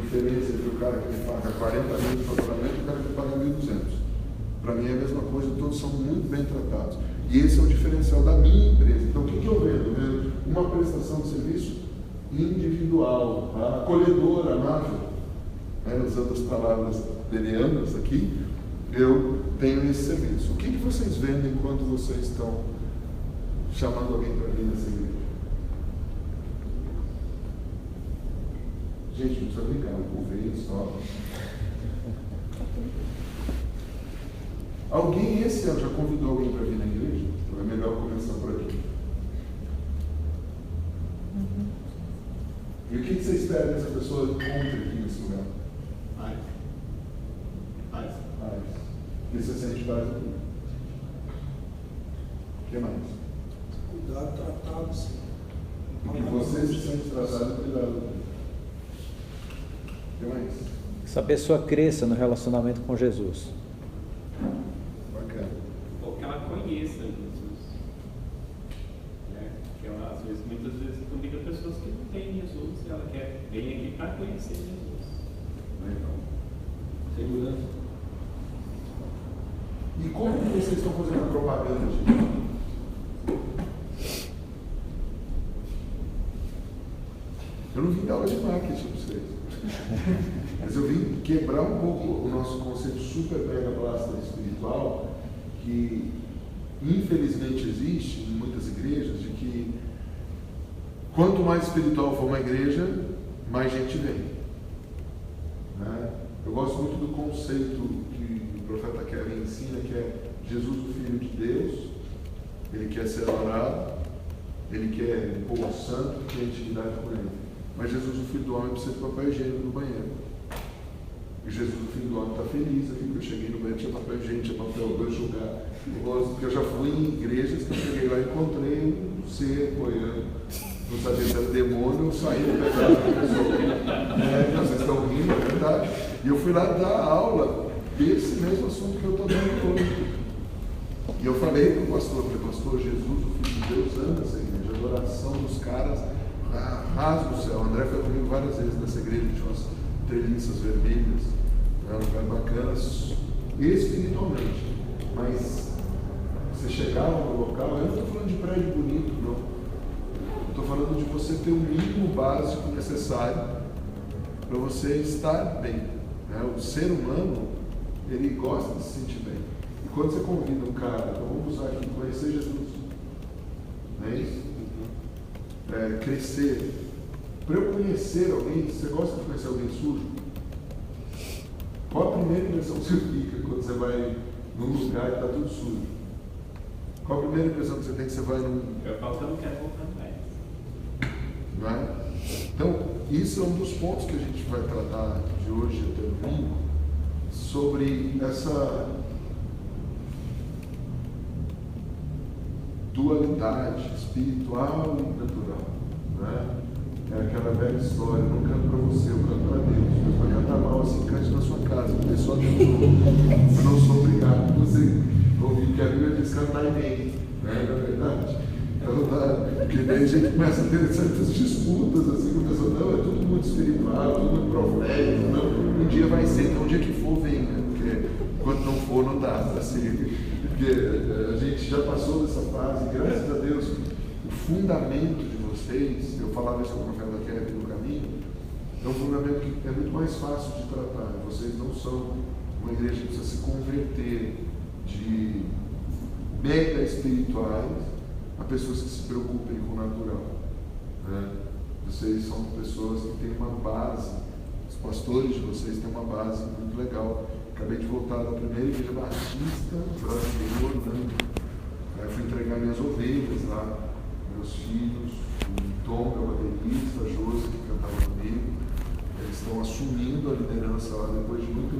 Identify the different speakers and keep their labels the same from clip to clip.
Speaker 1: diferença entre o cara que me paga 40 mil de faturamento e o cara que me paga 1.200. Para mim é a mesma coisa, todos são muito bem tratados. E esse é o diferencial da minha empresa. Então, o que eu vendo? Eu vendo uma prestação de serviço individual, tá? Acolhedora, amável, né? Usando as palavras berianas aqui, eu tenho esse serviço. O que vocês vendem quando vocês estão chamando alguém para vir nessa igreja? Gente, não precisa brincar, o povo veio só. Alguém esse ano já convidou alguém para vir na igreja? Então é melhor começar por aqui. E o que você espera que essa pessoa encontre aqui nesse lugar? Paz. E você sente paz aqui? O que mais?
Speaker 2: Cuidado, tratado, sim.
Speaker 1: E você se sente tratado e cuidado aqui? O que mais?
Speaker 3: Que essa pessoa cresça no relacionamento com Jesus.
Speaker 1: Bacana.
Speaker 4: Ou que ela conheça Jesus. Né? Porque ela, às vezes, muitas vezes convida pessoas que não têm Jesus e ela quer vir aqui para conhecer Jesus.
Speaker 1: Legal. Segurança. E como que vocês estão fazendo a propaganda disso? Eu não vim aula de marketing para vocês. Mas eu vim quebrar um pouco o nosso conceito super mega blaster espiritual, que infelizmente existe em muitas igrejas, de que quanto mais espiritual for uma igreja, mais gente vem. Né? Eu gosto muito do conceito que o profeta Kevin ensina, que é Jesus, o Filho de Deus. Ele quer ser adorado, ele quer um povo santo, quer intimidade com ele. Mas Jesus, o Filho do Homem, precisa de papel higiênico no banheiro. E Jesus, o Filho do Homem, está feliz aqui, porque eu cheguei no banheiro, tinha papel higiênico, tinha papel para enxugar. Porque eu já fui em igrejas que eu cheguei lá e encontrei um ser boiando. Não sabia se era demônio ou saí do pedaço da pessoa. Não, vocês estão rindo, é verdade. E eu fui lá dar aula desse mesmo assunto que eu estou dando hoje. E eu falei para o pastor, Jesus, o Filho de Deus, ama essa igreja, a adoração dos caras rasga o céu. O André foi comigo várias vezes nessa igreja, tinha umas treliças vermelhas, é um lugar bacana, espiritualmente. Mas você chegar no local, eu não estou falando de prédio bonito, não. Estou falando de você ter o mínimo básico necessário para você estar bem. Né? O ser humano, ele gosta de se sentir bem. E quando você convida um cara, então vamos usar aqui, conhecer Jesus, não é isso? Crescer. Para eu conhecer alguém, você gosta de conhecer alguém sujo? Qual a primeira impressão que você fica quando você vai num lugar e está tudo sujo? Qual a primeira impressão que você tem que você vai num...
Speaker 4: Eu falo que eu não quero voltar mais.
Speaker 1: Não é? Então, isso é um dos pontos que a gente vai tratar de hoje até domingo, sobre essa dualidade espiritual e natural. Né? É aquela velha história, eu não canto para você, eu canto para Deus. Deus vai cantar mal assim, cante na sua casa, porque só Deus ouve. Eu não sou obrigado a você ouvir, porque a Bíblia diz cantar em mim, não é verdade? Então, porque daí a gente começa a ter certas disputas, assim, com a pessoa, não, é tudo muito espiritual, tudo muito profético, não, um dia vai ser, então o dia que for, venha, porque enquanto não for, não dá, assim, porque a gente já passou dessa fase, graças a Deus, o fundamento de vocês, eu falava isso com o profeta Kevin no caminho, é um fundamento que é muito mais fácil de tratar. Vocês não são uma igreja que precisa se converter de mega espirituais a pessoas que se preocupem com o natural. Né? Vocês são pessoas que têm uma base, os pastores de vocês têm uma base muito legal. Acabei de voltar da primeira igreja batista brasileira, né? Aí fui entregar minhas ovelhas lá, meus filhos, o Tom, meu baterista, a Josi, que cantava comigo. Eles estão assumindo a liderança lá depois de muito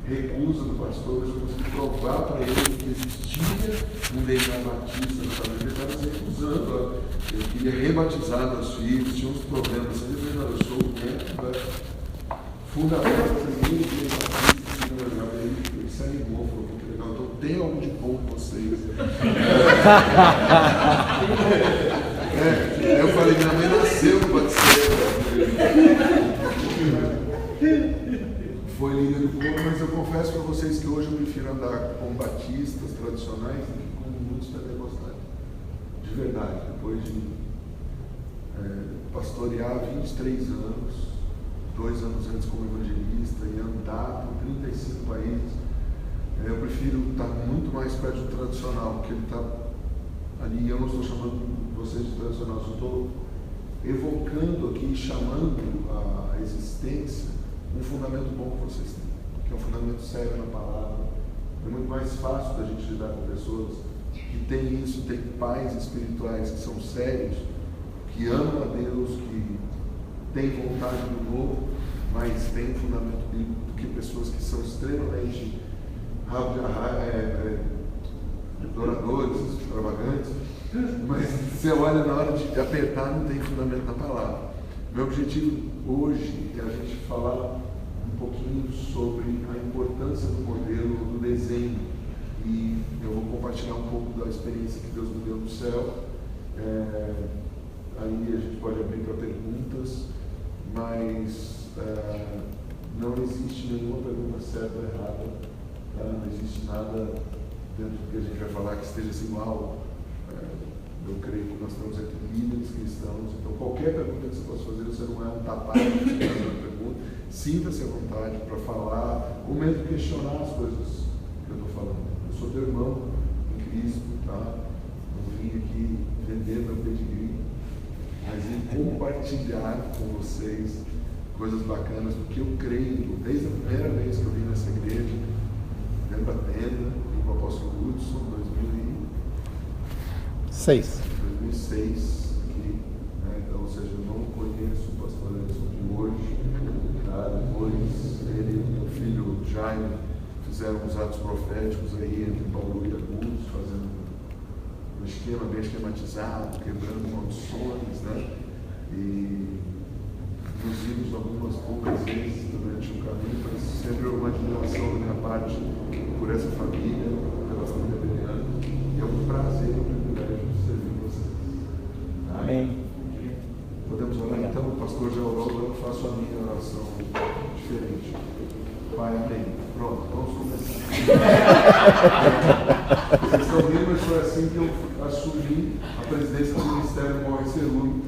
Speaker 1: recusa do pastor, mas eu consegui provar para ele que existia um DNA batista na família. Ele estava se recusando, ele queria rebatizar meus filhos, tinha uns problemas assim. Ele falou, eu sou o neto, fundador da igreja batista, ele se animou, falou que legal, então tem algo de bom com vocês. Aí eu falei, minha mãe nasceu no batistério. foi líder do povo, mas eu confesso para vocês que hoje eu prefiro andar com batistas tradicionais do que com muitos pentecostais. De verdade, depois de pastorear 23 anos, 2 anos antes como evangelista e andar por 35 países, eu prefiro estar muito mais perto do tradicional, porque ele está ali. Eu não estou chamando vocês de tradicional, eu estou evocando aqui, chamando a existência um fundamento bom que vocês têm, que é um fundamento sério na palavra. É muito mais fácil da gente lidar com pessoas que têm isso, têm pais espirituais que são sérios, que amam a Deus, que têm vontade do novo, mas têm um fundamento bíblico, do que pessoas que são extremamente adoradores, extravagantes, mas você olha na hora de apertar, não tem fundamento na palavra. Meu objetivo hoje é a gente falar um pouquinho sobre a importância do modelo do desenho, e eu vou compartilhar um pouco da experiência que Deus me deu no céu. Aí a gente pode abrir para perguntas, mas não existe nenhuma pergunta certa ou errada, tá? Não existe nada dentro do que a gente vai falar que esteja assim igual. Eu creio que nós estamos entre líderes cristãos, então qualquer pergunta que você possa fazer, você não é um tapado de fazer uma pergunta. Sinta-se à vontade para falar, ou mesmo questionar as coisas que eu estou falando. Eu sou teu irmão em Cristo, tá? Não vim aqui vender meu pedigree, mas em compartilhar com vocês coisas bacanas do que eu creio, desde a primeira vez que eu vim nessa igreja, dentro da tenda, com o apóstolo Hudson, 2006, aqui, né? Então, ou seja, eu não conheço o pastor Edson de hoje, tá? Depois ele e meu filho Jaime fizeram uns atos proféticos aí entre Paulo e Agudos, fazendo um esquema bem esquematizado, quebrando maldições, né? E nos vimos algumas poucas vezes durante o caminho, mas sempre uma admiração da minha parte por essa família, pela família Beliano, e é um prazer e um privilégio servir vocês.
Speaker 3: Amém.
Speaker 1: Podemos orar então? O pastor já orou, eu faço a minha oração diferente. Pai, amém. Pronto, vamos começar. Vocês estão vendo, mas foi assim que eu assumi a presidência do Ministério Móvel Celulo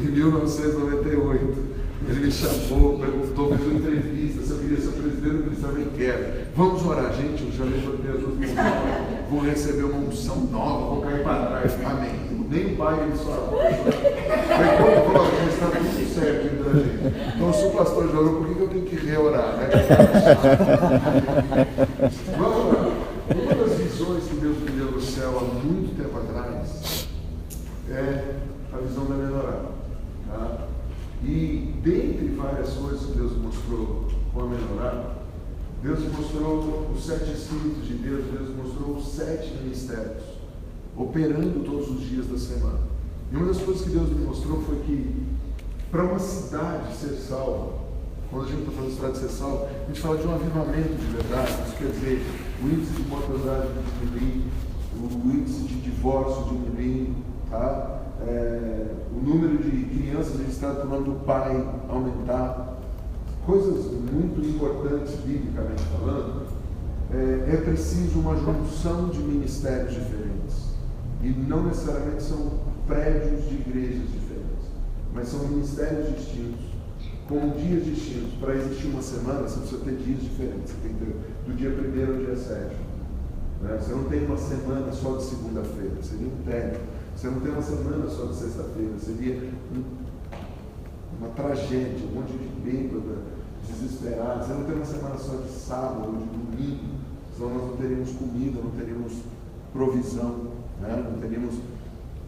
Speaker 1: em 1998. Ele me chamou, perguntou, fez uma entrevista se eu queria ser presidente do Ministério. Eu quero. Vamos orar, gente. Eu já levantei as duas mãos. Vou receber uma unção nova, vou cair para trás. Amém. Nem o pai ele só. Mas quando falou, já está tudo certo entre a gente. Então, se o pastor já orou, por que eu tenho que reorar, né? Vamos orar. Uma das visões que Deus me deu no céu há muito tempo atrás é a visão da menorá. Tá? E dentre várias coisas que Deus mostrou com a menorá, Deus mostrou os 7 Espíritos de Deus, Deus mostrou os 7 ministérios, operando todos os dias da semana. E uma das coisas que Deus me mostrou foi que para uma cidade ser salva, quando a gente está falando de cidade ser salva, a gente fala de um avivamento de verdade. Isso quer dizer, o índice de mortalidade diminuir, o índice de divórcio diminuir, tá? O número de crianças registradas pelo nome do pai aumentar, coisas muito importantes biblicamente falando. É preciso uma junção de ministérios diferentes, e não necessariamente são prédios de igrejas diferentes, mas são ministérios distintos, com dias distintos. Para existir uma semana, você precisa ter dias diferentes. Você tem que ter do dia 1º ao dia 7. Né? Você não tem uma semana só de segunda-feira, seria um término. Você não tem uma semana só de sexta-feira, seria uma tragédia, um monte de bêbada, desesperada. Você não tem uma semana só de sábado ou de domingo, senão nós não teríamos comida, não teríamos provisão, né? Não teríamos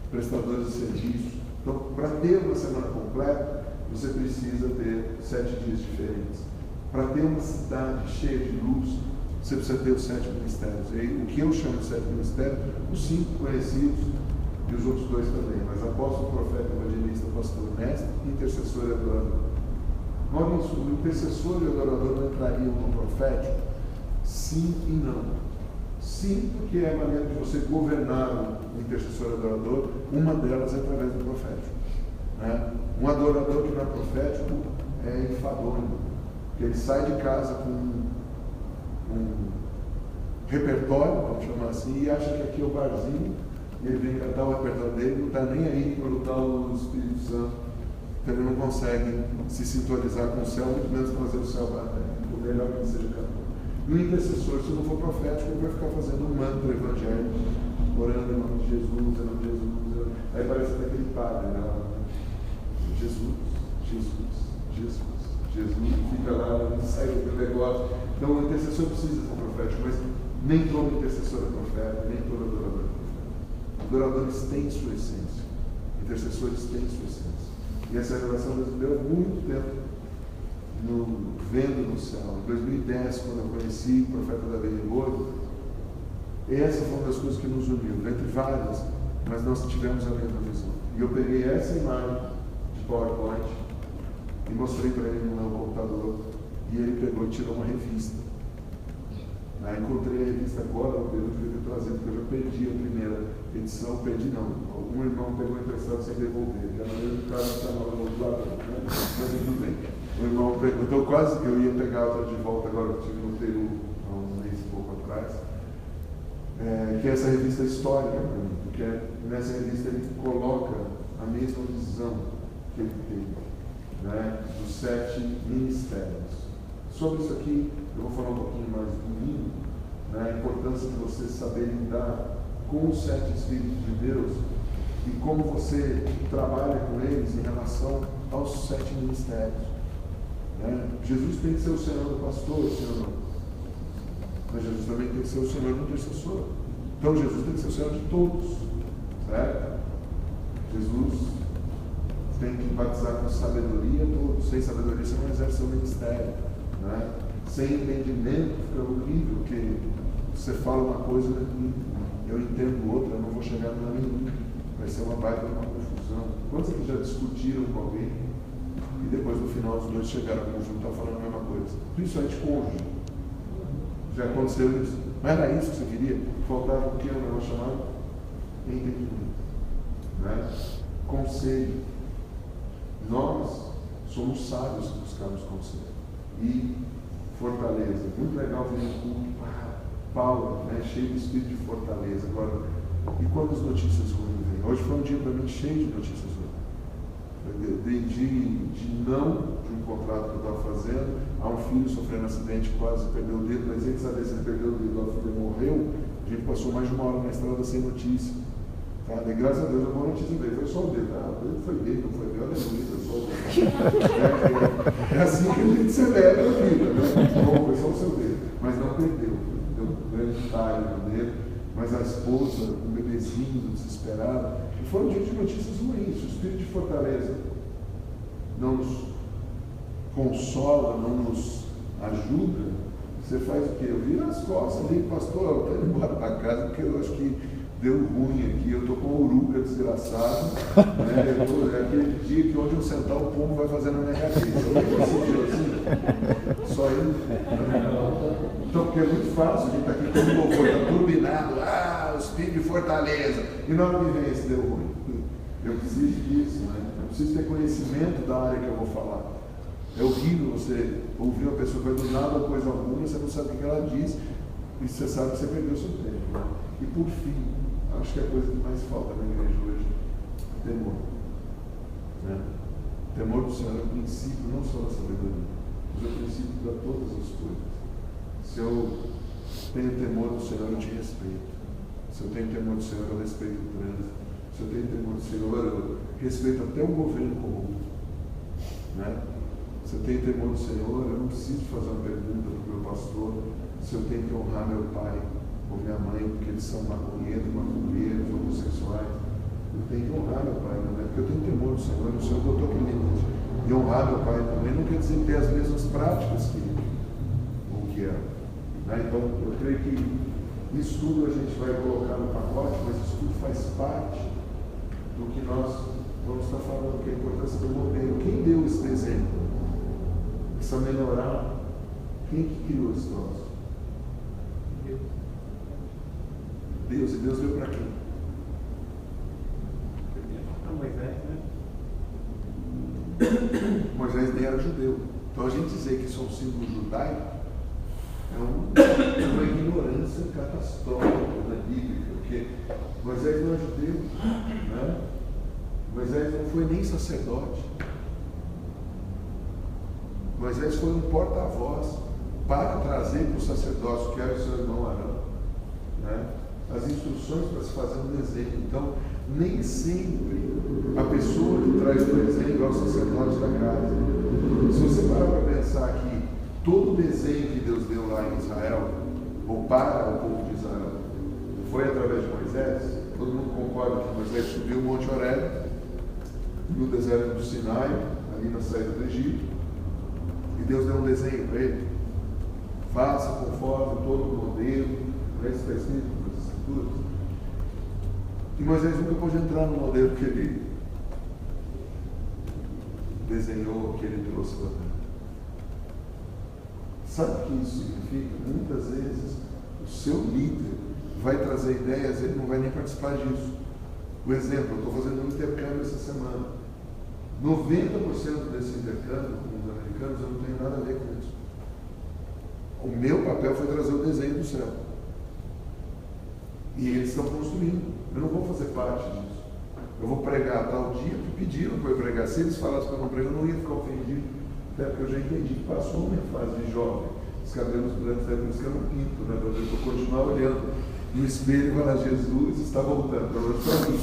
Speaker 1: prestadores de serviço. Então, para ter uma semana completa, você precisa ter 7 dias diferentes. Para ter uma cidade cheia de luz, você precisa ter os 7 ministérios. E o que eu chamo de 7 ministérios, os 5 conhecidos, e os outros 2 também, mas apóstolo, profeta, evangelista, pastor, mestre, intercessor e adorador. Maurício, o intercessor e o adorador não entrariam no profético? Sim e não. Sim, porque é a maneira de você governar o intercessor e o adorador, uma delas é através do profético. Né? Um adorador que não é profético é enfadonho. Porque ele sai de casa com um repertório, vamos chamar assim, e acha que aqui é o barzinho, e ele vem cantar o repertório dele, não está nem aí para lutar o Espírito Santo. Então ele não consegue se sintonizar com o céu, muito menos fazer o céu bater, por melhor que ele seja cantor. E o intercessor, se não for profético, ele vai ficar fazendo um mantra evangélico, orando em nome de Jesus, em nome de Jesus. Aí parece até aquele padre, né? Jesus, Jesus, Jesus, Jesus, fica lá, não sai do negócio. Então o intercessor precisa ser profético, mas nem todo intercessor é profeta, nem todo adorador é profeta. Adoradores têm sua essência, intercessores têm sua essência. E essa revelação Deus me deu há muito tempo vendo no céu. Em 2010, quando eu conheci o profeta Davi Rebolo, essa foi uma das coisas que nos uniu, entre várias, mas nós tivemos a mesma visão. E eu peguei essa imagem de PowerPoint e mostrei para ele no meu computador, e ele pegou e tirou uma revista. Aí encontrei a revista agora, eu devia ter trazido, porque eu já perdi a primeira edição, perdi não. Algum irmão pegou emprestado sem devolver, já no mesmo caso está no outro lado, né? Mas tudo bem. O irmão pegou, então quase que eu ia pegar outra de volta agora, que eu estive no Peru há um mês e pouco atrás, que é essa revista histórica para mim, porque nessa revista ele coloca a mesma visão que ele teve, né, dos 7 ministérios. Sobre isso aqui, eu vou falar um pouquinho mais domingo, né, a importância de você saber lidar com os 7 Espíritos de Deus e como você trabalha com eles em relação aos 7 ministérios. Né? Jesus tem que ser o Senhor do pastor, Senhor não. Mas Jesus também tem que ser o Senhor do intercessor. Então Jesus tem que ser o Senhor de todos. Certo? Jesus tem que batizar com sabedoria todos. Sem sabedoria você não exerce o ministério. Né? Sem entendimento fica horrível, porque você fala uma coisa e eu entendo outra, eu não vou chegar a nenhum. Vai ser uma baita, uma confusão. Quantos aqui já discutiram com alguém e depois no final os dois chegaram a conjunto e estão falando a mesma coisa? Principalmente cônjuge. Já aconteceu isso? Não era isso que você queria? Faltava o que eu não chamava? Entendimento. Né? Conselho. Nós somos sábios que buscamos conselho. E fortaleza. Muito legal ver um culto. Paulo, né, cheio de espírito de fortaleza. Agora, e quando as notícias ruins vêm? Hoje foi um dia para mim cheio de notícias ruins. De não de um contrato que eu estava fazendo, há um filho sofrendo um acidente, quase perdeu o dedo, mas ele saber se ele perdeu o dedo, a filha morreu, a gente passou mais de uma hora na estrada sem notícia. Tá? E graças a Deus a boa notícia veio, foi só o dedo. O dedo foi dele, não foi meu, aleluia, foi só o dedo. É assim que a gente celebra a vida, né? Bom, foi só o seu dedo, mas não perdeu. Deu um grande talho no dedo, mas a esposa, um bebezinho desesperado, e foi um dia de notícias ruins. O espírito de fortaleza não nos consola, não nos ajuda. Você faz o quê? Eu viro as costas ali, pastor, eu estou indo embora para casa porque eu acho que deu ruim aqui, eu estou com uma uruca desgraçado, né? É aquele dia que onde eu sentar o pombo vai fazer na minha cabeça. Assim, só ele. Então, porque é muito fácil, a gente está aqui todo louvor, está turbinado, o espírito de fortaleza, e na hora que vem esse deu ruim. Eu preciso disso, né? Eu preciso ter conhecimento da área que eu vou falar. É horrível você ouvir uma pessoa que vai do nada ou coisa alguma, você não sabe o que ela diz, e você sabe que você perdeu o seu tempo. Né? E por fim, acho que é a coisa que mais falta na igreja hoje, temor. Né? O temor do Senhor é o princípio não só da sabedoria, mas é o princípio de todas as coisas. Se eu tenho temor do Senhor, eu te respeito. Se eu tenho temor do Senhor, eu respeito o trânsito. Se eu tenho temor do Senhor, eu respeito até o governo corrupto. Né? Se eu tenho temor do Senhor, eu não preciso fazer uma pergunta para o meu pastor se eu tenho que honrar meu pai ou minha mãe, porque eles são maconheiros, macumbeiros, homossexuais. Eu tenho que honrar meu pai, não é? Porque eu tenho temor do Senhor, o Senhor botou aquele limite. E honrar meu pai também não quer dizer ter as mesmas práticas que ele, ou que ela. Né? Então, eu creio que isso tudo a gente vai colocar no pacote, mas isso tudo faz parte do que nós vamos estar falando, que é a importância do modelo. Quem deu esse desenho? Essa melhorar? Quem que criou esse troço? Deus. E Deus deu para quem?
Speaker 4: Moisés, né?
Speaker 1: Moisés nem era judeu. Então a gente dizer que isso é um símbolo judaico é uma ignorância catastrófica da Bíblia, porque Moisés não é judeu, né? Moisés não foi nem sacerdote. Moisés foi um porta-voz para trazer para o sacerdócio, que era o seu irmão Arão, né, as instruções para se fazer um desenho. Então, nem sempre a pessoa que traz o desenho é o sacerdote da casa. Se você parar para pensar que todo o desenho que Deus deu lá em Israel, ou para o povo de Israel, foi através de Moisés, todo mundo concorda que Moisés subiu o Monte Horebe, no deserto do Sinai, ali na saída do Egito, e Deus deu um desenho para ele. Faça conforme todo o modelo, não é isso que está escrito nas Escrituras. E Moisés nunca pôde entrar no modelo que ele desenhou, que ele trouxe para cá. Sabe o que isso significa? Muitas vezes o seu líder vai trazer ideias, ele não vai nem participar disso. Por exemplo, eu estou fazendo um intercâmbio essa semana. 90% desse intercâmbio com os americanos eu não tenho nada a ver com isso. O meu papel foi trazer o desenho do céu. E eles estão construindo. Eu não vou fazer parte disso. Eu vou pregar tal dia que pediram para eu pregar. Se eles falassem para eu não pregar, eu não ia ficar ofendido. Até porque eu já entendi que passou uma fase de jovem. Os cabelos brancos, até por isso que eu não pinto, né? Para eu continuar olhando no espelho e falar, Jesus está voltando. Pelo menos para mim.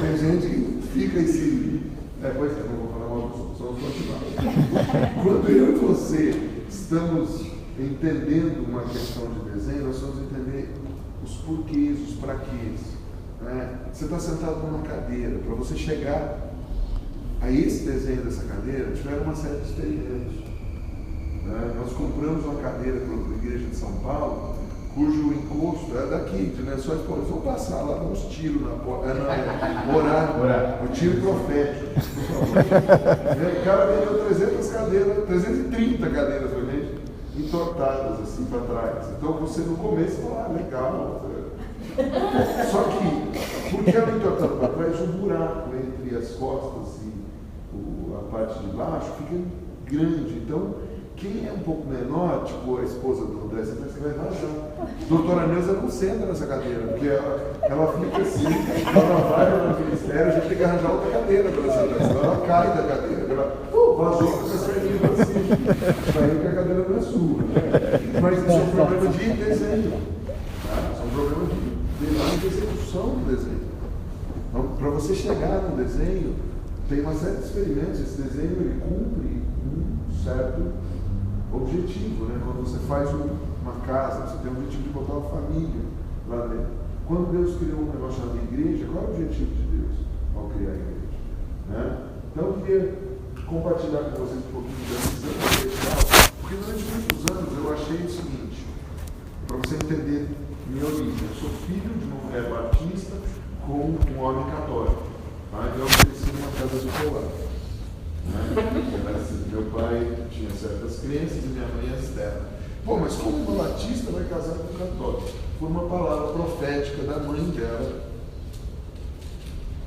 Speaker 1: Tem gente que fica em si. Pois é, não vou falar mal disso, só vamos continuar. Quando eu e você estamos entendendo uma questão de desenho, nós vamos entender os porquês, os praquês. Né? Você está sentado numa cadeira, para você chegar a esse desenho dessa cadeira, tiveram uma série de experiências. Né? Nós compramos uma cadeira para a igreja de São Paulo, cujo encosto é daqui, de Lençóis Paulista. Vamos passar lá, dar uns tiros na porta. Orar. O tiro profético, por favor. O cara vendeu 300 cadeiras, 330 cadeiras pra gente, entortadas assim para trás. Então você no começo fala, legal. Só que, porque ela entortada para trás, o buraco entre as costas e a parte de baixo fica grande. Então, quem é um pouco menor, tipo a esposa do André, você pensa que vai rajar. Doutora Neuza não senta nessa cadeira, porque ela fica assim, ela vai no ministério, a gente tem que arranjar outra cadeira para ela sentar, senão ela cai da cadeira. Ela vazou com as perninhas para cima. Saiu que a cadeira não é sua. Né? Mas isso é um problema de desenho. Tá? Isso é um problema de execução do desenho. Então, para você chegar no desenho, tem uma série de experimentos. Esse desenho ele cumpre um certo objetivo, né? Quando você faz uma casa, você tem o objetivo de botar uma família lá dentro. Quando Deus criou um negócio chamado igreja, qual é o objetivo de Deus ao criar a igreja? Né? Então eu queria compartilhar com vocês um pouquinho da visão, porque durante muitos anos eu achei o seguinte, para você entender minha origem, eu sou filho de uma mulher batista com um homem católico. Tá? Então eu cresci numa casa de polar. Meu pai tinha certas crenças e minha mãe as dela. Pô, mas como uma batista vai casar com um católico? Por uma palavra profética da mãe dela,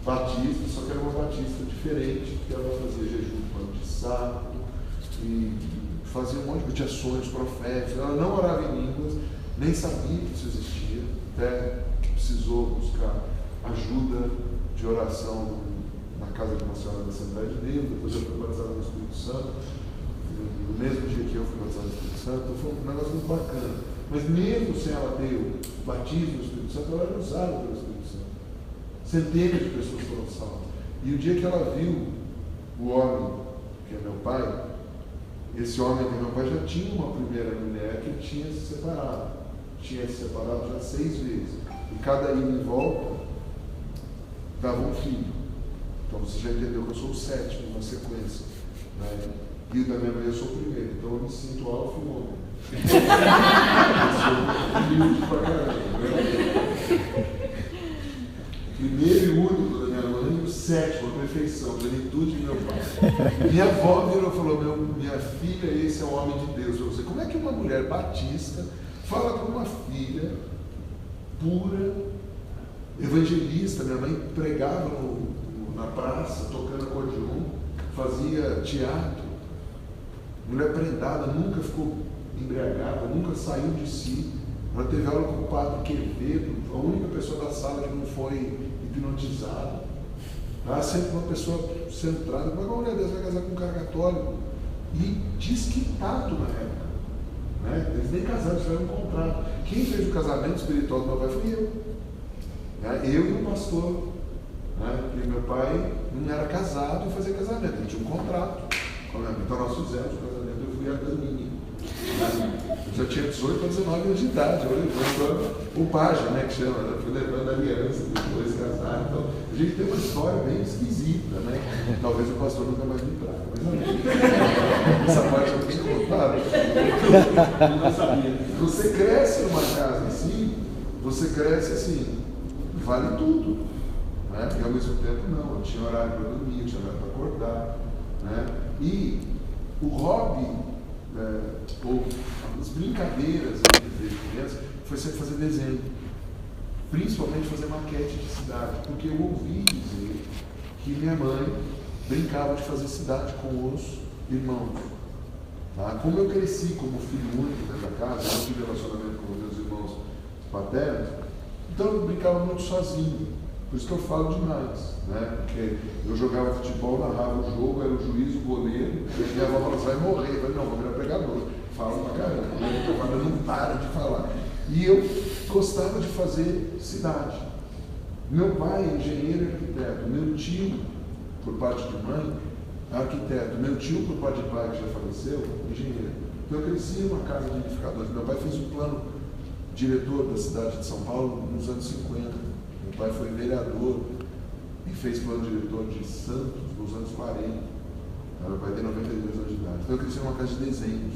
Speaker 1: batista, só que era uma batista diferente, que ela fazia jejum de pano de saco e fazia um monte de tinha sonhos proféticos. Ela não orava em línguas, nem sabia que isso existia, até precisou buscar ajuda de oração na casa de uma senhora da Assembleia de Deus. Depois eu fui batizado no Espírito Santo, no mesmo dia que eu fui batizado no Espírito Santo. Então foi um negócio muito bacana. Mas mesmo sem ela ter o batismo no Espírito Santo, ela era usada pelo Espírito Santo. Centenas de pessoas foram salvas. E o dia que ela viu o homem, que é meu pai, esse homem que é meu pai já tinha uma primeira mulher que tinha se separado. Tinha se separado já 6 vezes. E cada ida e volta dava um filho. Então você já entendeu que eu sou o 7º na sequência. Né? E o da minha mãe eu sou o primeiro. Então eu me sinto alfa e ômega. Eu sou humilde pra caramba. Né? Primeiro e único da minha mãe, o 7º, a perfeição, a plenitude de meu pai. Minha avó virou e falou, minha filha, esse é o homem de Deus. Eu sei, como é que uma mulher batista fala para uma filha pura, evangelista? Minha mãe pregava na praça, tocando acordeon, fazia teatro, mulher prendada, nunca ficou embriagada, nunca saiu de si. Ela teve aula com o padre Quevedo, a única pessoa da sala que não foi hipnotizada. Ela sempre uma pessoa centrada. Mas uma mulher dessa vai casar com um cara católico e desquitado na época. Né? Eles nem casaram, eles fizeram um contrato. Quem fez o casamento espiritual do meu pai foi eu. Né? Eu e o pastor. Né? Porque meu pai não era casado e fazia casamento, ele tinha um contrato. Então nós fizemos o casamento, eu fui a Danini. Eu já tinha 18 para 19 anos de idade, eu levando o pajem, né, que chama, eu fui levando a aliança, depois casaram. Então, a gente tem uma história bem esquisita, né? Talvez o pastor nunca mais me traga, mas essa parte eu tenho contado. Eu não sabia. Você cresce numa casa assim, você cresce assim, vale tudo. Né? E ao mesmo tempo não, eu tinha horário para dormir, eu tinha horário para acordar. Né? E o hobby, ou as brincadeiras desde criança, foi sempre fazer desenho, principalmente fazer maquete de cidade, porque eu ouvi dizer que minha mãe brincava de fazer cidade com os irmãos. Tá? Como eu cresci como filho único dentro da casa, eu não tive relacionamento com os meus irmãos paternos, então eu brincava muito sozinho. Por isso que eu falo demais, né? Porque eu jogava futebol, narrava o jogo, era o juiz, o goleiro, e minha avó falava, você vai morrer. Eu falei, não, vou virar pregador. Fala pra caramba, né? Não para de falar. E eu gostava de fazer cidade. Meu pai é engenheiro e arquiteto, meu tio, por parte de mãe, arquiteto, meu tio, por parte de pai, que já faleceu, engenheiro. Então eu cresci em uma casa de edificadores. Meu pai fez o plano diretor da cidade de São Paulo nos anos 50. Meu pai foi vereador e fez plano diretor de Santos nos anos 40. Meu pai tem 92 anos de idade. Então eu cresci numa casa de desenhos.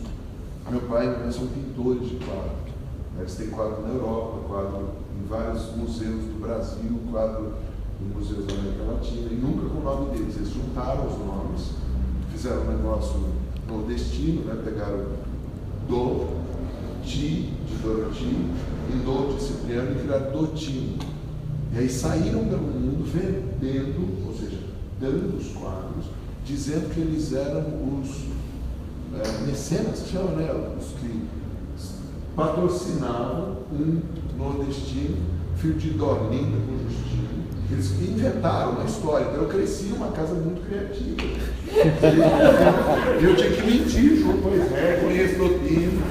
Speaker 1: Meu pai e minha mãe são pintores de quadro. Eles têm quadro na Europa, quadro em vários museus do Brasil, quadro em museus da América Latina, e nunca com o nome deles. Eles juntaram os nomes, fizeram um negócio nordestino, né? Pegaram Ti de Doroti e Dom de Cipriano e criaram Dotino. E aí saíram pelo mundo vendendo, ou seja, dando os quadros, dizendo que eles eram os mecenas, que chamam, né? Os que patrocinavam um nordestino, filho de Dorlinda com Justino. Eles inventaram uma história. Então eu cresci numa casa muito criativa. Eu tinha que mentir junto, conheço Dotino,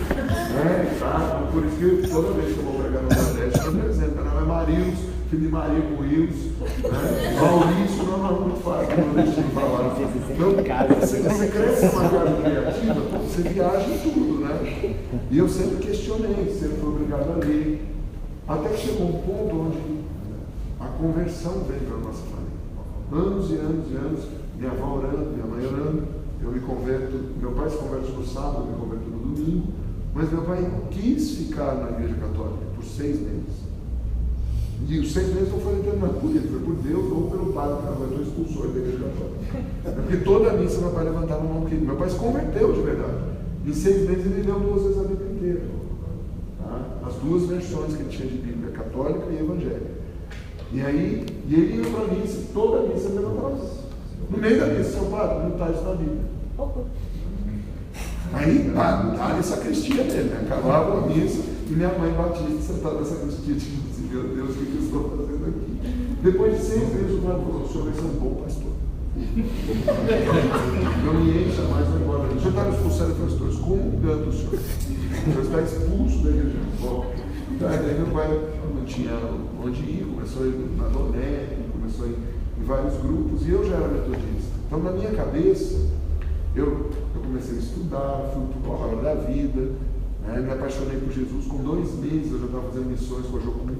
Speaker 1: né? Tá? Por isso que toda vez que eu vou pregar no Nordeste, eu apresento. Meu nome é Marius, filho de Maria com Wilson, né? Maurício, não é muito fácil, não deixei de falar. Então, você cresce numa casa criativa, você viaja em tudo, né? E eu sempre questionei, sempre fui obrigado a ler. Até que chegou um ponto onde a conversão veio para a nossa família. Anos e anos e anos, minha avó orando, minha mãe orando, eu me converto, meu pai se converte no sábado, eu me converto no domingo, mas meu pai quis ficar na igreja católica por 6 meses. E os 6 meses não foi determinado por ele, foi por Deus ou pelo padre que levantou e expulsou ele da igreja católica. Porque toda a missa meu pai levantava a mão aqui. Meu pai se converteu de verdade. Em 6 meses ele leu 2 vezes a Bíblia inteira. Tá? As 2 versões que ele tinha de Bíblia, católica e evangélica. E aí, ele ia para a missa, toda a missa ele levantava. No meio da missa, seu padre, não está isso na Bíblia. Aí, ali a sacristia dele, né? Acabava a missa e minha mãe batista sentada na sacristia, tipo assim, meu Deus, o que eu estou fazendo aqui? Depois de 6 meses, o padre falou, o senhor vai ser um bom pastor. Não me encha mais, não embora. O senhor está me expulsando, eu falei, estou excomungando o senhor. O senhor está expulso da igreja. Bom, daí meu pai não tinha onde ir, começou a ir na Donete, começou a ir em vários grupos, e eu já era metodista. Então, na minha cabeça, eu comecei a estudar, fui para a Palavra da Vida, né? Me apaixonei por Jesus. Com 2 meses eu já estava fazendo missões com a Jocum,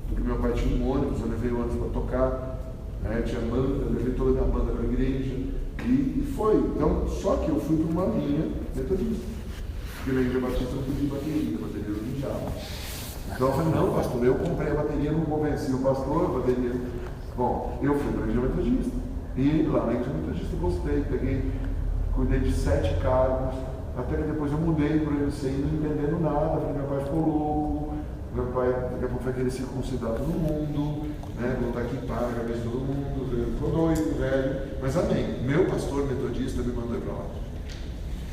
Speaker 1: porque meu pai tinha um ônibus, eu levei o ônibus para tocar, né? Tinha banda, eu levei toda a minha banda para a igreja, e foi. Então, só que eu fui para uma linha metodista, porque na igreja batista eu não podia bateria, a bateria era do diabo. Então eu falei, não, pastor, eu comprei a bateria, não convenci o pastor, a bateria. Bom, eu fui para a igreja metodista, e lá na igreja metodista eu gostei, cuidei de 7 cargos, até que depois eu mudei para ele sem não entendendo nada. Falei, meu pai ficou louco, meu pai daqui a pouco vai querer circuncidar todo mundo, né? Botar aqui para a cabeça de todo mundo, ficou doido, velho, mas amém. Meu pastor metodista me mandou ir para lá.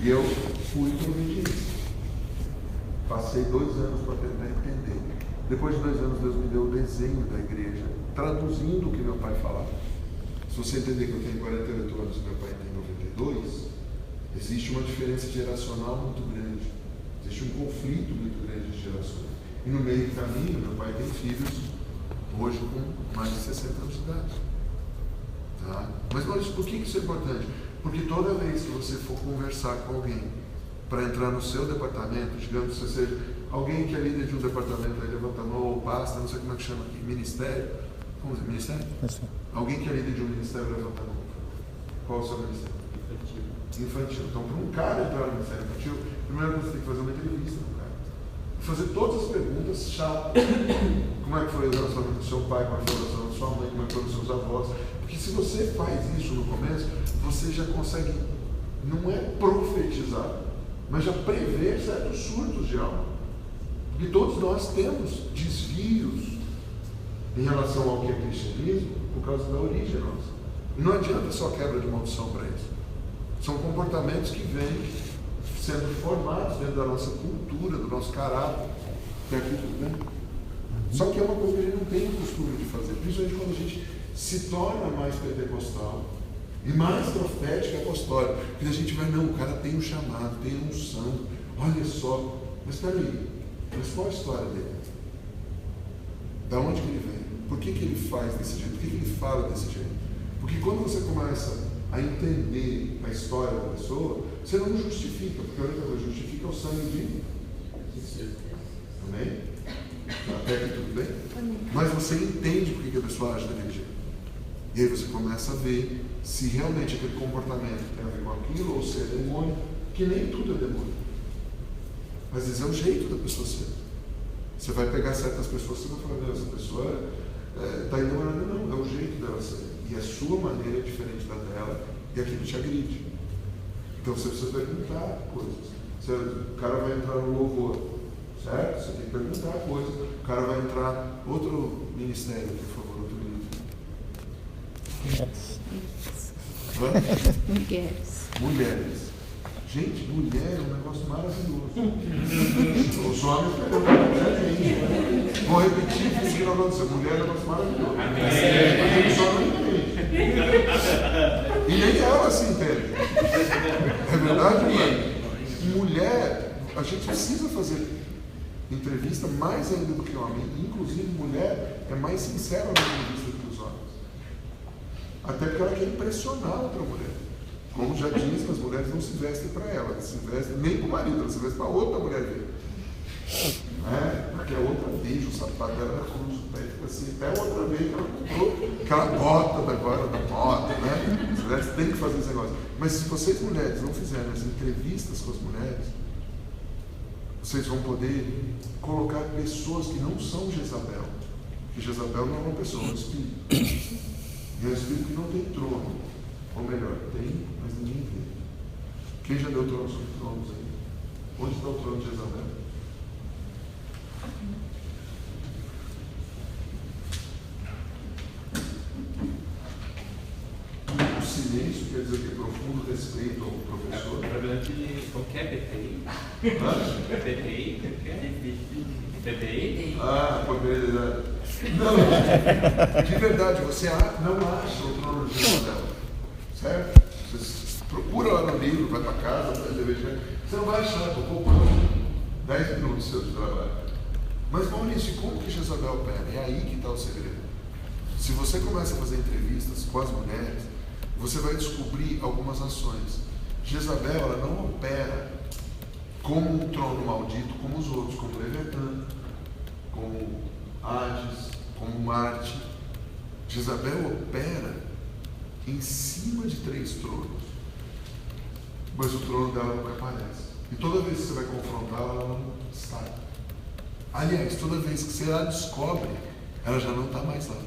Speaker 1: E eu fui para obediência. Passei 2 anos para tentar entender. Depois de 2 anos, Deus me deu o desenho da igreja, traduzindo o que meu pai falava. Se você entender que eu tenho 48 anos e meu pai tem 92, existe uma diferença geracional muito grande. Existe um conflito muito grande de gerações. E no meio do caminho, meu pai tem filhos hoje com mais de 60 anos de idade. Tá? Mas Maurício, por que isso é importante? Porque toda vez que você for conversar com alguém para entrar no seu departamento, digamos que você seja alguém que é líder de um departamento, aí levanta a mão, ou pasta, não sei como é que chama aqui, ministério. Como dizer, ministério? Sim. Alguém que é líder de um ministério, levanta a mão. Qual é o seu ministério? Infantil. Então, para um cara entrar no ministério infantil, primeiro você tem que fazer uma entrevista com o cara. Fazer todas as perguntas chatas. Como é que foi o relacionamento do seu pai, como é que foi o relacionamento da sua mãe, como é que foi dos seus avós. Porque se você faz isso no começo, você já consegue, não é profetizar, mas já prever certos surtos de alma. Porque todos nós temos desvios em relação ao que é cristianismo por causa da origem nossa. E não adianta só quebra de maldição para isso. São comportamentos que vêm sendo formados dentro da nossa cultura, do nosso caráter. Até aqui tudo bem? Só que é uma coisa que a gente não tem o costume de fazer, principalmente quando a gente se torna mais pentecostal e mais profético e apostólico. Porque a gente vai, não, o cara tem um chamado, tem um unção, olha só. Mas peraí, mas qual a história dele? Da onde que ele vem? Por que ele faz desse jeito? Por que ele fala desse jeito? Porque quando você começa a entender a história da pessoa, você não justifica, porque a única coisa que justifica é o sangue de Jesus. Amém? Até aqui tudo bem? Amém. Mas você entende por que a pessoa age daquele jeito. E aí você começa a ver se realmente aquele comportamento tem a ver com aquilo, ou se é demônio, que nem tudo é demônio. Às vezes é o jeito da pessoa ser. Você vai pegar certas pessoas e vai falar, essa pessoa está endemoniada. Não, é o jeito dela ser. E a sua maneira é diferente da dela, e aquilo te agride. Então você precisa perguntar coisas. O cara vai entrar no louvor, certo? Você tem que perguntar coisas. O cara vai entrar outro ministério, por favor, outro ministério. Mulheres. Gente, mulher é um negócio maravilhoso. Os homens perguntam, vou repetir isso que nós vamos dizer. Mulher é um negócio maravilhoso. Mas o homem não entende. E nem ela se entende. É verdade, mano? Mulher, a gente precisa fazer entrevista mais ainda do que homem. Inclusive, mulher é mais sincera na entrevista que os homens. Até porque ela quer impressionar outra mulher. Como já diz, as mulheres não se vestem para ela, se vestem nem para o marido, elas se vestem para outra mulher ver. Porque a outra veja o sapato dela na cruz, o pé fica assim, até a outra vez que ela comprou aquela bota agora da moda, né? As mulheres têm que fazer esse negócio. Mas se vocês mulheres não fizerem as entrevistas com as mulheres, vocês vão poder colocar pessoas que não são Jezabel. Porque Jezabel não é uma pessoa, é um espírito. E é um espírito que não tem trono. Ou melhor, tem, mas ninguém vê. Quem já deu trono sobre tronos aí? Onde está o trono de Jezabel? O silêncio quer dizer que é profundo respeito ao professor.
Speaker 4: O problema é que qualquer PTI. PTI? PTI?
Speaker 1: Poderia. Não, de verdade, você não acha o trono de Jezabel. Certo? Você procura lá no livro, vai para casa, faz DVD, você não vai achar, estou poupando 10 minutos seu de trabalho. Mas Maurício, como que Jezabel opera? É aí que está o segredo. Se você começa a fazer entrevistas com as mulheres, você vai descobrir algumas ações. Jezabel, ela não opera como um trono maldito como os outros, como Leviatã, como Hades, como Marte. Jezabel opera em cima de 3 tronos, mas o trono dela nunca aparece. E toda vez que você vai confrontá-la, ela não está. Aliás, toda vez que você a descobre, ela já não está mais lá.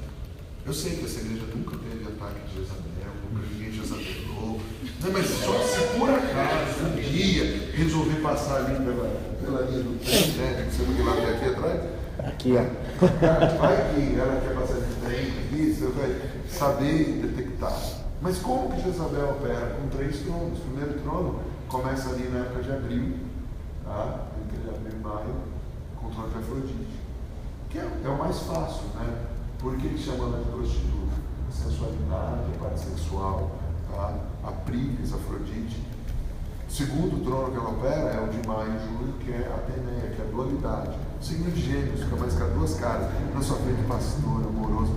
Speaker 1: Eu sei que essa igreja nunca teve ataque de Jezabel, nunca ninguém Jezabelou. Não, mas só se por acaso um dia resolver passar ali pela linha do trem, né? Você não vai lá até aqui atrás?
Speaker 3: Aqui, ó.
Speaker 1: Vai que ela quer passar ali. treino aqui, você vai saber detectar. Mas como que Jezabel opera? Com 3 tronos. O primeiro trono começa ali na época de abril, tá? Entre abril e maio, com o trono de Afrodite. Que é o mais fácil, né? Por que chama ela de prostituta? A sensualidade, a parte sexual, tá? A Prívis, Afrodite. O segundo trono que ela opera é o de maio e julho, que é a Ateneia, que é a dualidade. O signo de Gêmeos, fica mais com 2 caras. Na sua frente, pastor, amoroso,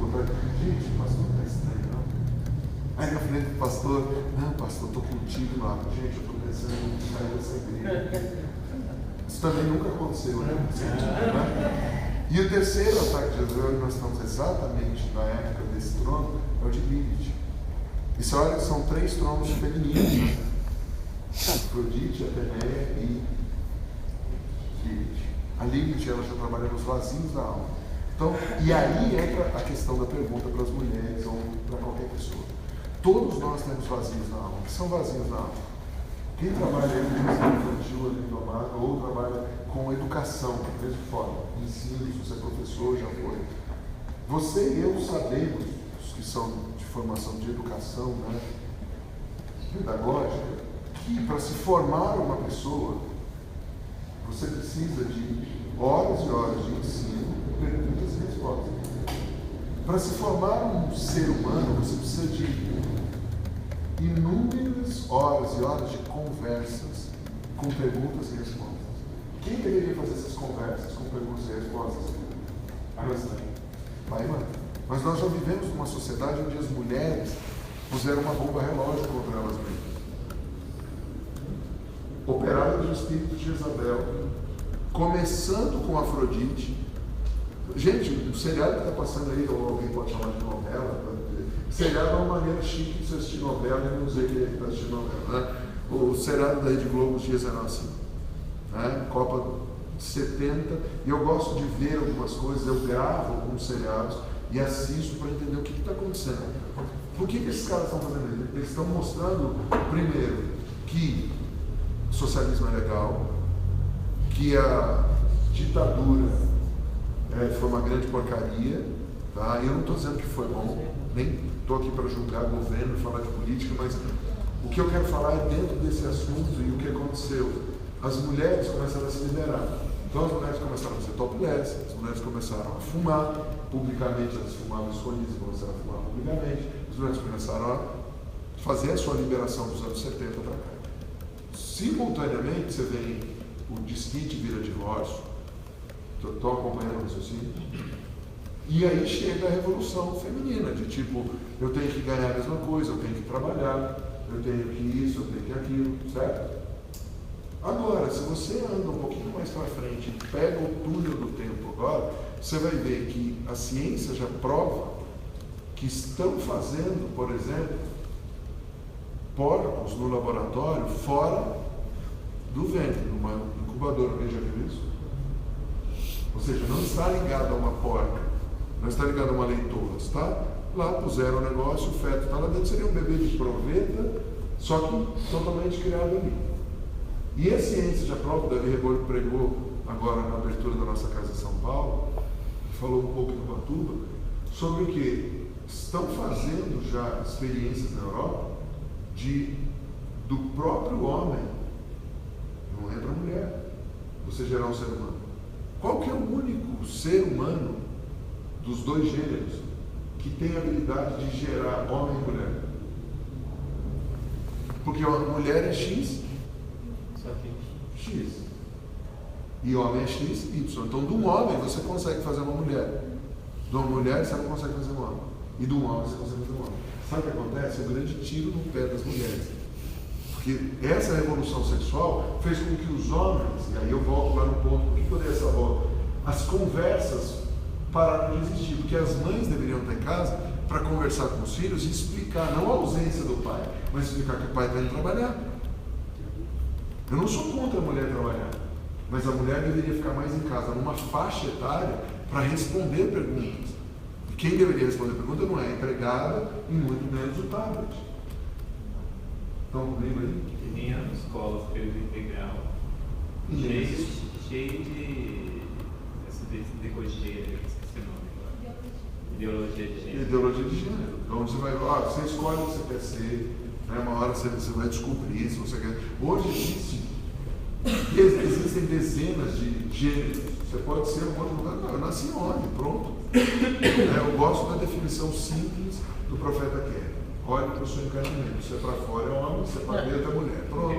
Speaker 1: gente, pastor não é estranho, não. Aí na frente do pastor, não, pastor, estou contigo lá. Gente, eu estou pensando em sair dessa igreja. Isso também nunca aconteceu, né? E o terceiro ataque de Jezabel, nós estamos exatamente na época desse trono, é o de Lilith. E você olha que são 3 tronos femininos, né? Afrodite, Ateneia e Lilith. A Lilith, ela já trabalha nos vazios da alma. Então, e aí entra a questão da pergunta para as mulheres ou para qualquer pessoa. Todos nós temos vazios na alma. O que são vazios na alma? Quem trabalha em educação infantil, ou trabalha com educação, mesmo fora, ensino, se você é professor, já foi. Você e eu sabemos, os que são de formação de educação, né, pedagógica, que para se formar uma pessoa, você precisa de horas e horas de ensino, perguntas e respostas. Para se formar um ser humano, você precisa de inúmeras horas e horas de conversas com perguntas e respostas. Quem deveria fazer essas conversas com perguntas e respostas? Pai e mãe. Mas nós já vivemos numa sociedade onde as mulheres puseram uma bomba relógio contra elas mesmas. Operada do espírito de Jezabel, começando com Afrodite. Gente, o seriado que está passando aí, ou alguém pode chamar de novela, seriado é uma maneira chique de você assistir novela e não dizer que está assistindo novela, né? O seriado da Rede Globo, os dias eram assim, né? Copa de 70, e eu gosto de ver algumas coisas, eu gravo alguns seriados e assisto para entender o que está acontecendo. Por que esses caras estão fazendo isso? Eles estão mostrando, primeiro, que o socialismo é legal, que a ditadura foi uma grande porcaria, tá? Eu não estou dizendo que foi bom, nem estou aqui para julgar o governo e falar de política, mas o que eu quero falar é dentro desse assunto e o que aconteceu. As mulheres começaram a se liberar. Então as mulheres começaram a ser topless, as mulheres começaram a fumar publicamente, elas fumavam escondidas e começaram a fumar publicamente, as mulheres começaram a fazer a sua liberação dos anos 70 para cá. Simultaneamente, você vê o desquite vira divórcio, estou acompanhando o raciocínio, e aí chega a revolução feminina, de tipo, eu tenho que ganhar a mesma coisa, eu tenho que trabalhar, eu tenho que isso, eu tenho que aquilo, certo? Agora, se você anda um pouquinho mais para frente e pega o túnel do tempo agora, você vai ver que a ciência já prova que estão fazendo, por exemplo, porcos no laboratório fora do ventre, numa incubadora. Alguém já viu isso? Ou seja, não está ligado a uma porca, não está ligado a uma leitoa, está lá, puseram o negócio, o feto está lá dentro, seria um bebê de proveta, só que totalmente criado ali. E a ciência já prova, o Davi Rebolo pregou agora na abertura da nossa casa em São Paulo, falou um pouco no Ubatuba, sobre o que estão fazendo já experiências na Europa do próprio homem, não entra a mulher, você gerar um ser humano. Qual que é o único ser humano dos 2 gêneros que tem a habilidade de gerar homem e mulher? Porque a mulher é X, X. E homem é X, Y. Então, de um homem você consegue fazer uma mulher. De uma mulher você não consegue fazer um homem. E de um homem você consegue fazer um homem. Sabe o que acontece? É um grande tiro no pé das mulheres. Porque essa revolução sexual fez com que os homens, e aí eu volto lá no ponto, por que eu dei essa volta? As conversas pararam de existir, porque as mães deveriam estar em casa para conversar com os filhos e explicar, não a ausência do pai, mas explicar que o pai está indo trabalhar. Eu não sou contra a mulher trabalhar, mas a mulher deveria ficar mais em casa, numa faixa etária, para responder perguntas. E quem deveria responder pergunta não é a empregada e muito menos o tablet. Estão comigo aí?
Speaker 4: E nem as escolas, período integral, cheio de essa decogeira, esqueci o nome agora. Ideologia de gênero.
Speaker 1: Ideologia de gênero. Então você vai, você escolhe o que você quer ser, né? Uma hora você vai descobrir se você quer. Hoje existem dezenas de gêneros. Você pode ser um outro lugar. Não, eu nasci homem, pronto. Eu gosto da definição simples do profeta Kelly. Olhe para o seu encantamento. Você é para fora é homem, você é para dentro é mulher. Pronto.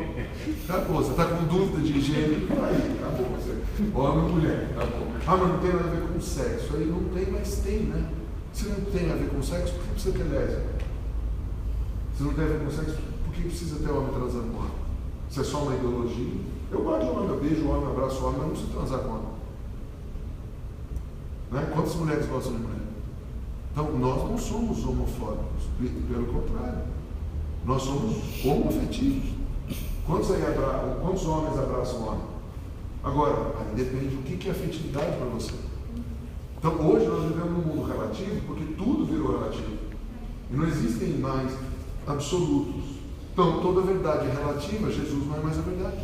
Speaker 1: Acabou. Você está com dúvida de gênero, aí, acabou. Você, homem ou mulher, acabou. Mas não tem nada a ver com sexo. Aí não tem, mas tem, né? Se não tem a ver com sexo, por que precisa ter lésbica? Se não tem a ver com sexo, por que precisa ter homem transando com homem? Isso é só uma ideologia? Eu gosto de homem, eu beijo o homem, abraço o homem, mas não preciso transar com homem. Né? Quantas mulheres gostam de mulher? Então, nós não somos homofóbicos, pelo contrário. Nós somos homoafetivos. Quantos homens abraçam o homem? Agora, aí depende do que é afetividade para você. Então, hoje nós vivemos num mundo relativo, porque tudo virou relativo. E não existem mais absolutos. Então, toda verdade é relativa, Jesus não é mais a verdade.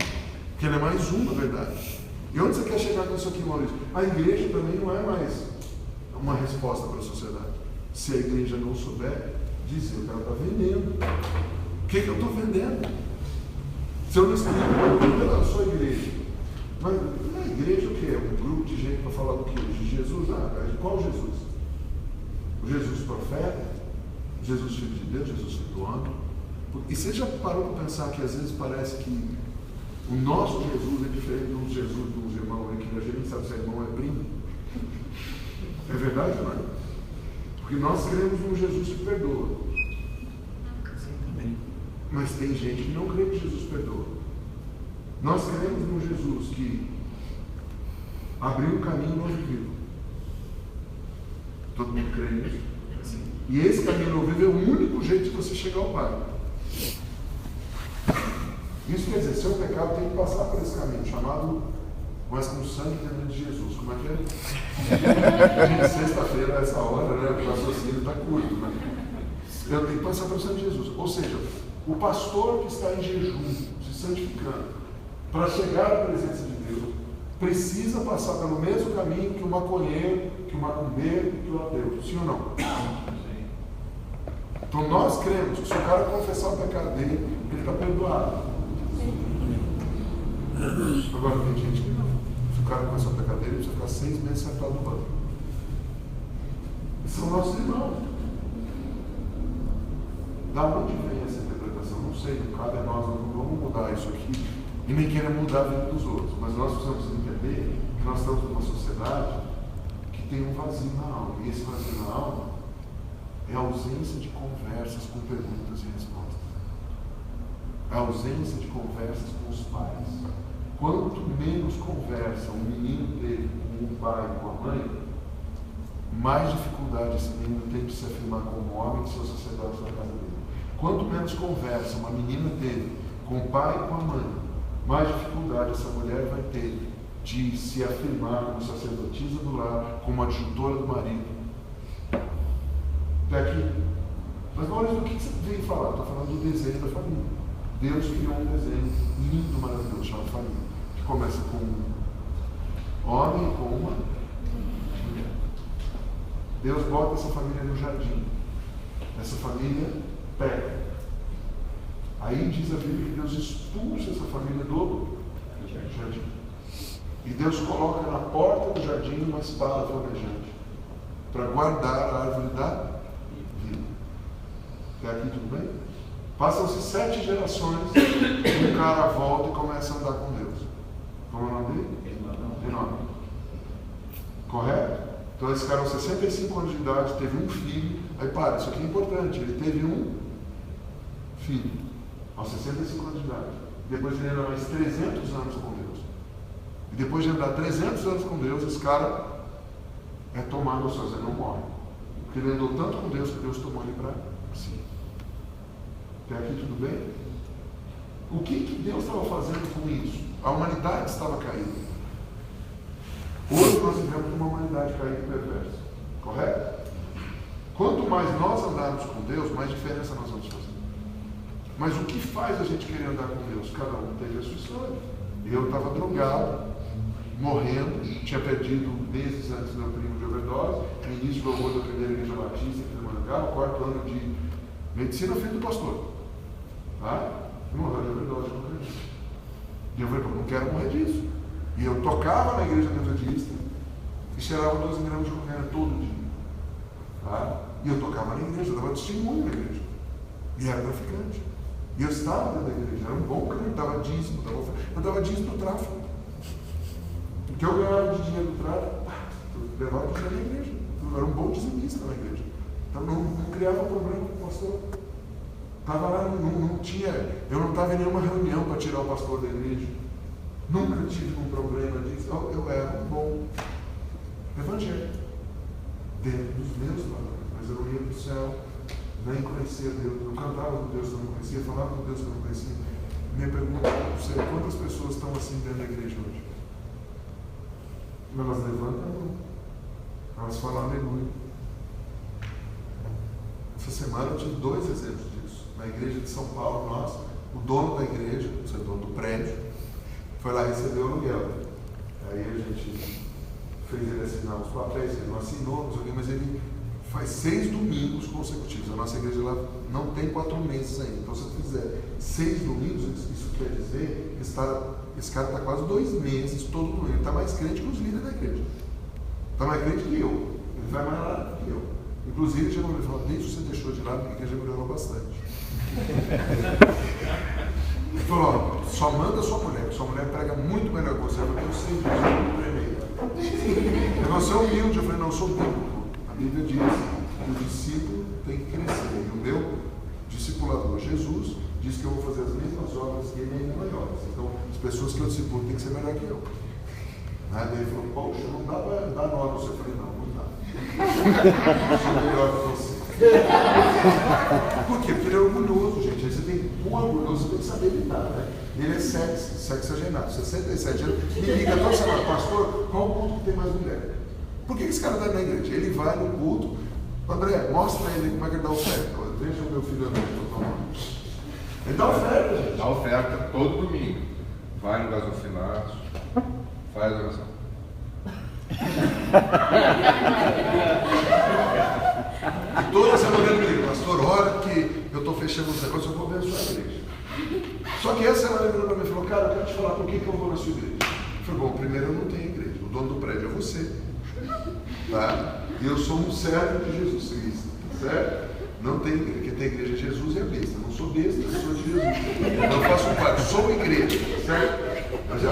Speaker 1: Porque ele é mais uma verdade. E onde você quer chegar com isso aqui, Maurício? A igreja também não é mais uma resposta para a sociedade. Se a igreja não souber dizer o que ela está vendendo. O que eu estou vendendo? Se eu não explico, eu sou a igreja. Mas na igreja o que é? Um grupo de gente para falar do que? De Jesus? Qual Jesus? O Jesus profeta? Jesus filho de Deus? Jesus filho do homem? E você já parou para pensar que às vezes parece que o nosso Jesus é diferente do Jesus dos irmãos, né? Que a gente sabe se é irmão ou é primo? É verdade, não é? Porque nós cremos num Jesus que perdoa. Mas tem gente que não crê que Jesus perdoa. Nós cremos num Jesus que abriu um caminho novo vivo. Todo mundo crê nisso? E esse caminho novo vivo é o único jeito de você chegar ao Pai. Isso quer dizer, seu pecado tem que passar por esse caminho, chamado, mas com o sangue de Jesus. Como é que é? Gente, sexta-feira, essa hora, né? O raciocínio está curto, né? Eu tenho que passar pelo sangue de Jesus. Ou seja, o pastor que está em jejum, se santificando, para chegar à presença de Deus, precisa passar pelo mesmo caminho que o maconheiro, que o macumbeiro, que o ateu. Sim ou não? Então nós cremos que se o cara confessar o pecado dele, ele está perdoado. Agora tem gente que não. Se o cara confessar o pecado dele, ele precisa ficar 6 meses sentado no banco. São nossos irmãos. Da onde vem essa interpretação? Não sei, não cabe a nós, não vamos mudar isso aqui e nem queremos mudar a vida dos outros, mas nós precisamos entender que nós estamos numa sociedade que tem um vazio na alma, e esse vazio na alma é a ausência de conversas com perguntas e respostas, é a ausência de conversas com os pais. Quanto menos conversa um menino teve com o pai e com a mãe, mais dificuldade esse menino tem de se afirmar como homem de sua sociedade na casa dele. Quanto menos conversa uma menina teve com o pai e com a mãe, mais dificuldade essa mulher vai ter de se afirmar como sacerdotisa do lar, como adjutora do marido. Até aqui. Mas olha o que você veio falar. Estou falando do desenho da família. Deus criou um desenho lindo, maravilhoso, chamado família, que começa com um homem e com uma mulher. Deus bota essa família no jardim. Essa família peca. Aí diz a Bíblia que Deus expulsa essa família do jardim. E Deus coloca na porta do jardim uma espada flamejante para guardar a árvore da vida. Até aqui tudo bem? Passam-se 7 gerações e um cara volta e começa a andar com Deus. Como é o nome dele? Enoque. Correto? Então esse cara aos 65 anos de idade teve um filho. Aí para, isso aqui é importante. Ele teve um filho aos 65 anos de idade. Depois ele anda mais 300 anos com Deus. E depois de andar 300 anos com Deus, esse cara é tomado aos céus, ele não morre. Porque ele andou tanto com Deus que Deus tomou ele para si. Até aqui tudo bem? O que Deus estava fazendo com isso? A humanidade estava caída. Hoje nós vivemos uma humanidade caída e perversa. Correto? Quanto mais nós andarmos com Deus, mais diferença nós vamos fazer. Mas o que faz a gente querer andar com Deus? Cada um teve a sua história. Eu estava drogado, morrendo, tinha perdido meses antes meu primo de overdose, no início do louvor da primeira igreja batista em Fernando, o 4º ano de medicina, filho do pastor. Tá? E morreu de overdose, eu não acredito. E eu falei, não quero morrer disso. E eu tocava na igreja metodista e cheirava 12 gramas de cocaína todo dia. Tá? E eu tocava na igreja, eu dava testemunho na igreja. E era traficante. E eu estava dentro da igreja, era um bom crente, eu dava dízimo, eu dava dízimo do tráfico. O que eu ganhava de dinheiro do tráfico, eu levava para a igreja. Eu era um bom dizimista na igreja. Então não criava problema com o pastor. Estava lá, não tinha, eu não estava em nenhuma reunião para tirar o pastor da igreja. Nunca tive um problema disso. Eu era um bom evangelho. Dentro dos meus valores. Mas eu não ia para o céu, nem conhecia Deus. Eu cantava com Deus que eu não conhecia, falava com Deus que eu não conhecia. Minha pergunta para você é: quantas pessoas estão assim dentro da igreja hoje? Elas levantam a mão. Elas falam aleluia. Essa semana eu tive 2 exemplos disso. Na igreja de São Paulo, o dono da igreja, o dono do prédio, foi lá receber o aluguel. Aí a gente fez ele assinar os papéis, ele não assinou, mas ele faz 6 domingos consecutivos. A nossa igreja lá não tem 4 meses ainda. Então, se você fizer 6 domingos, isso quer dizer que esse cara está quase 2 meses todo domingo. Ele está mais crente que os líderes da igreja. Está mais crente que eu. Ele vai mais lá que eu. Inclusive, ele chegou e falou: desde que você deixou de lado, porque a igreja melhorou bastante. Ele falou: só manda sua mulher, porque sua mulher prega muito melhor que você. Eu falei: eu sei disso, eu não treinei. Eu não sou humilde. Eu falei: não, eu sou bíblico. A Bíblia diz que o discípulo tem que crescer. E o meu discipulador, Jesus, diz que eu vou fazer as mesmas obras que ele ainda maiores. Então, as pessoas que eu discipulo têm que ser melhor que eu. Daí ele falou: poxa, não dá para dar nó no você. Eu falei: não dá. Eu sou melhor que você. Por quê? Porque ele é orgulhoso, gente. Aí você tem um orgulhoso, você tem que saber lidar, né? Ele é sexagenário, 67 anos, me liga toda semana: pastor, qual o culto que tem mais mulher? Por que esse cara está na igreja? Ele vai no culto: André, mostra ele como é que ele dá oferta. Deixa o meu filho André. Ele dá oferta, gente.
Speaker 5: Dá oferta todo domingo. Vai no gasofilados, faz a oração.
Speaker 1: E toda semana ele me liga: pastor, olha que eu estou fechando os negócios, eu vou abençoar a igreja. Só que essa semana ele virou para mim e falou: cara, eu quero te falar por que eu vou na sua igreja. Eu falei: bom, primeiro eu não tenho igreja, o dono do prédio é você. Tá? E eu sou um servo de Jesus Cristo, certo? Não tem igreja, porque tem igreja de Jesus e é besta. Eu não sou besta, eu sou de Jesus. Não faço parte, sou igreja, certo? Mas eu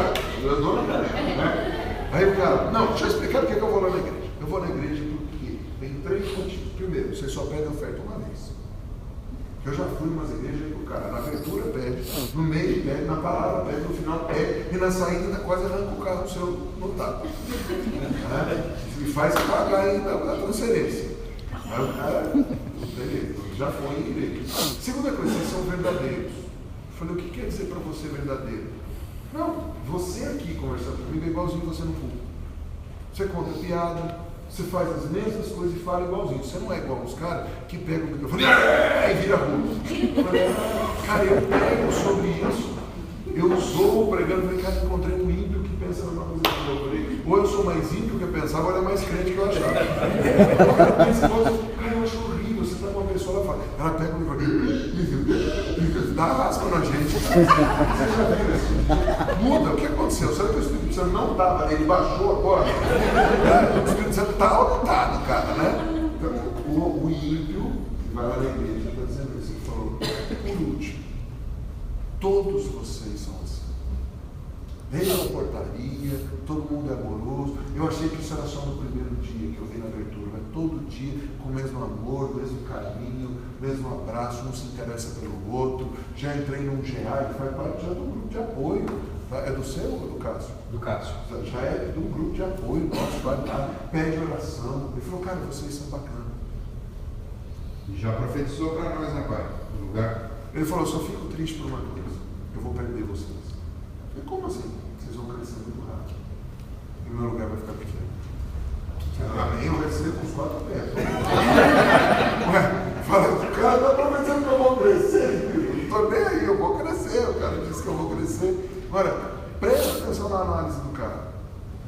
Speaker 1: dou na igreja, né? Aí o cara: não, deixa eu explicar por que eu vou lá na igreja. Eu vou na igreja porque tem 3 motivos. Primeiro, você só pede oferta uma vez. Eu já fui em umas igrejas que o cara na abertura pede, no meio pede, na palavra pede, no final pede, e na saída quase arranca o carro do seu notado. E faz pagar ainda a transferência. Aí o cara, beleza, já foi em igreja. Segunda coisa, vocês são verdadeiros. Eu falei: o que quer dizer para você verdadeiro? Não, você aqui conversando comigo é igualzinho você no culto. Você conta piada, você faz as mesmas coisas e fala igualzinho. Você não é igual os caras que pegam o microfone e vira russo. Cara, eu prego sobre isso. Eu sou pregando, falei: cara, encontrei um ímpio que pensa numa coisa que eu falei. Ou eu sou mais ímpio que eu pensava, ou é mais crente que eu achava. Cara, eu acho horrível. Você está com uma pessoa, ela fala, ela pega o microfone, dá raspa na gente. Você já viu isso? Muda, o que aconteceu? Será que o Espírito Santo não estava? Ele baixou agora? O Espírito Santo está ou não está no cara, né? Então, o ímpio vai lá na igreja, está dizendo isso. Ele falou: por último, todos vocês são assim. Vem na portaria, todo mundo é amoroso. Eu achei que isso era só no primeiro dia que eu vi na abertura, mas todo dia com o mesmo amor, mesmo carinho, mesmo abraço, um se interessa pelo outro. Já entrei num GA, que faz parte já do grupo de apoio. Tá? É do seu ou do Cássio?
Speaker 5: Do Cássio.
Speaker 1: Já é do grupo de apoio nosso, vai lá, pede oração. Ele falou: cara, vocês são bacanas.
Speaker 5: E já profetizou para nós, né, pai? No lugar.
Speaker 1: Ele falou: só fico triste por uma coisa, eu vou perder vocês. Eu falei: como assim? Vocês vão crescer muito rápido. E o meu lugar vai ficar pequeno. Amém? Eu recebo com os 4 pés. Ué, fala, cara, não está pensando que eu vou crescer? Eu não estou nem aí, eu vou crescer. O cara disse que eu vou crescer. Agora, presta atenção na análise do cara.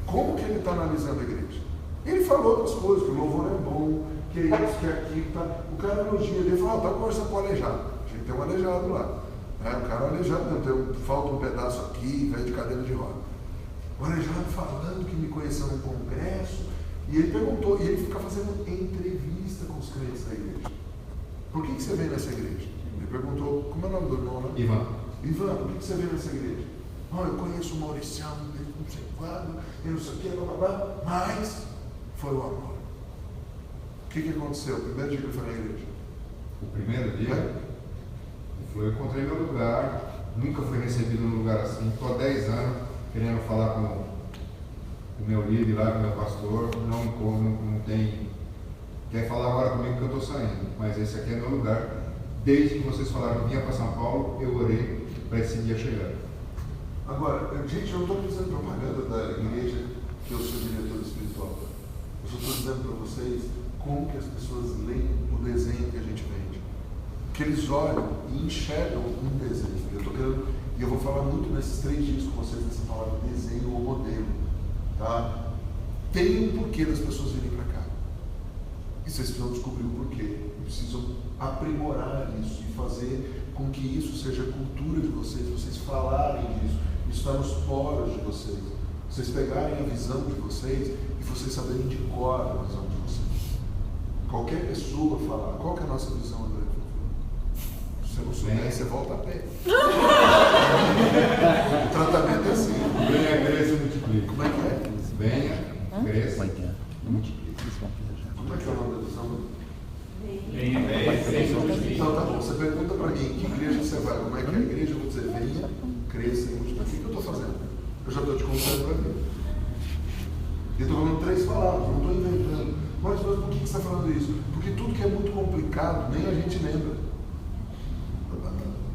Speaker 1: Como que ele está analisando a igreja? Ele falou outras coisas, que o louvor é bom, que é isso, que é aquilo, tá? O cara elogia, ele fala, tá conversando com o aleijado. A gente tem um aleijado lá. O cara aleijado, falta um pedaço aqui, velho de cadeira de roda. O aleijado falando que me conheceu no congresso, e ele perguntou, e ele fica fazendo entrevista com os crentes da igreja. Por que você veio nessa igreja? Ele perguntou, como é o nome do irmão, né? Ivan, por que você veio nessa igreja? Eu conheço o Mauriciano, não sei quando, e não sei o que, mas foi o amor. O que aconteceu? O primeiro dia que ele foi na igreja?
Speaker 5: O primeiro dia? Eu encontrei meu lugar, nunca fui recebido num lugar assim, estou há 10 anos querendo falar com o meu líder lá, com o meu pastor, não tem, quer falar agora comigo que eu estou saindo, mas esse aqui é meu lugar. Desde que vocês falaram que vinha para São Paulo, eu orei para esse dia chegar.
Speaker 1: Agora, gente, eu não estou fazendo propaganda da igreja que eu sou diretor espiritual. Eu só estou dizendo para vocês como que as pessoas leem o desenho que a gente vende. Que eles olham e enxergam um desenho. E eu vou falar muito nesses 3 dias com vocês nessa palavra desenho ou modelo. Tá? Tem um porquê das pessoas virem para cá. E vocês precisam descobrir o porquê. E precisam aprimorar isso e fazer com que isso seja a cultura de vocês falarem disso. Isso está nos poros de vocês pegarem a visão de vocês e vocês saberem de cor a visão de vocês. Qualquer pessoa falar, qual que é a nossa visão, André? Se você não souber, você volta a pé. O tratamento é assim.
Speaker 5: Venha, cresça e multiplique.
Speaker 1: Como é que é?
Speaker 5: Venha, cresça
Speaker 3: e multiplique.
Speaker 1: Como é que é o nome da visão?
Speaker 4: Venha.
Speaker 1: Então tá bom, você pergunta para mim, que igreja você vai? Como é que é a igreja? Eu vou dizer, venha, cresça e multiplique. O que eu estou fazendo? Eu já estou te contando para mim. Eu estou falando 3 palavras, não estou inventando. Mas por que você está falando isso? Porque tudo que é muito complicado, nem a gente lembra.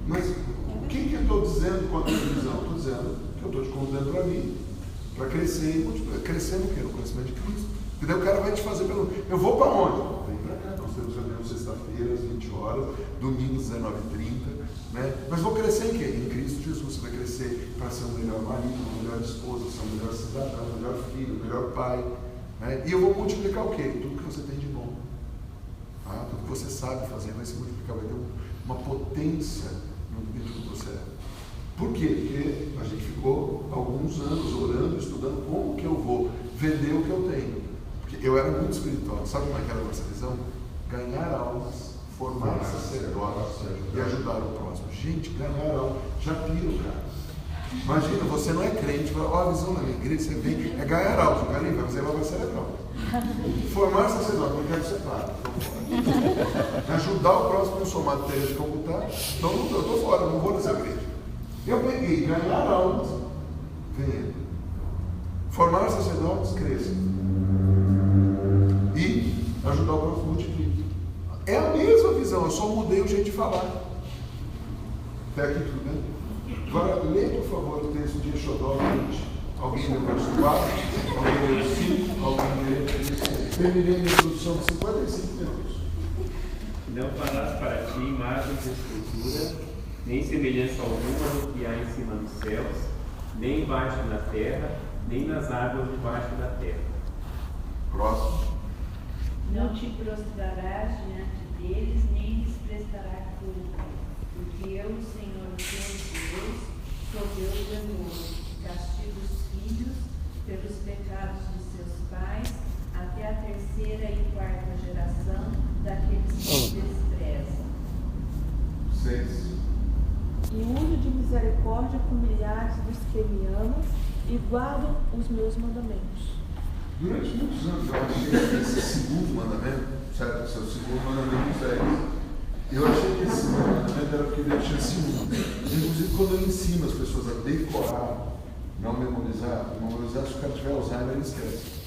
Speaker 1: Mas o que eu estou dizendo com a minha visão? Estou dizendo que eu estou te convidando para mim, para crescer e multiplicar. Crescer no quê? No conhecimento de Cristo. E daí o cara vai te fazer pelo... Eu vou para onde? Vem para cá. Nós temos reunião sexta-feira, às 20 horas, domingo, 19h30. Né? Mas vou crescer em quê? Em Cristo Jesus. Você vai crescer para ser um melhor marido, uma melhor esposa, ser um melhor cidadão, um melhor filho, um melhor pai. Né? E eu vou multiplicar o quê? Tudo que você tem de bom. Tá? Tudo que você sabe fazer vai se multiplicar, vai ter uma potência dentro do que você é. Por quê? Porque a gente ficou alguns anos orando, estudando como que eu vou vender o que eu tenho. Porque eu era muito espiritual. Sabe como é que era a nossa visão? Ganhar almas, formar sacerdotes e ajudar o próximo. Gente, ganhar almas, já pira, cara. Imagina, você não é crente, fala, a visão da minha igreja, você vem, é ganhar almas. O cara vai fazer lavagem cerebral. Formar sacerdote, não quero que você pare. Ajudar o próximo, não sou Madre Teresa de Calcutá, então eu estou fora, não vou nessa igreja. Eu peguei, ganhar almas, venha. Formar sacerdotes, cresça. E ajudar o próximo, multiplique. É a mesma visão, eu só mudei o jeito de falar. Até aqui tudo bem? Agora, lê, por favor, o texto de Exodó 20. Alguém lê o verso 4, alguém lê o 5, alguém lê o 6. Terminei a introdução de 55 minutos.
Speaker 4: Não farás para ti imagem de escultura, nem semelhança alguma no que há em cima dos céus, nem embaixo na terra, nem nas águas debaixo da terra.
Speaker 1: Próximo.
Speaker 6: Não te prostrarás diante deles, nem lhes prestarás culto, porque eu, o Senhor teu Deus, sou Deus zeloso, castigo os filhos pelos pecados de seus pais, até a 3ª e 4ª geração daqueles que me desprezam.
Speaker 1: 6.
Speaker 7: E uso de misericórdia com milhares dos que me amam e guardam os meus mandamentos.
Speaker 1: Durante muitos anos eu achei esse segundo mandamento, certo? Esse é o segundo mandamento dos 10. Eu achei que esse mandamento era porque ele tinha segundo. Inclusive, quando eu ensino as pessoas a decorar, não memorizar, se o cara tiver Alzheimer, ele esquece.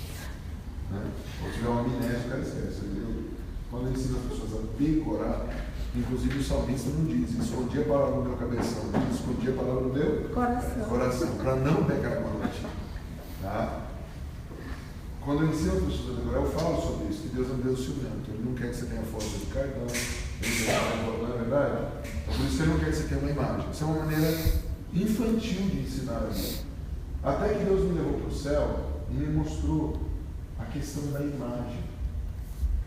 Speaker 1: Né? Ou tiver uma amnésia, o cara esquece. Quando eu ensino as pessoas a decorar, inclusive o salmista não diz, escondi a palavra no meu cabeção, diz, escondi a palavra no meu coração, para não pegar com a noite. Tá? Quando eu ensino as pessoas a decorar, eu falo sobre isso, que Deus é um Deus ciumento. Ele não quer que você tenha foto de cartão, não é verdade? Por isso ele não quer que você tenha uma imagem. Isso é uma maneira infantil de ensinar a mim. Até que Deus me levou para o céu, e me mostrou a questão da imagem.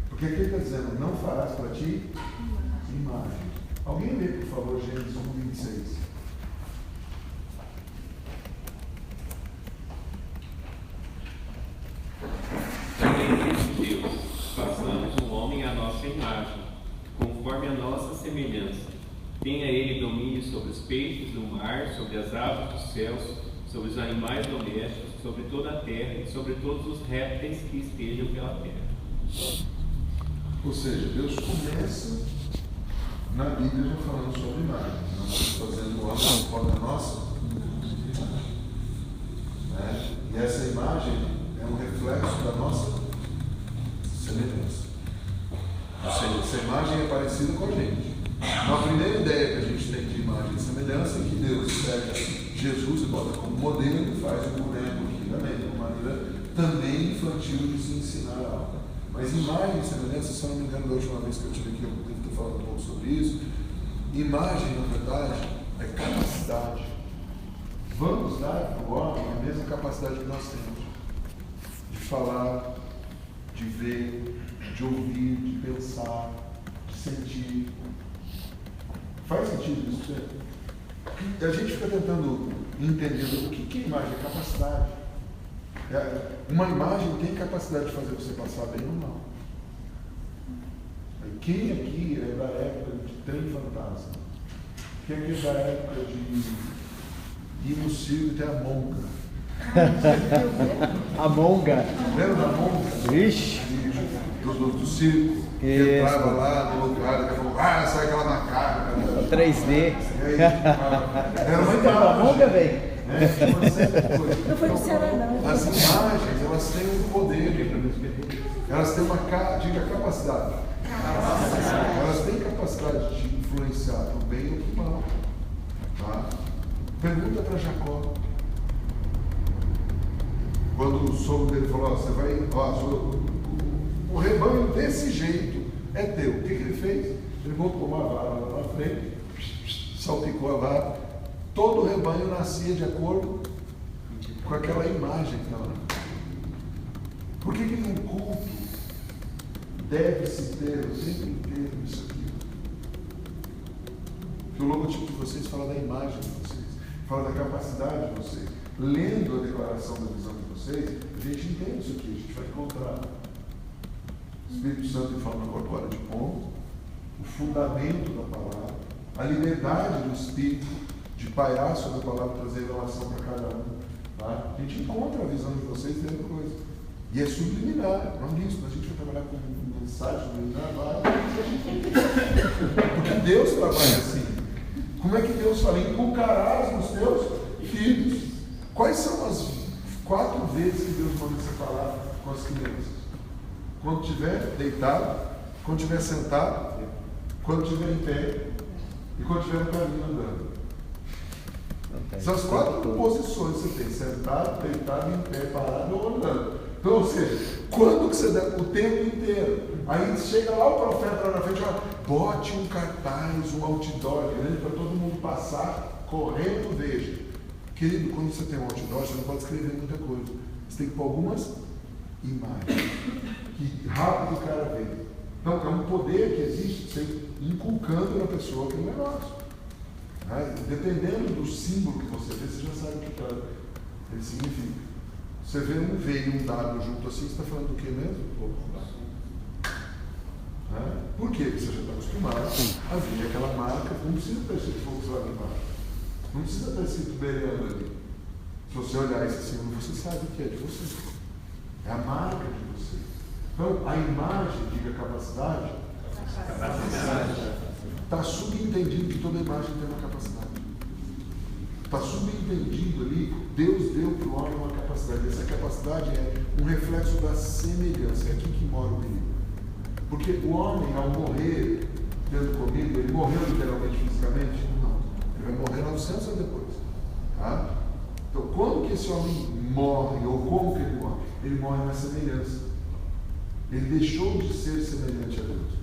Speaker 1: Porque aqui ele está dizendo, não farás para ti imagem. Alguém lê, por favor, Gênesis 1:26.
Speaker 4: Também disse Deus, façamos o homem à nossa imagem, conforme a nossa semelhança. Tenha ele domínio sobre os peixes do mar, sobre as aves dos céus, sobre os animais domésticos, sobre toda a terra e sobre todos os répteis que estejam pela terra.
Speaker 1: Ou seja, Deus começa na Bíblia já falando sobre imagem. Nós estamos fazendo o homem conforme a nossa imagem. E essa imagem é um reflexo da nossa semelhança. Ou seja, essa imagem é parecida com a gente. Então, a primeira ideia que a gente tem de imagem e semelhança é que Deus pega Jesus e bota como modelo e faz um boneco aqui também, de uma maneira também infantil de se ensinar algo. Mas imagem e semelhança, se eu não me engano, da última vez que eu estive aqui, eu devo ter falado um pouco sobre isso. Imagem, na verdade, é capacidade. Vamos dar ao homem a mesma capacidade que nós temos de falar, de ver, de ouvir, de pensar, de sentir. Faz sentido isso? A gente fica tentando entender o que é imagem, é capacidade. Uma imagem tem capacidade de fazer você passar bem ou não. Quem aqui é da época de trem fantasma? Quem aqui é da época de ir no circo e ter a monga?
Speaker 3: A monga.
Speaker 1: Lembra da monga?
Speaker 3: Vixe.
Speaker 1: Do circo. Que entrava lá no lugar, daqui a pouco, sai aquela macaca.
Speaker 3: 3D.
Speaker 1: Era uma imagem.
Speaker 3: A monga, velho.
Speaker 7: Não foi no Ceará, não.
Speaker 1: As imagens, elas têm um poder, elas têm uma capacidade. Elas têm capacidade de influenciar para o bem ou para o mal. Tá? Pergunta para Jacó. Quando o sogro dele falou, você vai, o rebanho desse jeito é teu. O que ele fez? Ele voltou uma vara lá na frente, salpicou a vara. Todo o rebanho nascia de acordo com aquela imagem que estava. Por que num culto deve-se ter o tempo inteiro isso aqui? Porque o logotipo de vocês fala da imagem de vocês, fala da capacidade de vocês. Lendo a declaração da visão de vocês, a gente entende isso aqui, a gente vai encontrar o Espírito Santo em forma corpórea de ponto, o fundamento da palavra, a liberdade do Espírito de pairar sobre a palavra, trazer revelação para cada um. Tá? A gente encontra a visão de vocês dentro da coisa. E é subliminar, não é isso. A gente vai trabalhar com mensagem subliminar, porque Deus trabalha assim. Como é que Deus fala? Inculcarás nos teus filhos. Quais são as 4 vezes que Deus manda você falar com as crianças? Quando estiver deitado, quando estiver sentado, quando estiver em pé e quando estiver no caminho andando. São as 4 posições que você tem: sentado, deitado, em pé, parado ou andando. Então, ou seja, quando que você dá o tempo inteiro? Aí chega lá o profeta lá na frente e fala, bote um cartaz, um outdoor grande para todo mundo passar, correndo, veja. Querido, quando você tem um outdoor, você não pode escrever muita coisa. Você tem que pôr algumas imagens. Que rápido o cara vê. Então, é um poder que existe, você inculcando na pessoa aquele negócio. Dependendo do símbolo que você vê, você já sabe o que ele significa. Você vê um V e um W junto assim, você está falando do que mesmo? Por quê? Porque você já está acostumado a ver aquela marca, não precisa estar escrito Volkswagen embaixo. Não precisa estar escrito Bereano ali. Se você olhar esse símbolo, você sabe o que é de você. É a marca de você. Então, a imagem, diga capacidade. Está subentendido que toda imagem tem uma capacidade. Está subentendido ali, Deus deu para o homem uma capacidade. Essa capacidade é um reflexo da semelhança. É aqui que mora o perigo. Porque o homem, ao morrer, tendo comido, ele morreu literalmente, fisicamente? Não. Ele vai morrer 900 anos depois. Tá? Então, quando que esse homem morre, ou como que ele morre? Ele morre na semelhança. Ele deixou de ser semelhante a Deus.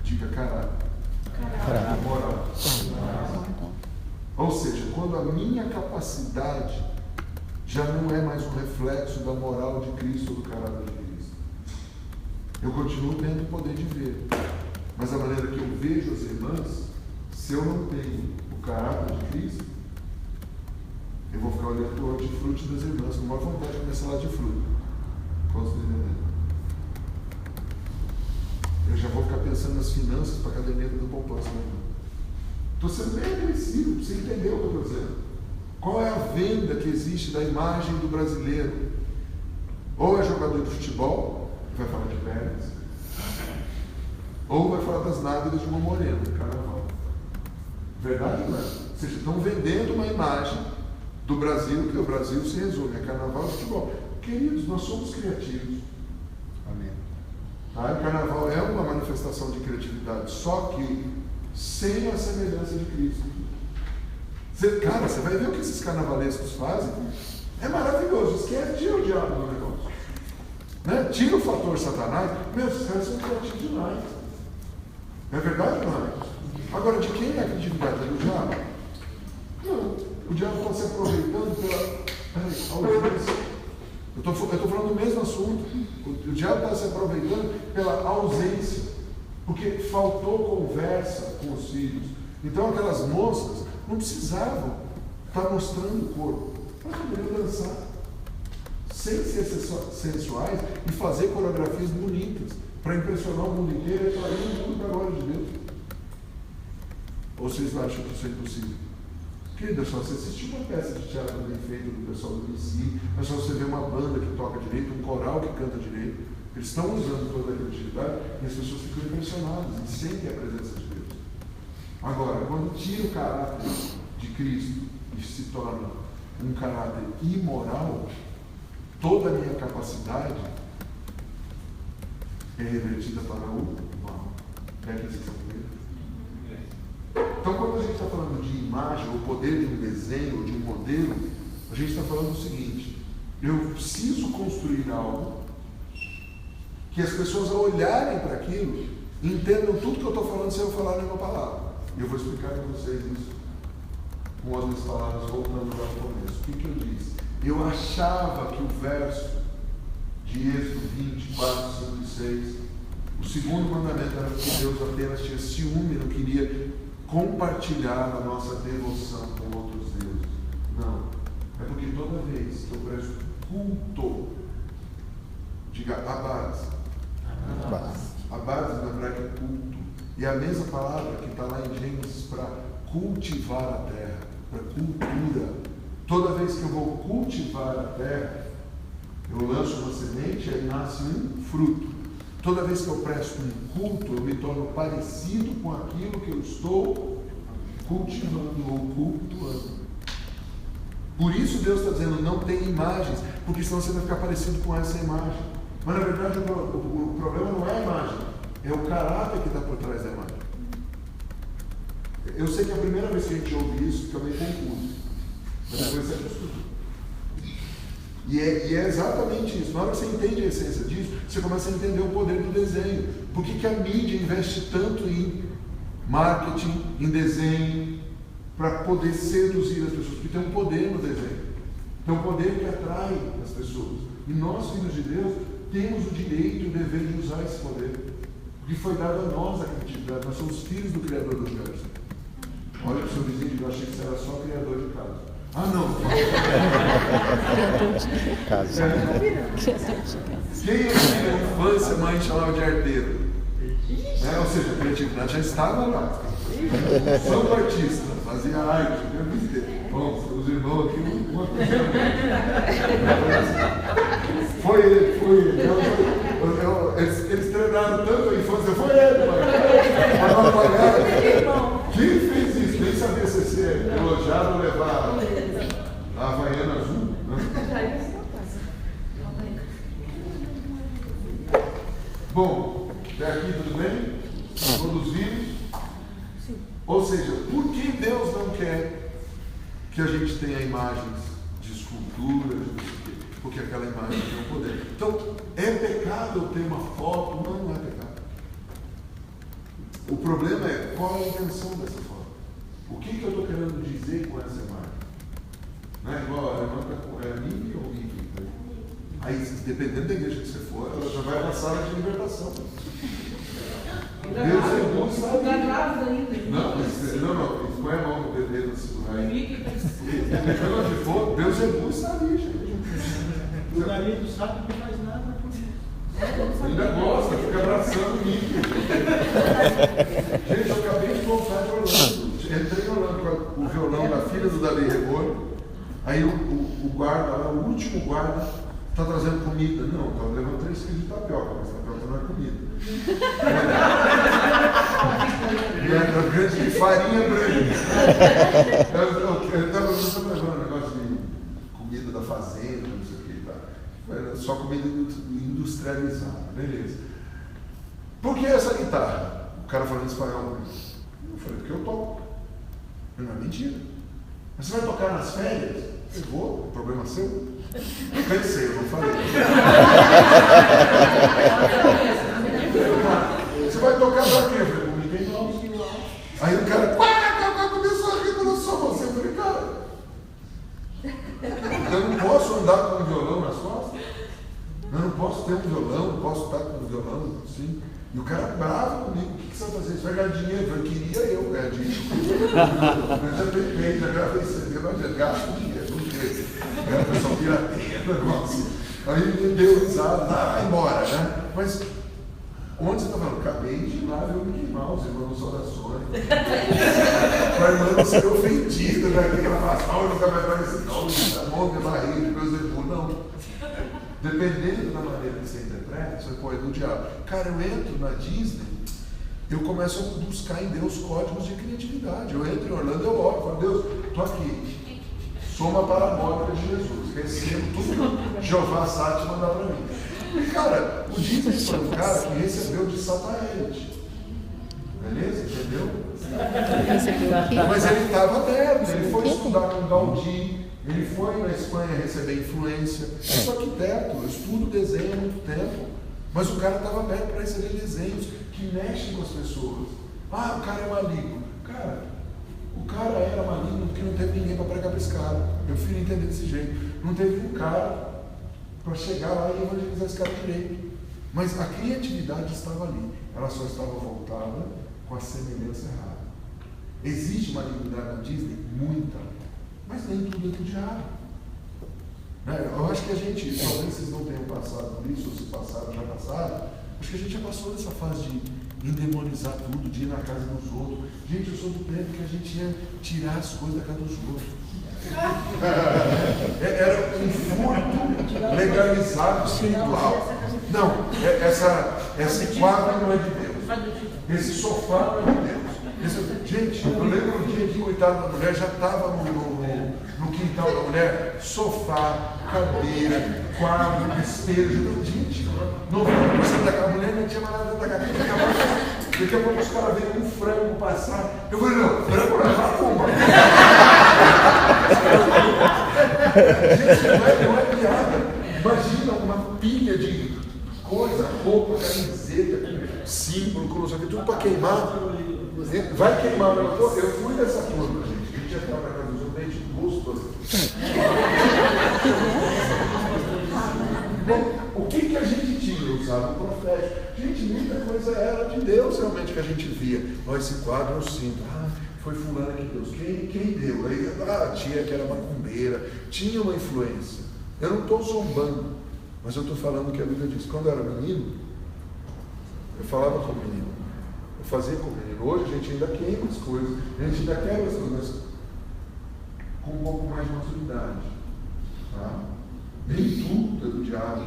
Speaker 1: Diga caráter. Moral. Ou seja, quando a minha capacidade já não é mais um reflexo da moral de Cristo ou do caráter de Cristo. Eu continuo tendo o poder de ver, mas a maneira que eu vejo as irmãs, se eu não tenho o caráter de Cristo, eu vou ficar olhando para o hortifruti das irmãs, com maior vontade de comer salada de fruta. Posso entender? Eu já vou ficar pensando nas finanças para a caderneta do poupança. Estou sendo bem agressivo, para você entender o que eu estou dizendo. Qual é a venda que existe da imagem do brasileiro? Ou é jogador de futebol, que vai falar de pernas, ou vai falar das nádegas de uma morena, no carnaval. Verdade ou não é? Ou seja, estão vendendo uma imagem do Brasil, que o Brasil se resume a carnaval e futebol. Queridos, nós somos criativos.
Speaker 5: Amém.
Speaker 1: Tá? O carnaval é uma manifestação de criatividade, só que sem a semelhança de Cristo. Cara, você vai ver o que esses carnavalescos fazem. É maravilhoso. Esquece, tira o diabo do negócio. Né? Tira o fator Satanás. Meu, esses caras são criativos demais. É verdade ou não é? Agora, de quem é a criatividade? É do diabo? Não. O diabo está se aproveitando pela ausência. Eu estou falando do mesmo assunto. O diabo está se aproveitando pela ausência. Porque faltou conversa com os filhos. Então aquelas moças não precisavam estar mostrando o corpo. Elas poderiam dançar sem ser sensuais e fazer coreografias bonitas para impressionar o mundo inteiro e atrair o mundo para a glória de Deus. Ou vocês acham que isso é impossível? Querida, é só você assistir uma peça de teatro bem feita do pessoal do IC, é só você ver uma banda que toca direito, um coral que canta direito. Eles estão usando toda a criatividade e as pessoas ficam impressionadas e sentem a presença de Deus. Agora, quando tira o caráter de Cristo e se torna um caráter imoral, toda a minha capacidade é revertida para o mal. Então, quando a gente está falando de imagem, o poder de um desenho, ou de um modelo, a gente está falando o seguinte: eu preciso construir algo que as pessoas, ao olharem para aquilo, entendam tudo que eu estou falando sem eu falar nenhuma palavra. E eu vou explicar para vocês isso com as minhas palavras, voltando lá no começo. O que eu disse? Eu achava que o verso de Êxodo 20, 4, 5 e 6, o segundo mandamento era que Deus apenas tinha ciúme, não queria compartilhar a nossa devoção com outros deuses. Não. É porque toda vez que eu presto culto, diga abades. Abades na hebraico é culto. E a mesma palavra que está lá em Gênesis para cultivar a terra, para cultura. Toda vez que eu vou cultivar a terra, eu lanço uma semente e aí nasce um fruto. Toda vez que eu presto um culto, eu me torno parecido com aquilo que eu estou cultivando ou cultuando. Por isso Deus está dizendo, não tem imagens, porque senão você vai ficar parecido com essa imagem. Mas na verdade o problema não é a imagem, é o caráter que está por trás da imagem. Eu sei que a primeira vez que a gente ouve isso fica meio confuso, mas depois você acostuma. E é exatamente isso. Na hora que você entende a essência disso, você começa a entender o poder do desenho. Por que a mídia investe tanto em marketing, em desenho, para poder seduzir as pessoas? Porque tem um poder no desenho. Tem um poder que atrai as pessoas. E nós, filhos de Deus, temos o direito e o dever de usar esse poder. Porque foi dado a nós a criatividade. Nós somos filhos do Criador do universo. Olha para o seu vizinho e diga, eu achei que você era só criador de casa. Ah, não! Quem na infância a mãe chamava de arteiro? Ou seja, a criatividade já estava lá. São artista, fazia arte, bom, os irmãos aqui uma coisa. Foi ele. Eles treinaram tanto a infância, foi ele, mãe. Para não apagar. Quem fez isso? Nem sabia se ser elogiado ou levar a Havaiana azul. Né? Bom, até aqui tudo bem? Todos vivos? Ou seja, por que Deus não quer que a gente tenha imagens de esculturas? Porque aquela imagem tem um poder. Então, é pecado eu ter uma foto? Não é pecado. O problema é qual é a intenção dessa foto. O que eu estou querendo dizer com essa imagem? Não é igual a irmã, a minha Aí, dependendo da igreja que você for, ela já vai para a sala de libertação. Deus é bom, sabe?
Speaker 2: Está grávida ainda.
Speaker 1: Não, põe a mão no dedo assim, dependendo onde for, Deus é bom, está ali, gente.
Speaker 2: O marido sabe que não faz nada por isso.
Speaker 1: Ainda gosta, fica abraçando o Mickey. Gente, eu acabei de voltar de Orlando. Entrei em Orlando com o violão da filha do Davi Rebolo. Aí o guarda lá, o último guarda, está trazendo comida. Não, está levando 3 quilos de tapioca, mas tapioca não é comida. E é grande de farinha branca. Eu estava levando um negócio de comida da fazenda, não sei o que. Tá? Era só comida industrializada, beleza. Por que essa guitarra? O cara falando espanhol. Eu falei, porque eu toco. Não é mentira. Mas você vai tocar nas férias? Eu vou, o problema é seu. Pensei, eu não falei. Você vai tocar pra quê? Eu falei, ninguém não. Aí o cara começou a rir quando eu sou você. Eu falei, cara, eu não posso andar com um violão nas costas? Eu não posso ter um violão, não posso estar com um violão assim. E o cara bravo comigo, o que você vai fazer? Você vai ganhar dinheiro? Eu queria ganhar dinheiro. Eu já tentei, já gravei isso, eu gasto dinheiro, não sei. O pessoal pirateia o negócio. Aí me deu risada, vai embora, né? Mas onde você está falando? Acabei de ir lá ver o Mickey Mouse, irmão das orações. Mas irmã não ser ofendida, daquela gravação, eu nunca mais vai esse nome, tá bom, minha barriga, de coisa de não. Dependendo da maneira que você interpreta, você pode do diabo. Cara, eu entro na Disney, eu começo a buscar em Deus códigos de criatividade. Eu entro em Orlando, eu oro, falo, Deus, estou aqui. Sou uma parabólica de Jesus, recebo tudo que Jeová Sá te mandar para mim. E cara, o Disney foi um cara que recebeu de satélite. Beleza? Entendeu? Mas ele estava aberto, ele foi estudar com Gaudí. Ele foi na Espanha receber influência. Eu sou arquiteto, eu estudo desenho há muito tempo. Mas o cara estava aberto para receber desenhos que mexem com as pessoas. Ah, o cara é maligno. Cara, o cara era maligno porque não teve ninguém para pregar para esse cara. Meu filho entender desse jeito. Não teve um cara para chegar lá e evangelizar esse cara direito. Mas a criatividade estava ali. Ela só estava voltada com a semelhança errada. Existe malignidade na Disney? Muita. Mas nem tudo é do diabo. Eu acho que a gente, talvez vocês não tenham passado por isso, ou se passaram, já passaram, acho que a gente já passou dessa fase de endemonizar tudo, de ir na casa dos outros. Gente, eu sou do tempo que a gente ia tirar as coisas da casa dos outros. Era um furto legalizado espiritual. Não, esse quadro não é de Deus. Esse sofá não é de Deus. Gente, eu lembro um dia que, coitado da mulher, já estava no quintal da mulher, sofá, cadeira, quadro, espelho. Gente, 90% daquela mulher não tinha mais nada da cadeira. Daqui a pouco os caras veem um frango passar. Eu falei, não, frango não é macumba. Gente, não é piada. Imagina uma pilha de coisa, roupa, camiseta, símbolo, tudo para queimar. Vai queimar, eu fui dessa turma, gente. A gente ia ficar na casa dos outros, gente, gostoso. O que a gente tinha usado? O profético. Gente, muita coisa era de Deus realmente que a gente via. Olha, esse quadro eu sinto. Foi fulano que Deus. Quem deu? Aí, a tia que era macumbeira. Tinha uma influência. Eu não estou zombando, mas eu estou falando o que a Bíblia diz. Quando eu era menino, eu falava com o menino. Eu fazia com o menino. Hoje a gente ainda queima as coisas, a gente ainda quebra as coisas, mas com um pouco mais de maturidade. Tá? Nem tudo é do diabo,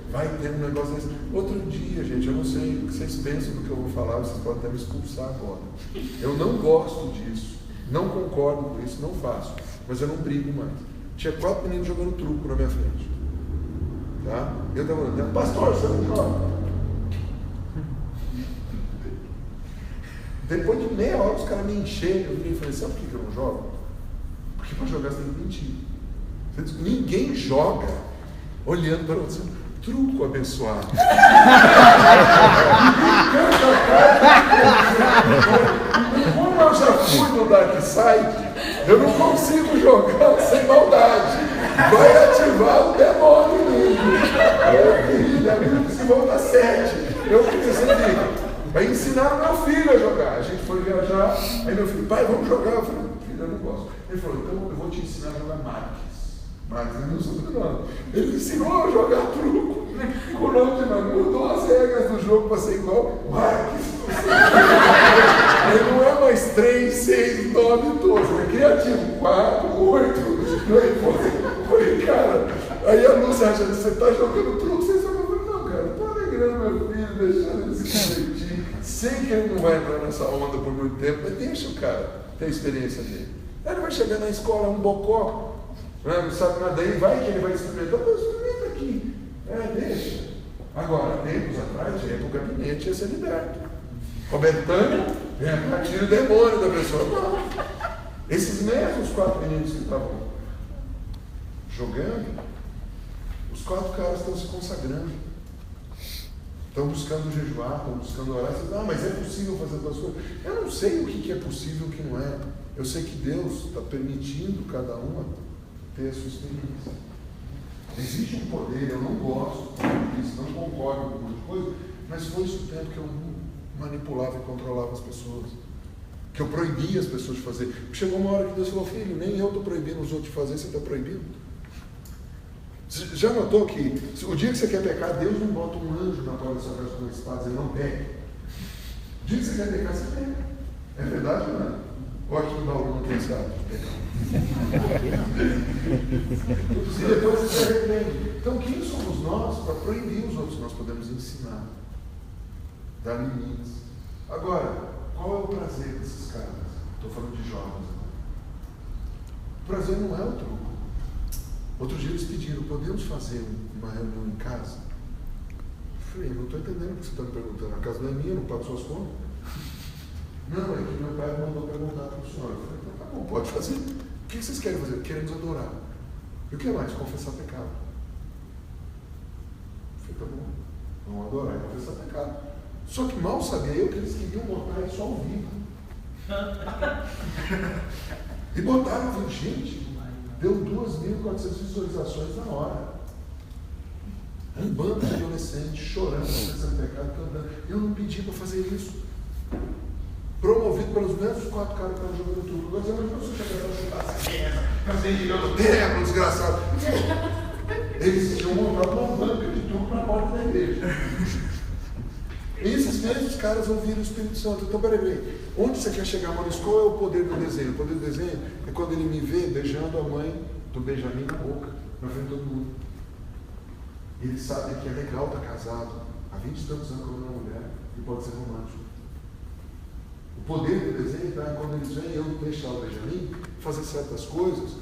Speaker 1: vai ter um negócio desse. Outro dia, gente, eu não sei o que vocês pensam do que eu vou falar, vocês podem até me expulsar agora. Eu não gosto disso, não concordo com isso, não faço, mas eu não brigo mais. Tinha 4 meninos jogando truco na minha frente. Tá? Eu estava falando, pastor, você não joga? Depois de meia hora, os caras me encheram. Eu virei e falei, sabe por que eu não jogo? Porque para jogar você tem que mentir. Ninguém joga olhando para você. Truco abençoado. Como eu já fui no Dark Side, eu não consigo jogar sem maldade. Vai ativar o demônio em mim. filha, se volta às 7. Eu pensei aqui, vai ensinar o meu filho a jogar. A gente foi viajar, aí meu filho, pai, vamos jogar. Eu falei, filho, eu não gosto. Ele falou, então eu vou te ensinar a jogar Marques. Marques é meu sobrenome. Ele ensinou a jogar truco. O nome de nome mudou as regras do jogo para ser igual Marques. Ele não é mais 3, 6, 9, 12. É criativo. 4, 8. Falei, cara, aí a Lúcia acha que você está jogando truco. Você só falou, não, cara, estou alegrando meu filho, deixando ele se divertir. Sei que ele não vai entrar nessa onda por muito tempo, mas deixa o cara ter a experiência dele. Aí ele vai chegar na escola, um bocó, não sabe nada, aí vai que ele vai experimentar, mas experimenta aqui. Deixa. Agora, tempos atrás, já ia para o gabinete, ia ser liberto. Robertânia, tira o demônio da pessoa. Não. Esses mesmos 4 meninos que estavam jogando, os 4 caras estão se consagrando. Estão buscando jejuar, estão buscando orar. Você diz, mas é possível fazer duas coisas? Eu não sei o que é possível e o que não é. Eu sei que Deus está permitindo cada uma ter a sua experiência. Existe um poder, eu não gosto disso, não concordo com muita coisa, mas foi isso o tempo que eu manipulava e controlava as pessoas. Que eu proibia as pessoas de fazer. Chegou uma hora que Deus falou, filho, nem eu estou proibindo os outros de fazer, você está proibindo. Você já notou que o dia que você quer pecar, Deus não bota um anjo na porta da sua casa com uma espada, ele não pegue. O dia que você quer pecar, você pega. É verdade ou não é? Ou aqui em Bauru não tem esse hábito de pecar? E depois você se arrepende. Então quem somos nós para proibir os outros? Nós podemos ensinar, dar limites. Agora, qual é o prazer desses caras? Estou falando de jovens. O prazer não é o truco. Outro dia eles pediram, podemos fazer uma reunião em casa? Eu falei, não estou entendendo o que você está me perguntando. A casa não é minha, eu não pago suas contas. Não, é que meu pai mandou perguntar para o senhor. Eu falei, então tá bom, pode fazer. O que vocês querem fazer? Queremos adorar. E o que mais? Confessar pecado. Eu falei, tá bom, vamos adorar e confessar pecado. Só que mal sabia eu que eles queriam botar isso ao vivo. E botaram ao vivo, gente. Deu 2.400 visualizações na hora. Um bando de adolescentes chorando, confessando pecado, cantando. Eu não pedi para fazer isso. Promovido pelos mesmos 4 caras que estavam jogando tudo. Agora, mas não sou chegando a chutar essa guerra, fazer girando o templo, desgraçado. Eles tinham montado uma banca de tudo para a porta da igreja. Esses mesmos caras ouviram o Espírito Santo. Então, peraí, onde você quer chegar, Maurício? Qual é o poder do desenho? O poder do desenho é quando ele me vê beijando a mãe do Benjamin na boca, na frente de todo mundo. Ele sabe que é legal estar casado há 20 e tantos anos com uma mulher e pode ser romântico. O poder do desenho está quando eles veem eu deixar o Benjamin fazer certas coisas,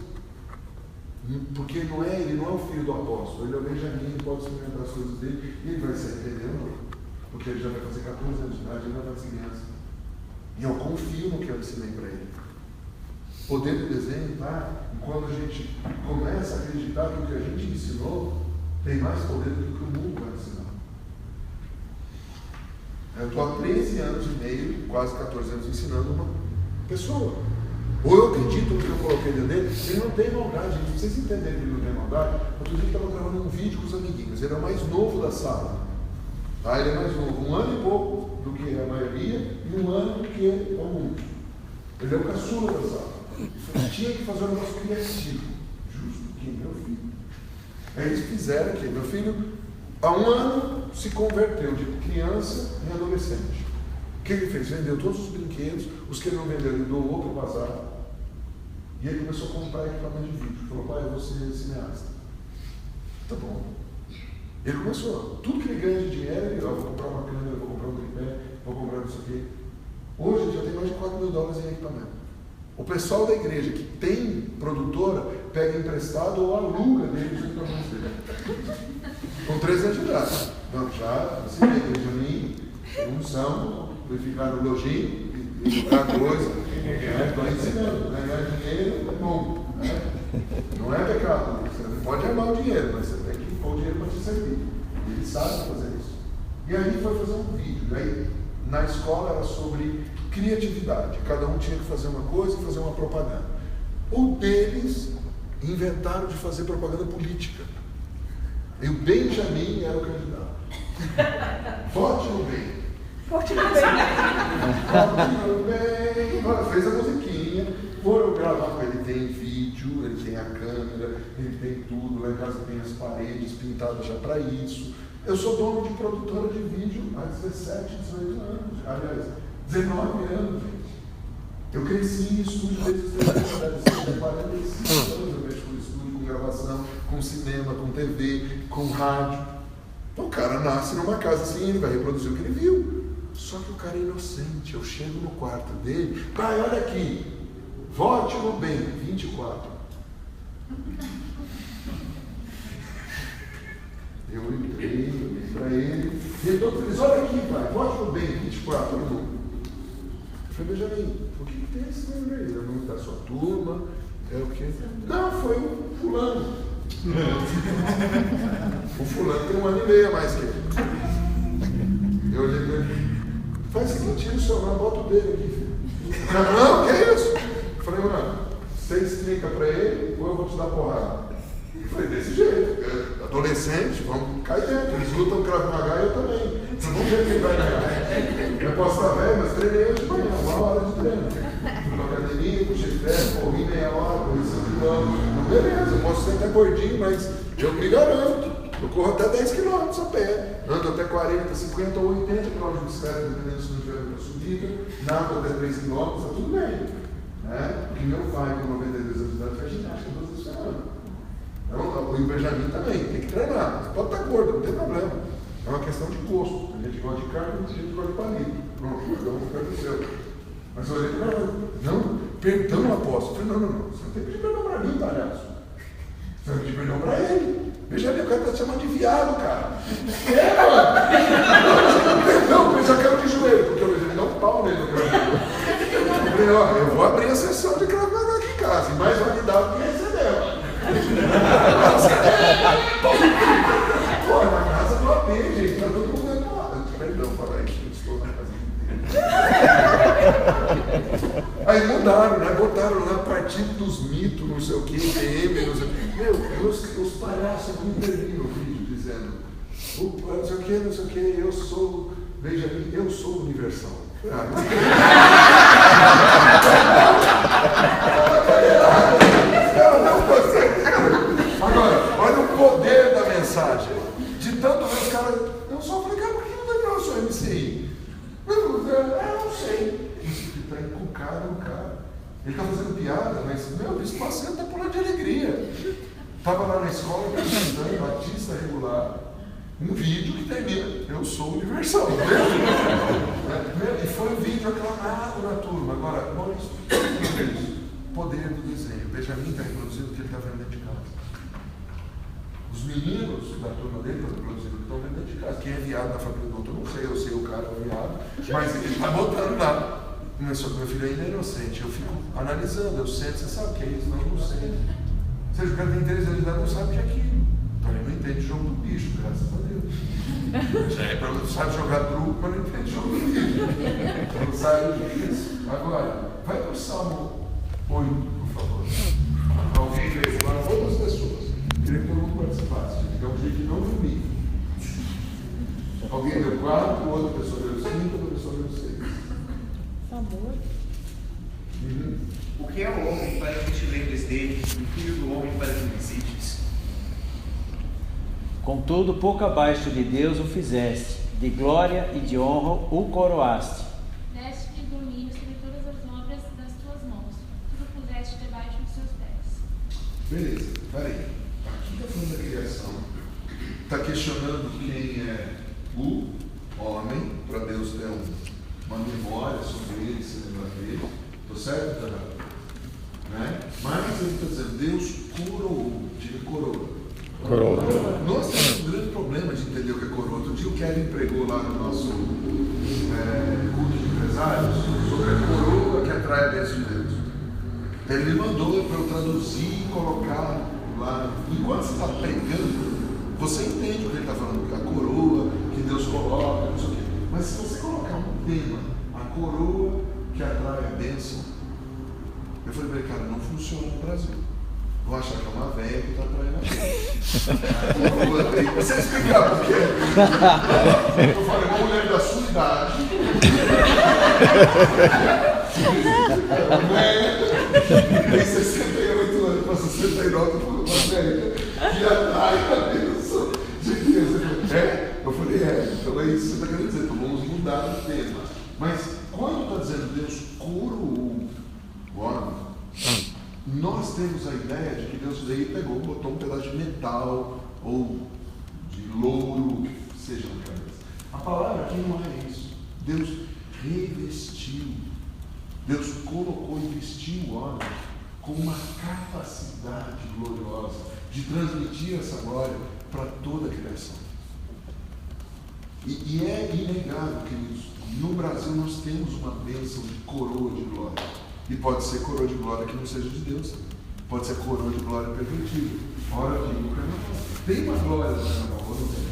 Speaker 1: porque ele não é o filho do apóstolo, ele é o Benjamin, ele pode experimentar as coisas dele e ele vai se arrepender, não. Porque ele já vai fazer 14 anos de idade, ele não vai ser criança. E eu confio no que eu ensinei para ele. O poder do desenho está quando a gente começa a acreditar que o que a gente ensinou tem mais poder do que o mundo vai ensinar. Eu estou há 13 anos e meio, quase 14 anos, ensinando uma pessoa. Ou eu acredito no que eu coloquei dentro dele, ele não tem maldade. Se vocês entenderem que ele não tem maldade, outro dia ele estava gravando um vídeo com os amiguinhos. Ele é o mais novo da sala. Tá? Ele é mais novo, 1 ano e pouco do que a maioria e 1 ano do que alguns. Ele é o caçula da sala. Ele tinha que fazer um negócio criativo. Justo que meu filho. Aí eles fizeram aqui. Meu filho, há 1 ano, se converteu de criança em adolescente. O que ele fez? Vendeu todos os brinquedos, os que ele não vendeu, ele doou para o bazar. E ele começou a comprar equipamento de vídeo. Falou, pai, eu vou ser cineasta. Tá bom. Ele começou, tudo que ele ganha de dinheiro, ele vou comprar uma câmera, vou comprar um tripé, vou comprar isso aqui. Hoje ele já tem mais de $4.000 em equipamento. O pessoal da igreja que tem produtora, pega emprestado ou aluga deles os equipamentos dele. Com 13 anos de idade. Então já, assim, Benjamin, unção, purificar o elogio, educar coisa, estou ensinando, ganhar dinheiro é bom. Não é pecado, você não pode amar o dinheiro, mas você tem que pôr o dinheiro para te servir. E ele sabe fazer isso. E aí foi fazer um vídeo. Aí, na escola era sobre criatividade. Cada um tinha que fazer uma coisa e fazer uma propaganda. O deles inventaram de fazer propaganda política. E o Benjamin era o candidato. Vote no bem.
Speaker 7: Forte no bem.
Speaker 1: Vote no bem. Fez a musiquinha. Foram gravar com ele. Tem vídeo, ele tem a câmera, ele tem tudo. Lá em casa tem as paredes pintadas já para isso. Eu sou dono de produtora de vídeo há 17, 18 anos. Aliás, 19 anos, gente. Eu cresci em estúdio desde os 45 anos. Eu mexo com estúdio, com gravação, com cinema, com TV, com rádio. Então, o cara nasce numa casa assim, ele vai reproduzir o que ele viu. Só que o cara é inocente. Eu chego no quarto dele, pai, olha aqui, vote no bem, 24. Eu entrei, olhei para ele, e ele todo feliz, olha aqui, pai, vote no bem, 24, todo mundo. Eu falei, Benjamin, o que tem esse número aí? É o número da sua turma? É o quê? Não, foi o fulano. O fulano tem 1 ano e meio a mais que ele. Eu olhei para ele, faz o seguinte, tira o seu nome, bota o dele aqui, filho. Não, que é isso? Eu falei, mano, você explica para ele ou eu vou te dar porrada? Eu falei, desse jeito, adolescente, vamos cair dentro. Eles lutam Krav Maga e eu também. Então vamos ver quem vai ganhar. Eu posso estar velho, mas treinei hoje de manhã, 1 hora de treino. Fui na academia, puxei ferro, corri meia hora, corri 5 km. Beleza, eu posso ser até gordinho, mas eu me garanto. Eu corro até 10 km a pé. Ando até 40, 50 ou 80 km de bicicleta, dependendo se não tiver muita subida. Nado até 3 km, está tudo bem. Porque meu pai, com 92 anos de idade, faz ginástica 2 vezes por semana. Então, o Benjamin também, tem que treinar. Pode estar gordo, não tem problema. É uma questão de gosto. Tem gente que gosta de carne, tem gente que gosta de palito. Pronto, cada um fica do seu. Mas eu olhei para ela, não, perdão, apóstolo. Eu falei, não, você não tem que pedir perdão para mim, palhaço. Você vai pedir perdão para ele. Benjamin, o cara está te chamando de viado, cara. Mano? Não, eu já quero de joelho, porque eu vou dar um pau nele no gravador. Eu falei, ó, eu vou abrir a sessão de Krav Maga aqui em casa, e mais validado do que recebeu. Pô, na casa do AP, gente, tá todo mundo dentro lá. Perdão, fala aí, eu estou na casa. Aí mudaram, né? Botaram lá partido dos mitos, não sei o que, PM, não sei o que. Meu, os palhaços não terminam o vídeo dizendo não sei o que, eu sou, Benjamin, eu sou universal. Agora, olha o poder da mensagem. De tanto ver os caras. Eu só falei, cara, por que não vai virar o seu MCI? Eu não sei. Isso está encucado no cara. Ele está fazendo piada, mas, meu, o Bispo Macedo está pulando de alegria. Estava lá na escola, apresentando, artista regular, um vídeo que termina, eu sou universal. E foi um vídeo aclamado na turma. Agora, olha isso. Poder do desenho. O Benjamin está reproduzindo o que ele está vendo dentro de casa. Os meninos da turma dele estão reproduzindo o que estão vendo dentro de casa. Quem é viado na família do doutor, não sei, eu sei o cara é viado, mas ele está botando lá. Mas só que meu filho ainda é inocente, eu fico analisando, eu sento, você sabe o que é isso? Não, eu não sei. Ou seja, o cara tem interesse de não sabe o que é aquilo. Então ele não entende jogo do bicho, graças a Deus. Sabe jogar truco, mas não entende jogo do bicho. Não sabe isso. Agora, vai para o Salmo 8, por favor. Alguém lê para outras pessoas. Queria que todo mundo participasse. É um jeito de não dormir. Alguém deu 4, outra pessoa deu 5, outra pessoa deu 6.
Speaker 7: Amor.
Speaker 8: O que é o homem para que te lembres dele, e o filho do homem para que visites?
Speaker 3: Contudo, pouco abaixo de Deus o fizeste, de glória e de honra o coroaste.
Speaker 9: Deste-lhe domínio sobre todas as obras das tuas mãos, tudo puseste debaixo dos seus pés.
Speaker 1: Beleza, peraí. Aqui está falando da criação. Está questionando quem é o homem, para Deus ter uma memória sobre ele, se lembrar dele. Estou certo ou errado? Né? Mas ele está dizendo, Deus coroou, diga coroa. Nós temos um grande problema de entender o que é coroa. Outro dia o Kevin pregou lá no nosso culto de empresários sobre a coroa que atrai a bênção de Deus. Ele me mandou para eu traduzir e colocar lá. Enquanto você está pregando, você entende o que ele está falando, a coroa que Deus coloca, não sei o quê. Mas se você colocar um tema, a coroa que atrai a bênção, eu falei para ele, cara, não funciona no Brasil. Vou achar que é uma velha que está atraindo a bênção. Você explicar por quê? Eu falei, uma mulher da sua idade. Tem 68 anos para 69, eu falo, mas velho, que atrai a bênção de Deus. Eu falei, então é isso que você está querendo dizer, então vamos mudar o tema. Mas quando está dizendo Deus coroou o homem, nós temos a ideia de que Deus veio e pegou, botou um pedaço de metal ou de louro, que seja na cabeça. A palavra aqui não é isso. Deus revestiu. Deus colocou e vestiu o homem com uma capacidade gloriosa de transmitir essa glória para toda a criação. E é inegável, queridos, no Brasil nós temos uma bênção de coroa de glória. E pode ser coroa de glória que não seja de Deus. Pode ser coroa de glória pervertida. Ora, digo, carnaval. Tem uma glória no carnaval, não tem?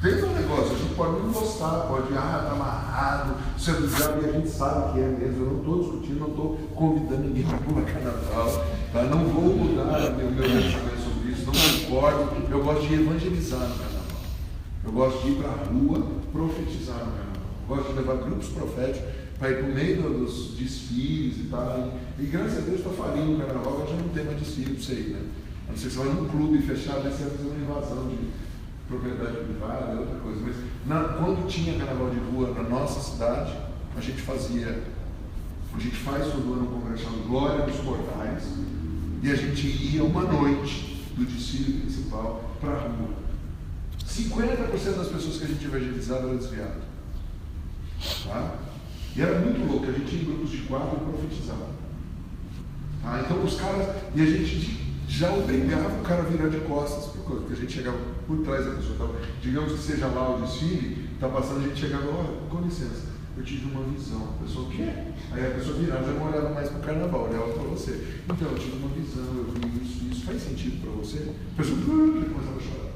Speaker 1: Tem um negócio, a gente pode não gostar, pode, tá amarrado, isso é do diabo e a gente sabe que é mesmo. Eu não estou discutindo, não estou convidando ninguém para pular carnaval, tá? Não vou mudar o meu pensamento sobre isso, não concordo. Eu gosto de evangelizar no carnaval. Eu gosto de ir para a rua profetizar no carnaval. Eu gosto de levar grupos proféticos para ir para o meio dos desfiles e tal. E graças a Deus está falindo o carnaval, já não tem mais desfile para você ir, né? A não ser que você vai num clube fechado, aí você vai fazer uma invasão de propriedade privada, é outra coisa. Mas quando tinha carnaval de rua na nossa cidade, a gente faz todo ano um congresso chamado Glória dos Portais, e a gente ia uma noite do desfile principal para a rua. 50% das pessoas que a gente evangelizava era desviado. Tá? E era muito louco, a gente ia em grupos de 4 e profetizava. Tá? Então os caras, e a gente já obrigava o cara a virar de costas, porque a gente chegava por trás da pessoa. Então, digamos que seja lá o desfile, está passando, a gente chegava, olha, com licença, eu tive uma visão. A pessoa, o quê? Aí a pessoa virava, já não olhava mais para o carnaval, olhava para você. Então, eu tive uma visão, eu vi isso faz sentido para você? A pessoa começava a chorar.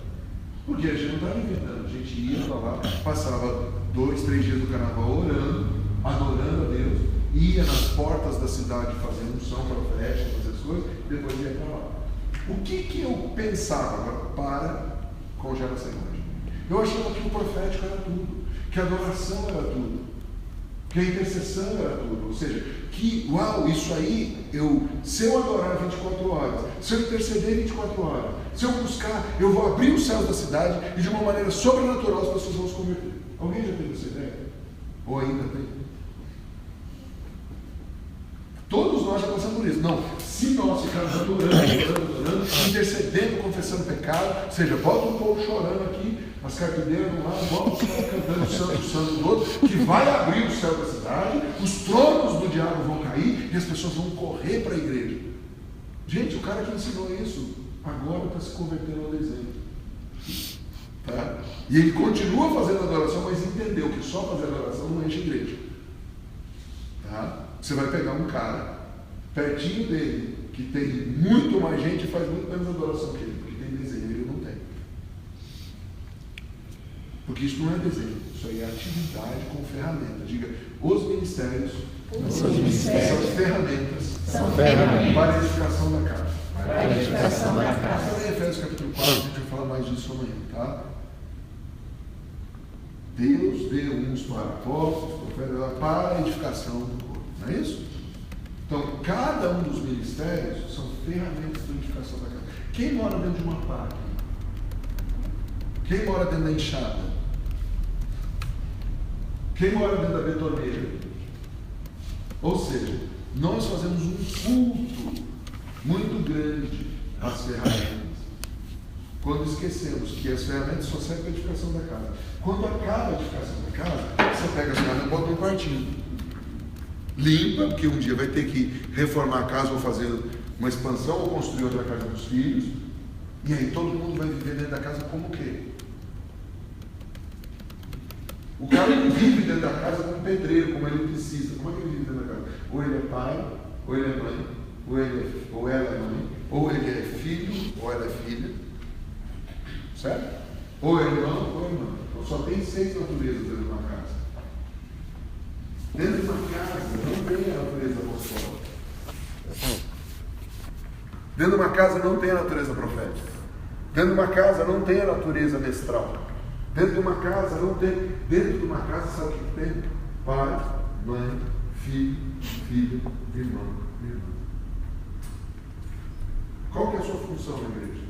Speaker 1: Porque a gente não estava inventando, a gente ia para lá, passava 2, 3 dias do carnaval orando, adorando a Deus, ia nas portas da cidade fazendo unção profética, fazer as coisas, e depois ia para lá. O que eu pensava? Agora, para congelar essa imagem. Eu achava que o profético era tudo, que a adoração era tudo, que a intercessão era tudo. Ou seja, que, uau, isso aí, se eu adorar 24 horas, se eu interceder 24 horas, se eu buscar, eu vou abrir os céus da cidade e de uma maneira sobrenatural as pessoas vão se converter. Alguém já teve essa ideia? Ou ainda tem? Todos nós já passamos por isso. Não, se nós ficarmos adorando, intercedendo, confessando pecado, ou seja, bota um povo chorando aqui, as carpideiras do lado, bota os caras cantando santo do outro, que vai abrir o céu da cidade, os tronos do diabo vão cair e as pessoas vão correr para a igreja. Gente, o cara que ensinou isso, agora está se convertendo ao desenho. Tá? E ele continua fazendo adoração, mas entendeu que só fazer adoração não enche a igreja. Tá? Você vai pegar um cara pertinho dele, que tem muito mais gente e faz muito menos adoração que ele, porque tem desenho, ele não tem. Porque isso não é desenho, isso aí é atividade com ferramenta. Diga, os ministérios são ferramentas para a edificação da casa. Efésios capítulo 4, a gente vai falar mais disso amanhã, tá? Deus deu uns para apóstolos, profetas, para a edificação do corpo. Não é isso? Então, cada um dos ministérios são ferramentas de edificação da casa. Quem mora dentro de uma pá? Quem mora dentro da enxada? Quem mora dentro da betoneira? Ou seja, nós fazemos um culto muito grande às ferramentas. Quando esquecemos que as ferramentas só servem para a edificação da casa. Quando acaba a edificação da casa, você pega as ferramentas e bota no quartinho. Limpa, porque um dia vai ter que reformar a casa ou fazer uma expansão ou construir outra casa para os filhos. E aí todo mundo vai viver dentro da casa como o quê? O cara que vive dentro da casa como pedreiro, como eletricista. Como é que ele vive dentro da casa? Ou ele é pai, ou ele é mãe, ou ela é mãe, ou ele é filho, ou ela é filha. Certo? Ou é irmão, ou é irmã. Então só tem 6 naturezas dentro de uma casa. Dentro de uma casa não tem a natureza apostólica. Dentro de uma casa não tem a natureza profética. Dentro de uma casa não tem a natureza mestral. Dentro de uma casa não tem. Dentro de uma casa, sabe o que tem? Pai, mãe, filho, filha, irmão, irmã. Qual que é a sua função na igreja?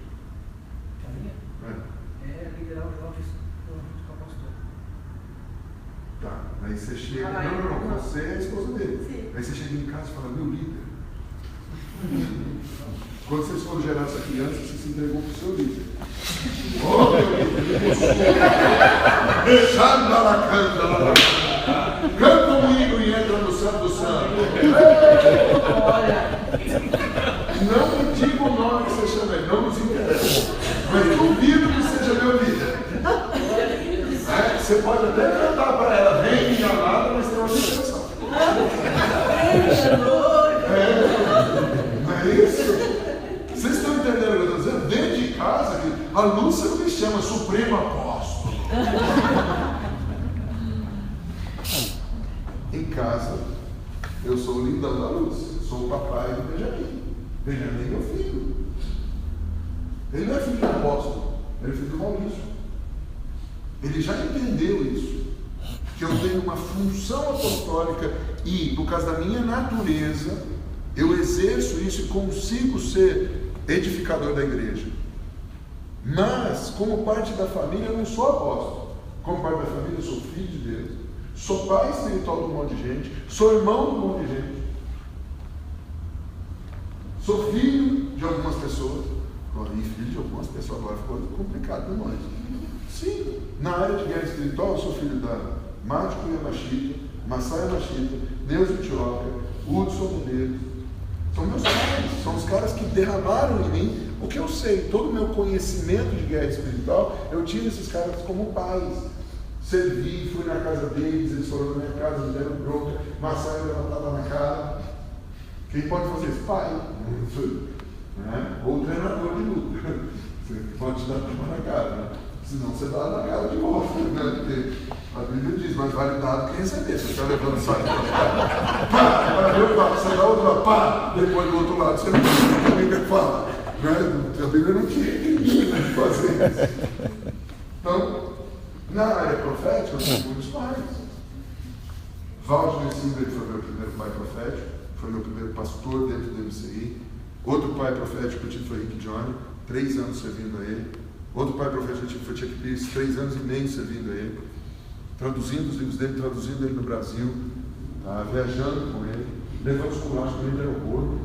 Speaker 2: É liderar os jovens junto com o pastor.
Speaker 1: Tá, aí você chega. Não, você é a esposa dele. Sim. Aí você chega em casa e fala: meu líder. Quando vocês foram gerar essa criança, você se entregou para o seu líder. Oh, meu líder, canta um hino e entra no Santo Santo. Não me diga o nome que você chama ele, não nos interessa. Mas duvido que seja meu líder. Você pode até cantar para ela, vem minha amada, mas tem uma situação. Não é isso? Vocês estão entendendo o que eu estou dizendo? Dentro de casa, a Lúcia me chama Supremo Apóstolo. Em casa, eu sou o lindão da Lúcia, sou o papai do Benjamin. Benjamin é meu filho. Ele não é filho do apóstolo, ele é filho do Maurício. Ele já entendeu isso, que eu tenho uma função apostólica e, por causa da minha natureza, eu exerço isso e consigo ser edificador da igreja. Mas, como parte da família, eu não sou apóstolo. Como parte da família, eu sou filho de Deus. Sou pai espiritual de um monte de gente. Sou irmão de um monte de gente. Sou filho de algumas pessoas. E filho de algumas pessoas agora ficou complicado para nós. Sim, na área de guerra espiritual, eu sou filho da Mágico Yamashita, Masai Yamashita, Deus Itioca, Hudson Medeiros. São meus pais, são os caras que derramaram em mim o que eu sei. Todo o meu conhecimento de guerra espiritual, eu tive esses caras como pais. Servi, fui na casa deles, eles foram na minha casa, me deram bronca, Masai me levantava na cara. Quem pode fazer isso? Pai. Né? Ou treinador de luta. Você pode te dar tapa na cara, né? Senão você dá na cara de volta, né? Porque a Bíblia diz, mas vale dado quem receber. Você está levando saco para pá, você dá outro lado, pá, depois do outro lado, você não tem a Bíblia fala. Né? A Bíblia não tinha fazer isso. Então, na área profética, eu tenho muitos pais. Valdir Silva foi meu primeiro pai profético, foi meu primeiro pastor dentro do MCI. Outro pai profético que eu tive foi Rick Johnny, 3 anos servindo a ele. Outro pai profético que eu tive foi Chuck Pierce, 3 anos e meio servindo a ele. Traduzindo os livros dele, traduzindo ele no Brasil, viajando com ele, levando os culachos para ele no aeroporto.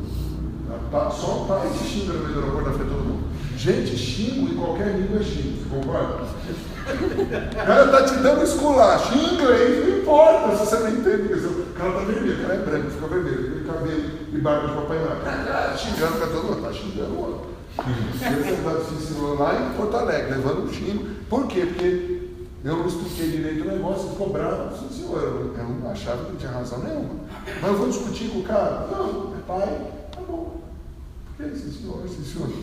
Speaker 1: Só um pai que xinga no meio do aeroporto na frente de todo mundo. Gente, xingo em qualquer língua é xingo, você concorda? O cara está te dando esculacho em inglês, não importa se você não entende isso. O cara está vermelho, o cara é branco, fica vermelho, tem cabelo e barba de papai lá. Xingando para todo mundo, está xingando o outro. Ele se ensinou lá em Porto Alegre, levando um xingo. Por quê? Porque eu não expliquei direito o negócio, ele ficou bravo. Eu disse, senhor, eu não achava que não tinha razão nenhuma. Mas eu vou discutir com o cara. Não, é pai, tá bom. Por que esse senhor,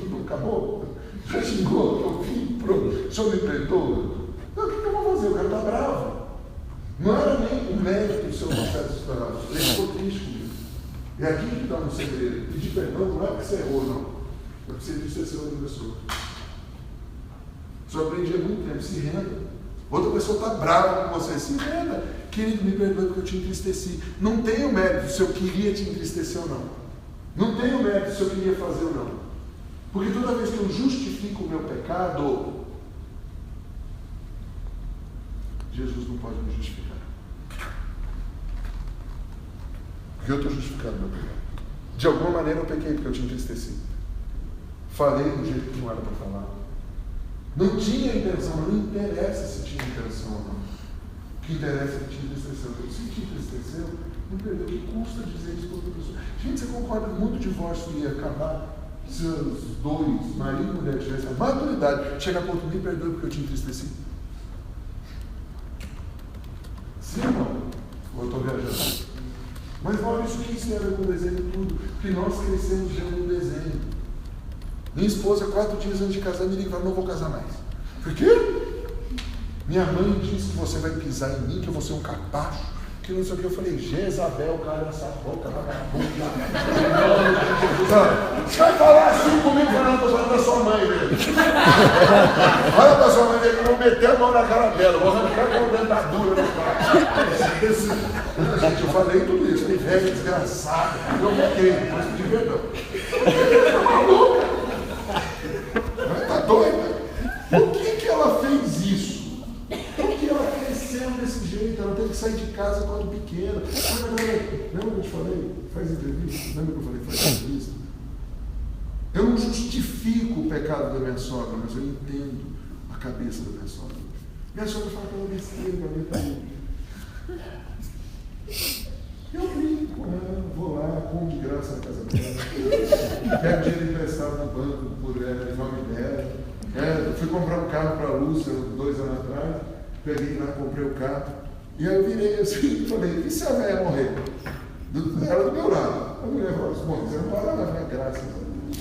Speaker 1: não acabou? Já xingou, eu vim, pronto. O senhor me perdoa? Não, o que eu vou fazer? O cara está bravo. Não era nem o mérito do seu processo esperado. Ele ficou triste comigo. E aqui que está no segredo. Pedir perdão não é porque você errou, não. É porque você entristeceu outra pessoa. Isso eu aprendi há muito tempo. Se renda. Outra pessoa está brava com você. Se renda. Querido, me perdoe porque eu te entristeci. Não tenho mérito se eu queria te entristecer ou não. Não tenho mérito se eu queria fazer ou não. Porque toda vez que eu justifico o meu pecado, Jesus não pode me justificar. Porque eu estou justificando meu pecado. De alguma maneira eu pequei porque eu te entristeci. Falei do jeito que não era para falar. Não tinha intenção, não interessa se tinha intenção ou não. O que interessa é que te entristeceu. Se te entristeceu, não perdeu. O que custa dizer isso para outra pessoa? Gente, você concorda que muito divórcio ia acabar se os dois, marido e mulher, tivessem a maturidade, chegar a ponto, me perdoe porque eu te entristeci? Sim, não? Ou eu estou viajando? Mas olha, isso que isso tem a ver com o desenho e tudo, porque nós crescemos vendo um desenho. Minha esposa, 4 dias antes de casar, me liga e fala, não vou casar mais. Por quê? Minha mãe disse que você vai pisar em mim, que eu vou ser um capacho, que não sei o que. Eu falei, Jezabel, cara, essa boca, vagabunda. Você vai falar assim comigo, falando, tô falando da sua mãe, velho. Olha pra sua mãe, eu vou meter a mão na cara dela, vou arrancar aquela dentadura no cara. Gente, eu falei tudo isso, falei, velho, desgraçado. Eu fiquei, mas de verdade. Tá maluca? Mas tá doida? Por que ela fez isso? Por que ela cresceu desse jeito? Ela teve que sair de casa quando pequena. Lembra que eu te falei? Faz entrevista. Lembra que eu falei? Faz entrevista. Eu não justifico o pecado da minha sogra, mas eu entendo a cabeça da minha sogra. Minha sogra fala aquela besteira, a minha eu brinco com ela, vou lá, como de graça na casa dela. Pego dinheiro emprestado no banco por ela, em nome dela. Fui comprar um carro para a Lúcia 2 anos atrás. Peguei lá, comprei o carro. E aí eu virei assim e falei, e se a velha morrer? Ela do meu lado. A mulher falou assim, bom, você não vai lá na minha graça.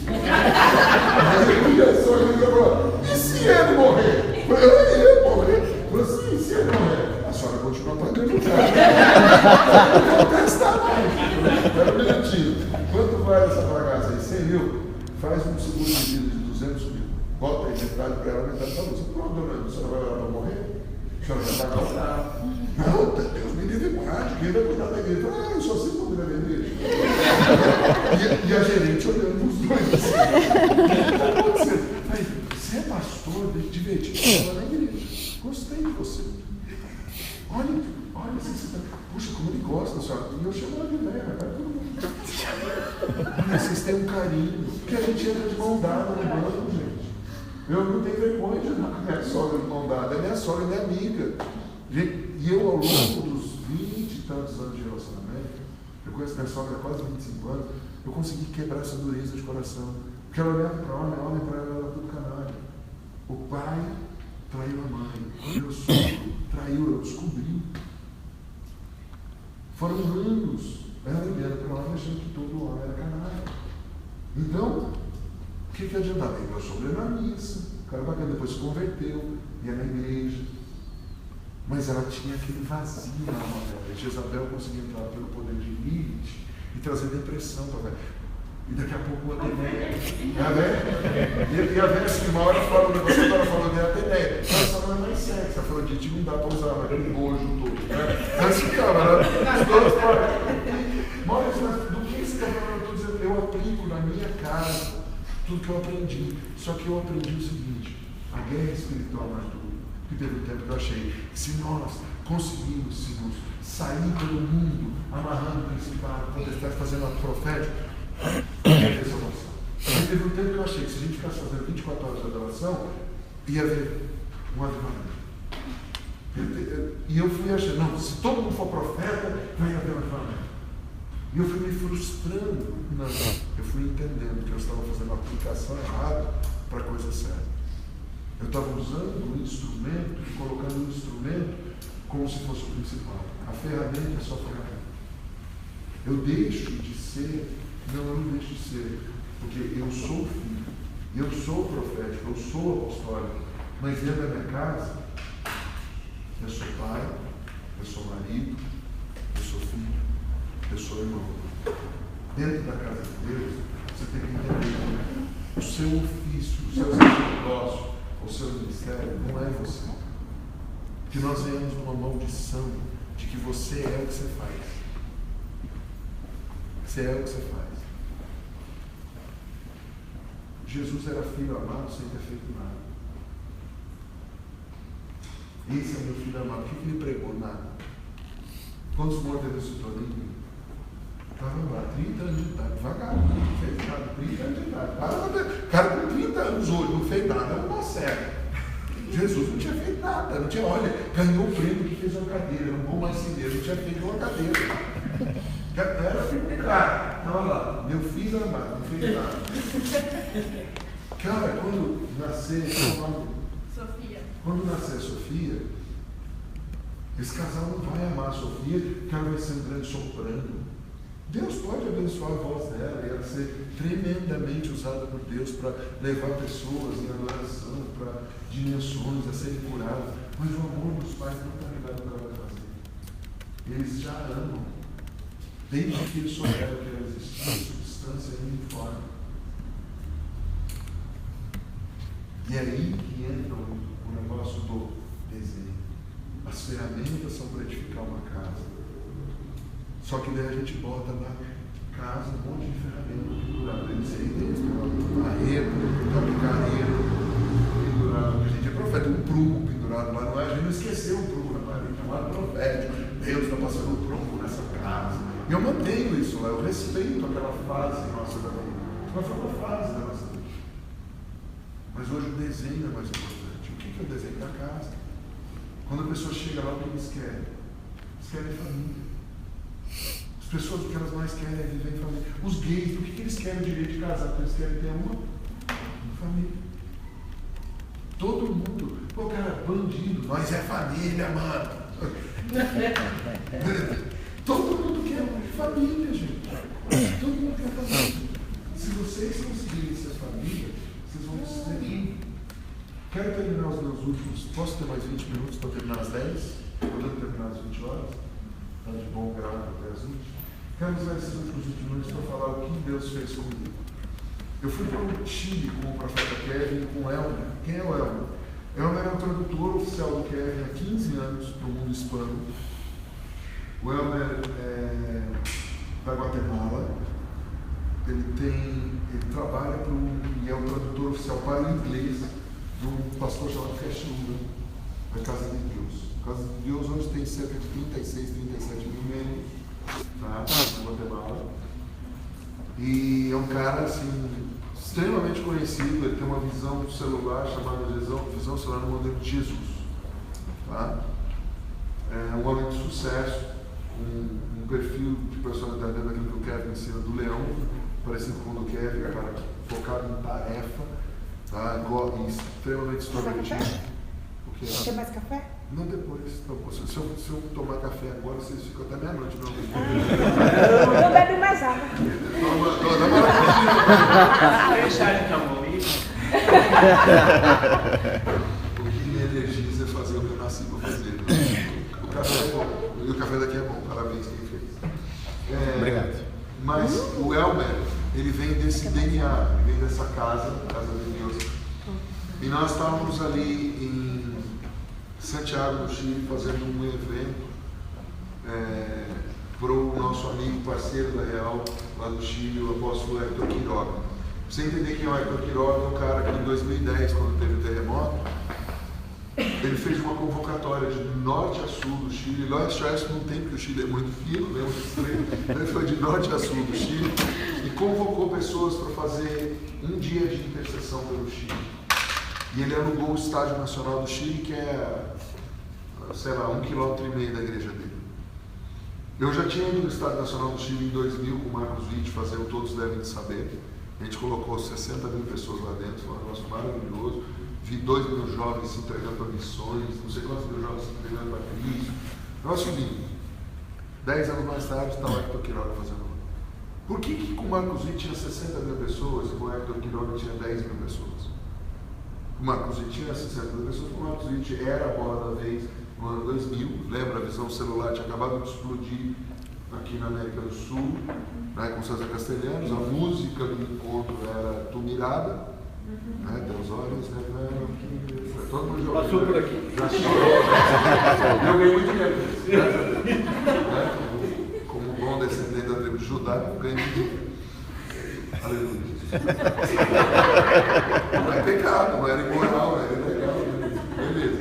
Speaker 1: Aí a sogra falou, e se ele morrer? Eu falei, ele morrer? Falei assim, e se ele morrer? A senhora continua pagando o carro. Não vou testar mais. Espera um minutinho. Quanto vale essa bagaça aí? 100 mil? Faz um seguro de vida de 200 mil. Bota aí metade para ela, metade para você. Pronto, dona, a senhora vai lá para morrer? A senhora vai pagar o carro. Não, Deus me livre mais, quem vai cuidar da igreja? Eu só sei cuidar da igreja. E a gerente olhando os dois assim. O que está acontecendo? Aí, você é pastor, divertido, você vai na igreja. Gostei de você. Olha, assim, você tá... Puxa, como ele gosta, senhora. E eu chamo ela de velha, vai todo mundo. Olha, vocês têm um carinho. Porque a gente entra de mão dada no banco, gente. Eu não tenho vergonha de andar com a minha sogra de mão dada. É minha sogra, é minha amiga. E eu, ao longo dos 20 e tantos anos de relacionamento, eu conheço minha sogra há quase 25 anos, eu consegui quebrar essa dureza de coração. Porque ela olhava para homem para ela era tudo canalha. O pai traiu a mãe. Meu sogro traiu, eu descobri. Foram anos ela olhando para homem achando que todo homem era canalha. Então, o que adiantava? Meu sogro era na missa, o cara bacana, depois se converteu, ia na igreja. Mas ela tinha aquele vazio na alma dela. E Jezabel conseguia entrar pelo poder de Lilith e trazer depressão para ela. E daqui a pouco a Ateneia. E a Vênus que uma hora fala o negócio, que ela falou de Ateneia. Essa não é mais sexy. A Afrodite não dá para usar, mas aquele nojo todo. Né? Mas ficava, né? Os dois Maurício, do que você está falando? Eu estou dizendo, eu aplico na minha casa tudo que eu aprendi. Só que eu aprendi o seguinte: a guerra espiritual não é tudo. Porque teve um tempo que eu achei que se nós conseguíssemos sair pelo mundo amarrando o principado, contestar, fazendo ato profético, ia ter salvação. E teve um tempo que eu achei que se a gente ficasse fazendo 24 horas de adoração, ia haver um avivamento. E eu fui achando, não, se todo mundo for profeta, vai haver um avivamento. E eu fui me frustrando. Não, eu fui entendendo que eu estava fazendo a aplicação errada para a coisa séria. Eu estava usando o instrumento e colocando o instrumento como se fosse o principal. A ferramenta é só ferramenta. Eu deixo de ser, eu não deixo de ser, porque eu sou filho, eu sou profético, eu sou apostólico, mas dentro da minha casa, eu sou pai, eu sou marido, eu sou filho, eu sou irmão. Dentro da casa de Deus, você tem que entender o seu ofício, o seu sacerdócio, o seu ministério não é você. Que nós venhamos numa maldição de que você é o que você faz. Você é o que você faz. Jesus era filho amado sem ter feito nada. Esse é meu filho amado. O que ele pregou? Nada. Quantos mortos ele ressuscitou? Ninguém. Estava lá, 30 anos de idade, vagabundo, não fez nada, 30 anos de idade. Cara com 30 anos hoje, não fez nada, é uma cega. Jesus não tinha feito nada, não tinha, olha, ganhou o prêmio que fez uma cadeira, um bom marceneiro, não tinha feito uma cadeira. Era um cara, estava lá, meu filho amado, não fez nada. Cara, quando nascer
Speaker 9: Sofia.
Speaker 1: Quando nascer a Sofia, esse casal não vai amar a Sofia, porque ela vai ser um grande soprano. Deus pode abençoar a voz dela e ela ser tremendamente usada por Deus para levar pessoas em adoração, para dimensões a serem curadas. Mas o amor dos pais não está ligado ao que ela vai fazer. Eles já amam. Desde que eles souberam que ela existia, a substância uniforme. E é aí que entra o negócio do desenho. As ferramentas são para edificar uma casa. Só que daí a gente bota na casa um monte de ferramentas penduradas. Eles têm marreta, picareta, pendurado. A gente é profeta, um prumo pendurado lá. Não é? A gente não esqueceu o prumo na parede, chamado profético. Deus está passando o prumo nessa casa. E eu mantenho isso lá, eu respeito aquela fase nossa da vida. Mas foi uma fase da nossa vida. Mas hoje o desenho é mais importante. O que é o desenho da casa? Quando a pessoa chega lá, o que eles querem? Eles querem família. As pessoas, o que elas mais querem é viver em família. Os gays, o que eles querem o direito de casar? Porque eles querem ter uma família. Todo mundo. Pô, cara, bandido. Nós é família, mano. Todo mundo quer uma família, gente. Todo mundo quer família. Se vocês conseguirem ser família, vocês vão ser. Quero terminar os meus últimos. Posso ter mais 20 minutos para terminar às 10? Podendo terminar às 20 horas? Está de bom grau até às 20? Quero usar esses últimos 20 minutos para falar o que Deus fez comigo. Eu fui para o Chile com o profeta Kevin e com o Elmer. Quem é o Elmer? Elmer é o tradutor oficial do Kevin há 15 anos para o mundo hispano. O Elmer é da Guatemala. Ele trabalha e é o tradutor oficial para o inglês do pastor chamado Cachuga, da Casa de Deus. A Casa de Deus hoje tem cerca de 36, 37 mil membros, tá? Na Guatemala. E é um cara assim, extremamente conhecido. Ele tem uma visão do celular chamada visão celular no modelo de Jesus. Tá? É um homem de sucesso, um perfil de personalidade dentro daquilo que o Kevin ensina do leão, parecido com o do Kevin, cara focado em tarefa, tá? E extremamente extrovertido.
Speaker 7: Quer mais café?
Speaker 1: Não, depois. Se eu tomar café agora, vocês ficam até meia-noite.
Speaker 7: Não bebe mais água.
Speaker 4: Tem chá de camomila?
Speaker 1: O que me energiza é fazer o que eu nasci para fazer. O café é bom. E o café daqui é bom. Parabéns quem fez.
Speaker 3: Obrigado.
Speaker 1: Mas o Elmer, ele vem desse DNA, ele vem dessa casa de Deus. E nós estávamos ali em Santiago, no Chile, fazendo um evento para o nosso amigo, parceiro da Real, lá do Chile, o apóstolo Hector Quiroga. Pra você entender quem é o Hector Quiroga, é um cara que em 2010, quando teve o terremoto, ele fez uma convocatória de norte a sul do Chile. Leste a oeste não tem, porque o Chile é muito fino, né, muito estreito. Ele foi de norte a sul do Chile e convocou pessoas para fazer um dia de intercessão pelo Chile. E ele alugou o Estádio Nacional do Chile, que é, sei lá, 1,5 km da igreja dele. Eu já tinha ido no Estádio Nacional do Chile em 2000 com o Marcos Witt, fazer o Todos Devem de Saber. A gente colocou 60 mil pessoas lá dentro, foi um negócio maravilhoso. Vi 2 mil jovens se entregando para missões, não sei quantos mil jovens se entregando para Cristo. Negócio lindo. 10 anos mais tarde, está o Hector Quiroga fazendo. Por que com o Marcos Witt tinha 60 mil pessoas e com o Hector Quiroga tinha 10 mil pessoas? O Marcos Witt tinha 60 mil pessoas, o Marcos Witt era a bola da vez no ano 2000. Lembra, a visão celular tinha acabado de explodir aqui na América do Sul, né, com César Castelhanos. A música do encontro era Tumirada. Teus olhos revelam que todo mundo jogou.
Speaker 2: Passou por aqui.
Speaker 1: Já chorou. Eu ganhei muito dinheiro. Como bom descendente da tribo de Judá, eu ganhei muito dinheiro. Aleluia. Não é pecado, não era imoral, não era ilegal. Beleza.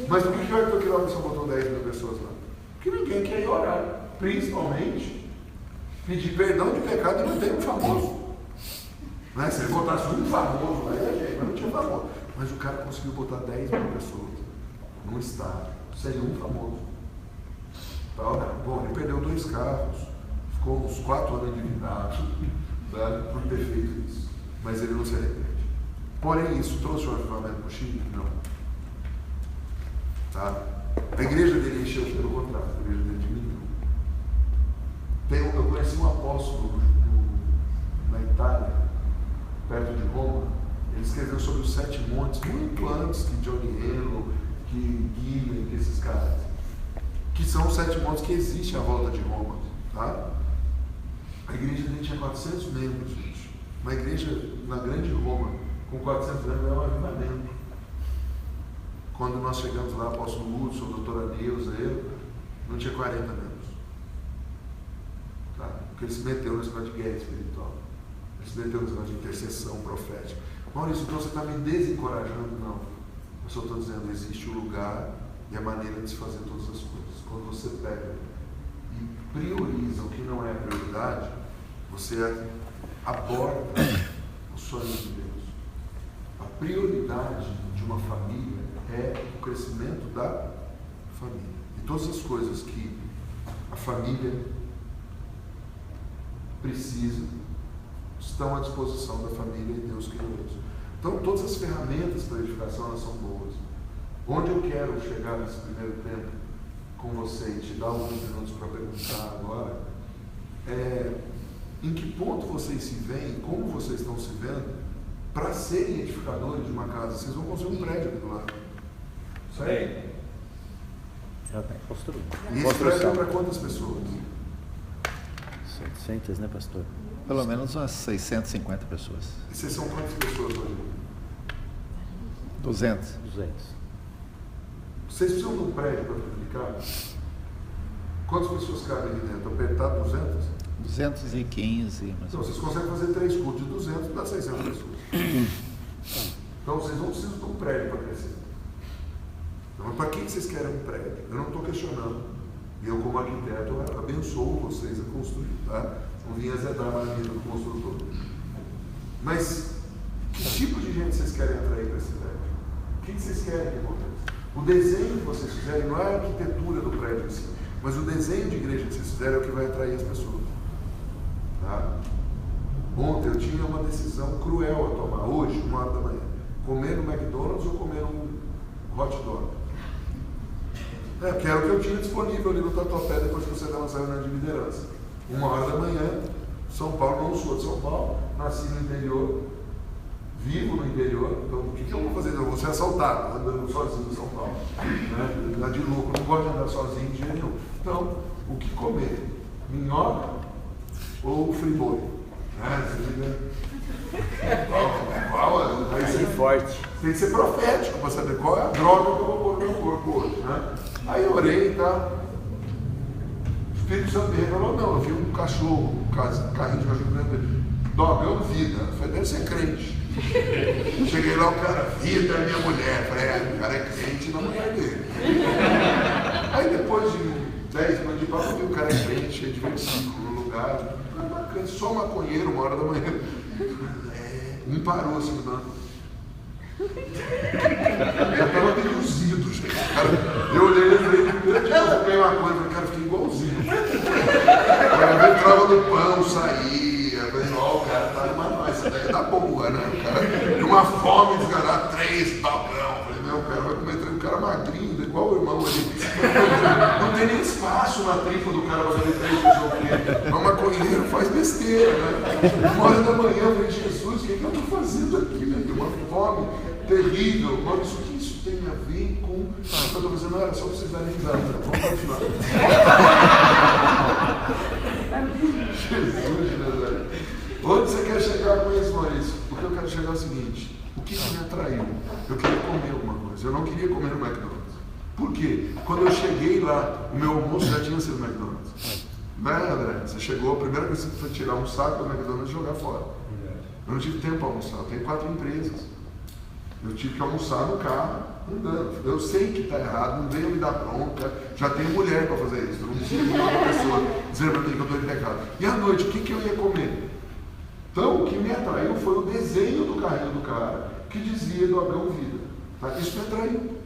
Speaker 1: Mas por que o Hector Quiroga só botou 10 mil pessoas lá? Porque ninguém quer ir orar. Principalmente pedir perdão de pecado e não tem um famoso. Né? Se ele botasse um famoso lá, mas não tinha famoso. Mas o cara conseguiu botar 10 mil pessoas num estádio, sem um famoso. Bom, ele perdeu 2 carros, ficou uns 4 anos endividado, né, por ter feito isso. Mas ele não se arrepende. Porém, isso trouxe o avivamento para o Chile? Não. Tá? A igreja dele encheu, pelo contrário, a igreja dele diminuiu. Eu conheci um apóstolo na Itália, perto de Roma. Ele escreveu sobre os 7 montes muito antes que Johnny Henlo, que Guilherme, que esses caras. que são os 7 montes que existem à volta de Roma. Tá? A igreja dele tinha 400 membros, gente. Uma igreja na grande Roma, com 400 membros, é um avivamento. Quando nós chegamos lá, o apóstolo Hudson, a doutora Neuza, eu, não tinha 40 membros. Tá? Porque ele se meteu nesse negócio de guerra espiritual. Ele se meteu nesse negócio de intercessão profética. Maurício, então você está me desencorajando? Não. Eu só estou dizendo, existe o lugar e a maneira de se fazer todas as coisas. Quando você pega e prioriza o que não é a prioridade, você aborda os sonhos de Deus. A prioridade de uma família é o crescimento da família. E todas as coisas que a família precisa estão à disposição da família e Deus criou isso. Então, todas as ferramentas para edificação, elas são boas. Onde eu quero chegar nesse primeiro tempo com você e te dar alguns minutos para perguntar agora, em que ponto vocês se veem, como vocês estão se vendo, para serem edificadores de uma casa. Vocês vão construir um prédio aqui do lado. Certo?
Speaker 3: Já está construído.
Speaker 1: E esse prédio é para quantas pessoas?
Speaker 3: 700, né, pastor?
Speaker 10: Pelo menos umas 650 pessoas.
Speaker 1: E vocês são quantas pessoas hoje?
Speaker 10: 200.
Speaker 1: Vocês precisam de um prédio para publicar? Quantas pessoas cabem ali dentro? Apertar 200?
Speaker 10: 215.
Speaker 1: Então, vocês conseguem fazer 3 cultos de 200 para 600 pessoas. Então, vocês não precisam de um prédio para crescer. Então, para que vocês querem um prédio? Eu não estou questionando. E eu, como arquiteto, abençoo vocês a construir, tá? Não vim azedar na vida do construtor. Mas, que tipo de gente vocês querem atrair para esse prédio? O que vocês querem que aconteça? O desenho que vocês fizerem não é a arquitetura do prédio em si, mas o desenho de igreja que vocês fizerem é o que vai atrair as pessoas. Tá? Ontem eu tinha uma decisão cruel a tomar, hoje, 1h da manhã. Comer no McDonald's ou comer um hot dog? Que era o que eu tinha disponível ali no Tatuapé depois que você estava saindo de liderança. 1h da manhã, São Paulo, não sou de São Paulo, nasci no interior, vivo no interior, então o que eu vou fazer? Eu vou ser assaltado andando sozinho em São Paulo. Né? Andar de louco, eu não gosto de andar sozinho de jeito nenhum. Então, o que comer? Minhoca ou friboi?
Speaker 3: Aí forte.
Speaker 1: Tem que ser profético para saber qual é a droga que eu vou pôr no meu corpo hoje. Né? Aí eu orei e tá. O Espírito Santo me revelou, não, eu vi um cachorro, um carrinho de cachorro grande, Dogão Vida. Eu falei, deve ser crente. Cheguei lá, o cara, Vida é minha mulher. Eu falei, o cara é crente na mulher dele. Aí depois de 10 minutos de papo, eu vi o cara é crente, cheio de versículo no lugar. Bacana, só maconheiro, 1h da manhã. Um parou assim, não. Eu tava meio cozido, gente. Cara, eu olhei e falei, primeiro dia eu fumei uma coisa, cara, eu fiquei igualzinho. Eu entrava no pão, saía, eu falei, ó, o cara tá numa essa daí tá boa, né? O cara tem uma fome de ganhar 3 balcão. Eu falei, meu, o cara vai comer 3, um cara magrinho, igual o irmão ali. Não tem nem espaço na tripa do cara pra fazer 3 pessoas aqui. Mas maconheiro faz besteira, né? 1h da manhã, eu falei, Jesus, o que eu tô fazendo aqui, né? Tem uma fome terrível. Mas o que isso tem a ver com o que eu estou fazendo? Não era só para vocês darem risada. Vamos continuar. Jesus de Nazaré. Onde você quer chegar com isso, Maurício? Porque eu quero chegar ao seguinte: o que me atraiu? Eu queria comer alguma coisa. Eu não queria comer no McDonald's. Por quê? Quando eu cheguei lá, o meu almoço já tinha sido McDonald's. Né, André? Você chegou, a primeira coisa que você foi tirar um saco do McDonald's e jogar fora. Eu não tive tempo para almoçar. Eu tenho 4 empresas. Eu tive que almoçar no carro, andando. Eu sei que está errado, não venham me dar bronca. Já tenho mulher para fazer isso. Eu não preciso de uma pessoa dizer para mim que eu estou em pecado. E à noite, o que eu ia comer? Então, o que me atraiu foi o desenho do carrinho do cara que dizia do Abel Vida. Tá? Isso me atraiu.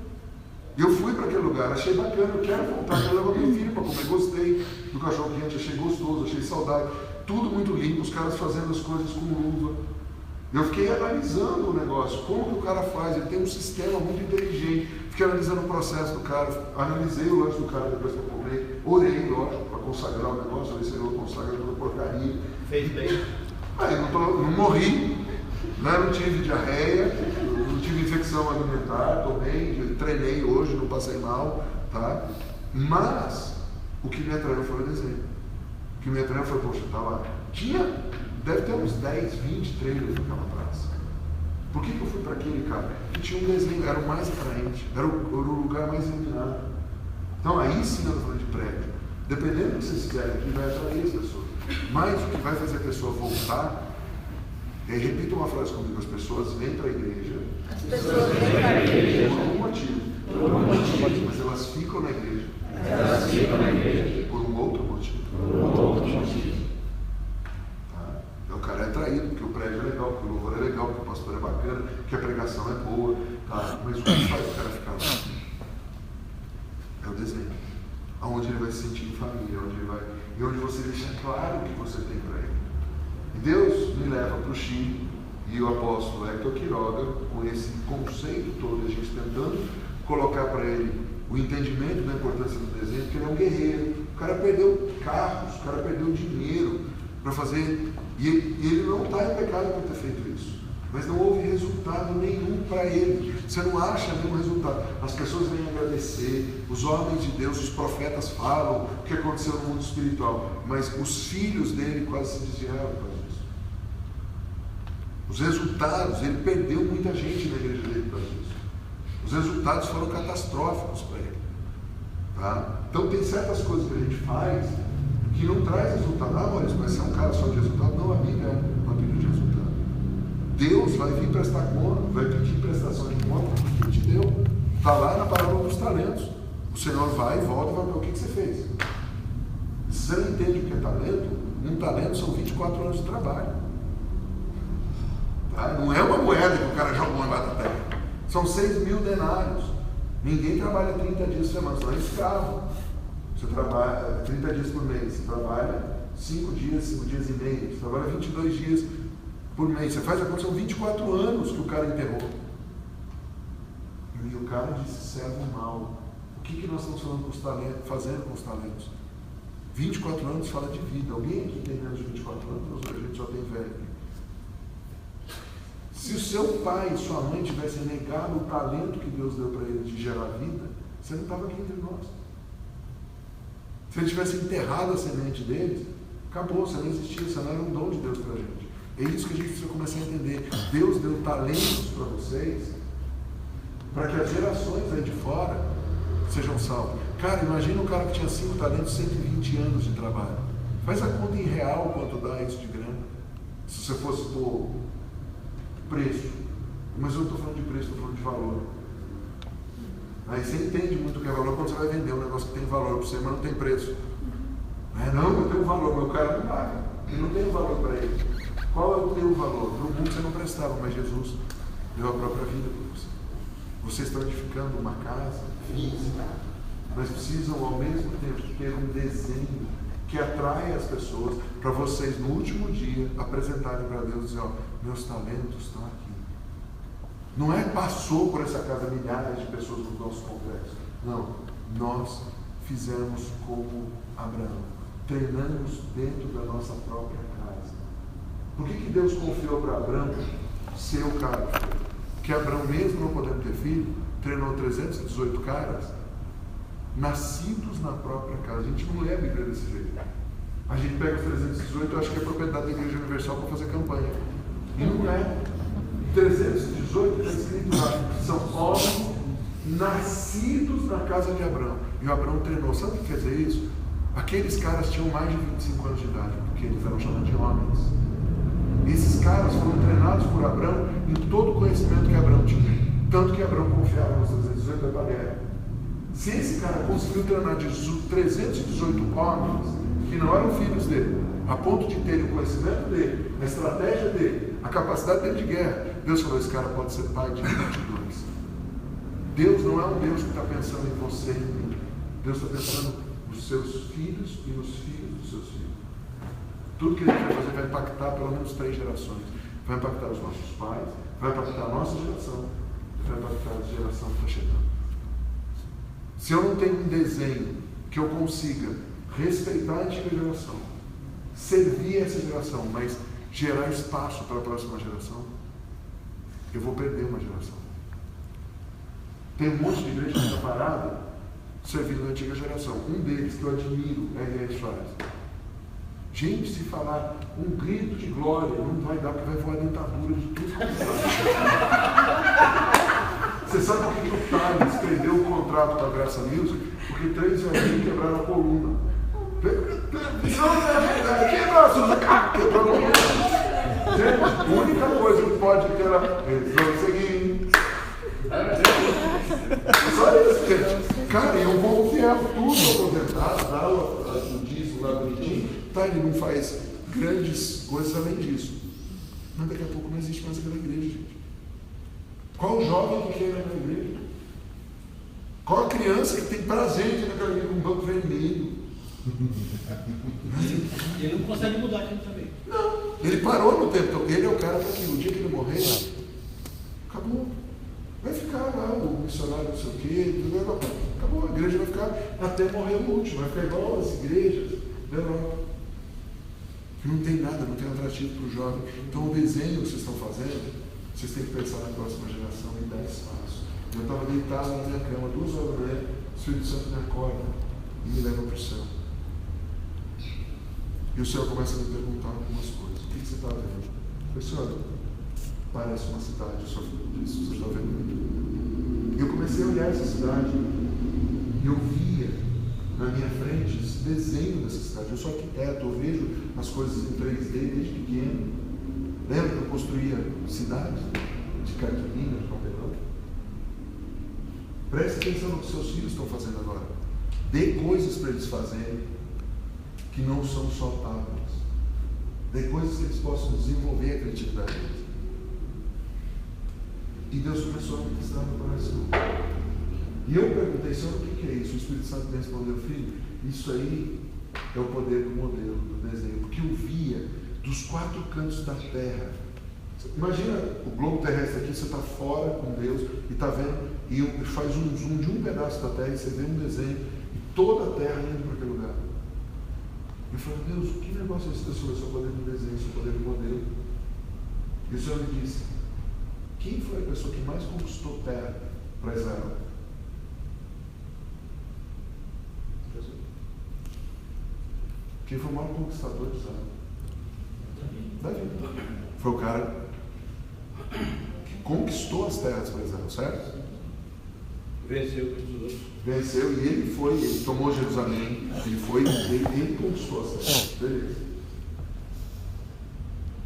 Speaker 1: Eu fui para aquele lugar, achei bacana, eu quero voltar, eu levo meu filho para comer, gostei do cachorro quente, achei gostoso, achei saudável. Tudo muito limpo, os caras fazendo as coisas com luva. Eu fiquei analisando o negócio, como que o cara faz, ele tem um sistema muito inteligente. Fiquei analisando o processo do cara, analisei o lanche do cara depois que eu comer, orei, lógico, para consagrar o negócio, falei, Senhor, consagra toda porcaria.
Speaker 2: Fez bem.
Speaker 1: Aí não morri, né? Não tive diarreia, não tive infecção alimentar, tô bem, treinei hoje, não passei mal, tá? Mas o que me atraiu foi o desenho. O que me atraiu foi, poxa, tá lá. Deve ter uns 10, 20 trailers naquela praça. Por que eu fui para aquele, cara? Que tinha um desenho, era o mais atraente, era o lugar mais iluminado. Então aí sim eu estou falando de prédio. Dependendo do que vocês fizerem aqui, vai atrair as pessoas. Mas o que vai fazer a pessoa voltar, repita uma frase comigo, as pessoas vêm para a igreja.
Speaker 7: As pessoas vêm para a igreja.
Speaker 1: Por algum motivo. Mas elas ficam na igreja. Por um outro motivo. Tá? O cara é atraído, porque o prédio é legal, porque o louvor é legal, porque o pastor é bacana, porque a pregação é boa. Tá? Mas o que faz o cara ficar lá? É o desenho. Aonde ele vai se sentir em família, e onde você deixa claro o que você tem para ele. E Deus me leva para o Chile, e o apóstolo Hector Quiroga, com esse conceito todo, a gente tentando colocar para ele o entendimento da importância do desenho, porque ele é um guerreiro. O cara perdeu carros, o cara perdeu dinheiro para fazer, e ele não está em pecado por ter feito isso. Mas não houve resultado nenhum para ele. Você não acha nenhum resultado. As pessoas vêm agradecer, os homens de Deus, os profetas falam o que aconteceu no mundo espiritual, mas os filhos dele quase se desviaram por causa disso. Os resultados, ele perdeu muita gente na igreja dele por causa disso. Os resultados foram catastróficos para ele. Tá? Então tem certas coisas que a gente faz que não traz resultado. Maurício, mas você é um cara só de resultado? Não, a Bíblia é uma Bíblia de resultado. Deus vai vir prestar conta, vai pedir prestação de conta porque Ele te deu. Está lá na parábola dos talentos. O Senhor vai e volta e vai ver o que você fez. Se você não entende o que é talento, um talento são 24 anos de trabalho. Tá? Não é uma moeda que o cara jogou embaixo da terra. São 6.000 denários. Ninguém trabalha 30 dias por semana, você não é escravo. Você trabalha 30 dias por mês, você trabalha 5 dias e meio, você trabalha 22 dias por mês. Você faz a conta, são 24 anos que o cara enterrou. E o cara disse, servo mal. O que nós estamos falando com os talentos, fazendo com os talentos? 24 anos fala de vida. Alguém aqui tem menos de 24 anos? A gente só tem velho. Se o seu pai e sua mãe tivessem negado o talento que Deus deu para ele de gerar vida, você não estava aqui entre nós. Se ele tivesse enterrado a semente deles, acabou, você não existia, você não era um dom de Deus para a gente. É isso que a gente precisa começar a entender. Deus deu talentos para vocês, para que as gerações aí de fora sejam salvas. Cara, imagina um cara que tinha 5 talentos, 120 anos de trabalho. Faz a conta em real quanto dá isso de grana. Se você fosse por preço. Mas eu não estou falando de preço, estou falando de valor. Aí você entende muito o que é valor quando você vai vender um negócio que tem valor para você, mas não tem preço. Não, eu tenho valor, meu cara não paga. Eu não tenho valor para ele. Qual é o teu valor? No mundo você não prestava, mas Jesus deu a própria vida para você. Vocês estão edificando uma casa física, mas precisam ao mesmo tempo ter um desenho que atrai as pessoas para vocês no último dia apresentarem para Deus e dizer, meus talentos estão aqui. Não é passou por essa casa milhares de pessoas no nosso congresso. Não, nós fizemos como Abraão. Treinamos dentro da nossa própria casa. Por que Deus confiou para Abraão ser o cara? Porque Abraão, mesmo não podendo ter filho, treinou 318 caras nascidos na própria casa. A gente não lê a Bíblia desse jeito. A gente pega os 318, eu acho que é propriedade da Igreja Universal para fazer campanha. E não é. 318 está escrito lá, são homens nascidos na casa de Abraão. E o Abraão treinou. Sabe o que quer dizer isso? Aqueles caras tinham mais de 25 anos de idade, porque eles eram chamados de homens. Esses caras foram treinados por Abraão em todo o conhecimento que Abraão tinha. Tanto que Abraão confiava nos 318 da guerra. Se esse cara conseguiu treinar 318 homens, que não eram filhos dele, a ponto de terem o conhecimento dele, a estratégia dele, a capacidade dele de guerra, Deus falou, esse cara pode ser pai de 22. Deus não é um Deus que está pensando em você e em mim. Deus está pensando nos seus filhos e nos filhos dos seus filhos. Tudo que a gente vai fazer vai impactar pelo menos 3 gerações. Vai impactar os nossos pais, vai impactar a nossa geração, vai impactar a geração que está chegando. Se eu não tenho um desenho que eu consiga respeitar a antiga geração, servir essa geração, mas gerar espaço para a próxima geração, eu vou perder uma geração. Tem um monte de igreja que está parada servindo na antiga geração. Um deles que eu admiro é R.R. Schwartz. Gente, se falar um grito de glória, não vai dar, porque vai voar a dentadura de tudo. Você sabe por que o Thales perdeu o contrato com a Graça Music? Porque 3 velhinhos quebraram a coluna. Quebrou a coluna. Gente, a única coisa que pode ter era seguinte. Só isso, gente. Cara, e o povo fiel, tudo aposentado, dá o dízimo lá bonitinho, tá? Ele não faz grandes coisas além disso. Mas daqui a pouco não existe mais aquela igreja, gente. Qual o jovem que quer ir naquela igreja? Qual a criança que tem prazer de ir naquela igreja com um banco vermelho?
Speaker 2: Ele não consegue mudar aquilo também.
Speaker 1: Não, ele parou no tempo. Ele é o cara para que o dia que ele morrer, acabou. Vai ficar lá o missionário não sei o quê, acabou, a igreja vai ficar até morrer o último, vai ficar igual as igrejas da Europa. Não tem nada, não tem atrativo para o jovem. Então o desenho que vocês estão fazendo, vocês têm que pensar na próxima geração e dar espaço. Eu estava deitado na minha cama, 2 horas da manhã, o Espírito Santo me acorda e me leva para o céu. E o Senhor começa a me perguntar algumas coisas. O que você está vendo? Eu falei, Senhor, parece uma cidade, eu só fico disso, você está vendo? E eu comecei a olhar essa cidade e eu via na minha frente esse desenho dessa cidade. Eu sou arquiteto, eu vejo as coisas em 3D desde pequeno. Lembra que eu construía cidades de cartolina, de papelão? Preste atenção no que seus filhos estão fazendo agora. Dê coisas para eles fazerem que não são só tábuas. Dê coisas que eles possam desenvolver a criatividade deles. E Deus começou a ministrar no coração. E eu perguntei, Senhor, o que é isso? O Espírito Santo me respondeu, filho, isso aí é o poder do modelo, do desenho. Porque eu via dos 4 cantos da terra. Imagina o globo terrestre aqui, você está fora com Deus e está vendo, e faz um zoom de um pedaço da terra e você vê um desenho e toda a terra indo para aquele lugar. Eu falei, Deus, que negócio é esse? Sobre o seu poder do desenho, o seu poder do modelo? E o Senhor me disse, quem foi a pessoa que mais conquistou terra para Israel? Quem foi o maior conquistador de Israel? Davi. Foi o cara que conquistou as terras para Israel, certo?
Speaker 2: Venceu todos os outros.
Speaker 1: Venceu e ele foi, ele tomou Jerusalém, ele conquistou as terras. Beleza.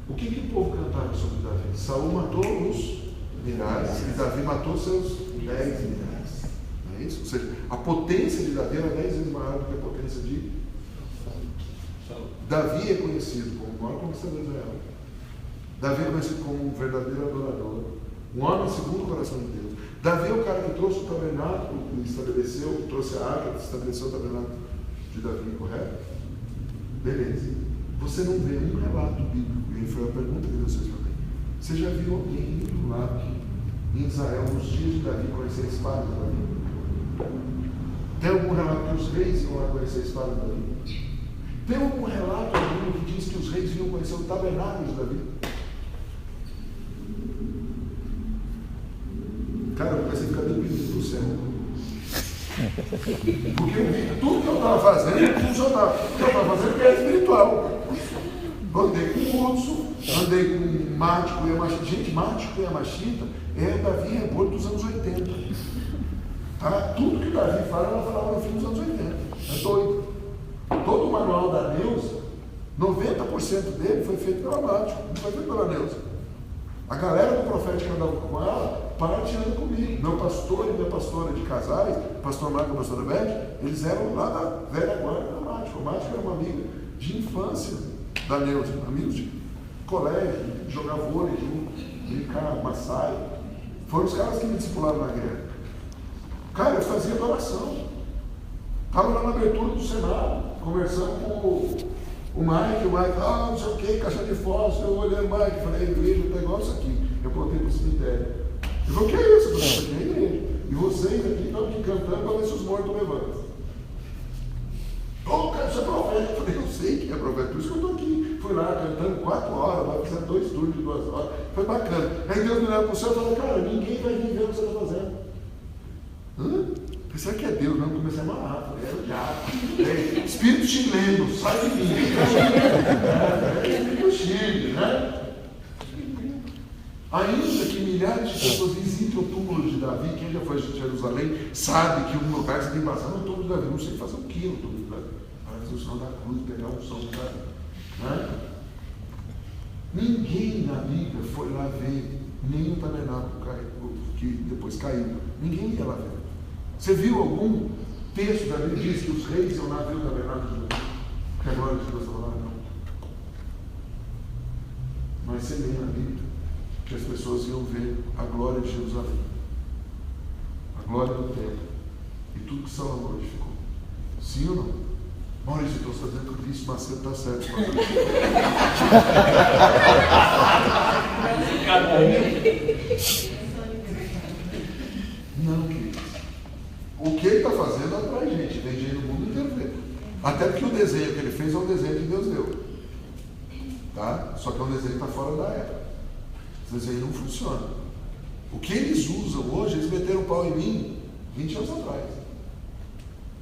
Speaker 1: O que o povo cantava sobre Davi? Saul matou os milhares e Davi matou seus 10 milhares. Não é isso? Ou seja, a potência de Davi era 10 vezes maior do que a potência de Saul. Davi é conhecido como o maior conquistador de Israel. Davi é conhecido como um verdadeiro adorador, um homem segundo o coração de Deus. Davi é o cara que trouxe o tabernáculo, que trouxe a arca, que estabeleceu o tabernáculo de Davi, correto? Beleza. Você não vê um relato bíblico, e foi a pergunta que Deus fez para mim. Você já viu alguém indo lá em Israel nos dias de Davi conhecer a espada de Davi? Tem algum relato que os reis iam lá conhecer a espada de Davi? Tem algum relato algum que diz que os reis vinham conhecer o tabernáculo de Davi? Cara, eu comecei a ficar deprimido do céu. Porque eu vi tudo que eu estava fazendo não funcionava. O que eu estava fazendo era espiritual. Andei com urso, andei com Mático e Amachita. Gente, Mático e Amachita é Davi Rebolo dos anos 80. Tá? Tudo que Davi fala, ela falava no fim dos anos 80. É doido. Todo o manual da Neuza, 90% dele foi feito pela Mático, não foi feito pela Neuza. A galera do profético que andava com ela, parateando comigo. Meu pastor e minha pastora de casais, pastor Marco e a pastora Beth, eles eram lá da velha guarda da Mático. A Mático era uma amiga de infância da Neuza, amigos de colégio, de jogar vôlei junto, brincar, massai. Foram os caras que me discipularam na guerra. Cara, eu fazia adoração. Estava lá na abertura do Senado, conversando com o Mike, não sei o que, caixa de fósforo. Eu olhei o Mike, falei, a igreja está igual isso aqui. Eu contei para o cemitério. Ele falou, o que é isso? Eu falei, isso aqui é a igreja. E vocês aqui estão aqui cantando para ver se os mortos levantam. Cara, isso é profeta. Eu falei, eu sei que é profeta, por isso que eu estou aqui. Fui lá cantando 4 horas, lá fazendo 2 turnos de 2 horas. Foi bacana. Aí Deus me leva para o céu e falou, cara, ninguém vai vir ver o que você está fazendo. Será que é Deus? Não, comecei a amarrar. É o diabo. Espírito chileno, sai de mim. Espírito chileno, né? Ainda que milhares de pessoas visitem o túmulo de Davi, quem já foi a Jerusalém sabe que um lugar você tem que passar no túmulo de Davi. Não sei fazer um quilo no túmulo de Davi. Para fazer o sinal da cruz, pegar o som de Davi. Né? Ninguém na Bíblia foi lá ver nem o tabernáculo que depois caiu. Ninguém ia lá ver. Você viu algum texto da Bíblia que diz que os reis iam lá ver o tabernáculo de Davi? Que a glória de Deus estava lá? Não. Mas você lê na Bíblia que as pessoas iam ver a glória de Jerusalém, a glória do templo e tudo que Salomão edificou. Sim ou não? Maurício, então você está dizendo que o Cristo Macedo está certo. Não, queridos. O que ele está fazendo atrai gente, vem gente no mundo inteiro ver. Até porque o desenho que ele fez é um desenho que Deus deu. Tá? Só que é um desenho que está fora da época. Esse desenho não funciona. O que eles usam hoje, eles meteram o pau em mim 20 anos atrás.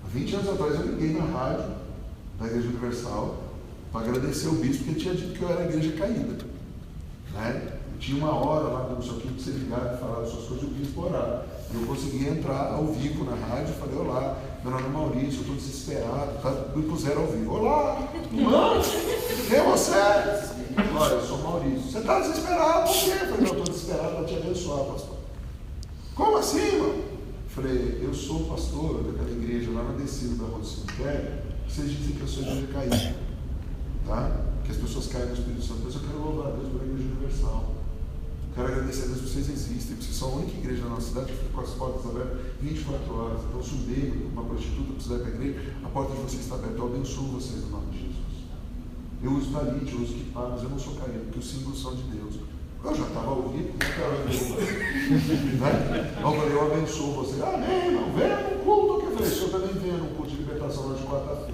Speaker 1: Há 20 anos atrás eu liguei na rádio da Igreja Universal para agradecer o bispo, porque ele tinha dito que eu era a igreja caída. Né? Tinha uma hora lá, não sei o que, para você ligar e falar as suas coisas, o bispo orar. E eu consegui entrar ao vivo na rádio e falei: olá, meu nome é Maurício, eu estou desesperado. Tá? Me puseram ao vivo: olá, irmão, quem é você? Olha, eu sou Maurício. Você está desesperado? Por quê? Eu falei: não, eu estou desesperado para te abençoar, pastor. Como assim, irmão? Falei: eu sou pastor daquela igreja lá na descida da rua do cemitério. Vocês dizem que eu sou igreja caída, tá? Que as pessoas caem no Espírito Santo. Mas eu quero louvar a Deus pela Igreja Universal. Quero agradecer a Deus que vocês existem. Vocês são a única igreja na nossa cidade que fica com as portas abertas 24 horas. Então, se um bêbado, uma prostituta precisar ir para a igreja, a porta de vocês está aberta. Eu abençoo vocês no nome de Jesus. Eu uso talite, eu uso kippah, mas eu não sou caído, porque os símbolos são de Deus. Eu já estava ouvindo, como é que eu falei: eu abençoo vocês. Amém, irmão, venha no culto. Eu falei: o senhor também venha no culto de libertação lá de quarta-feira.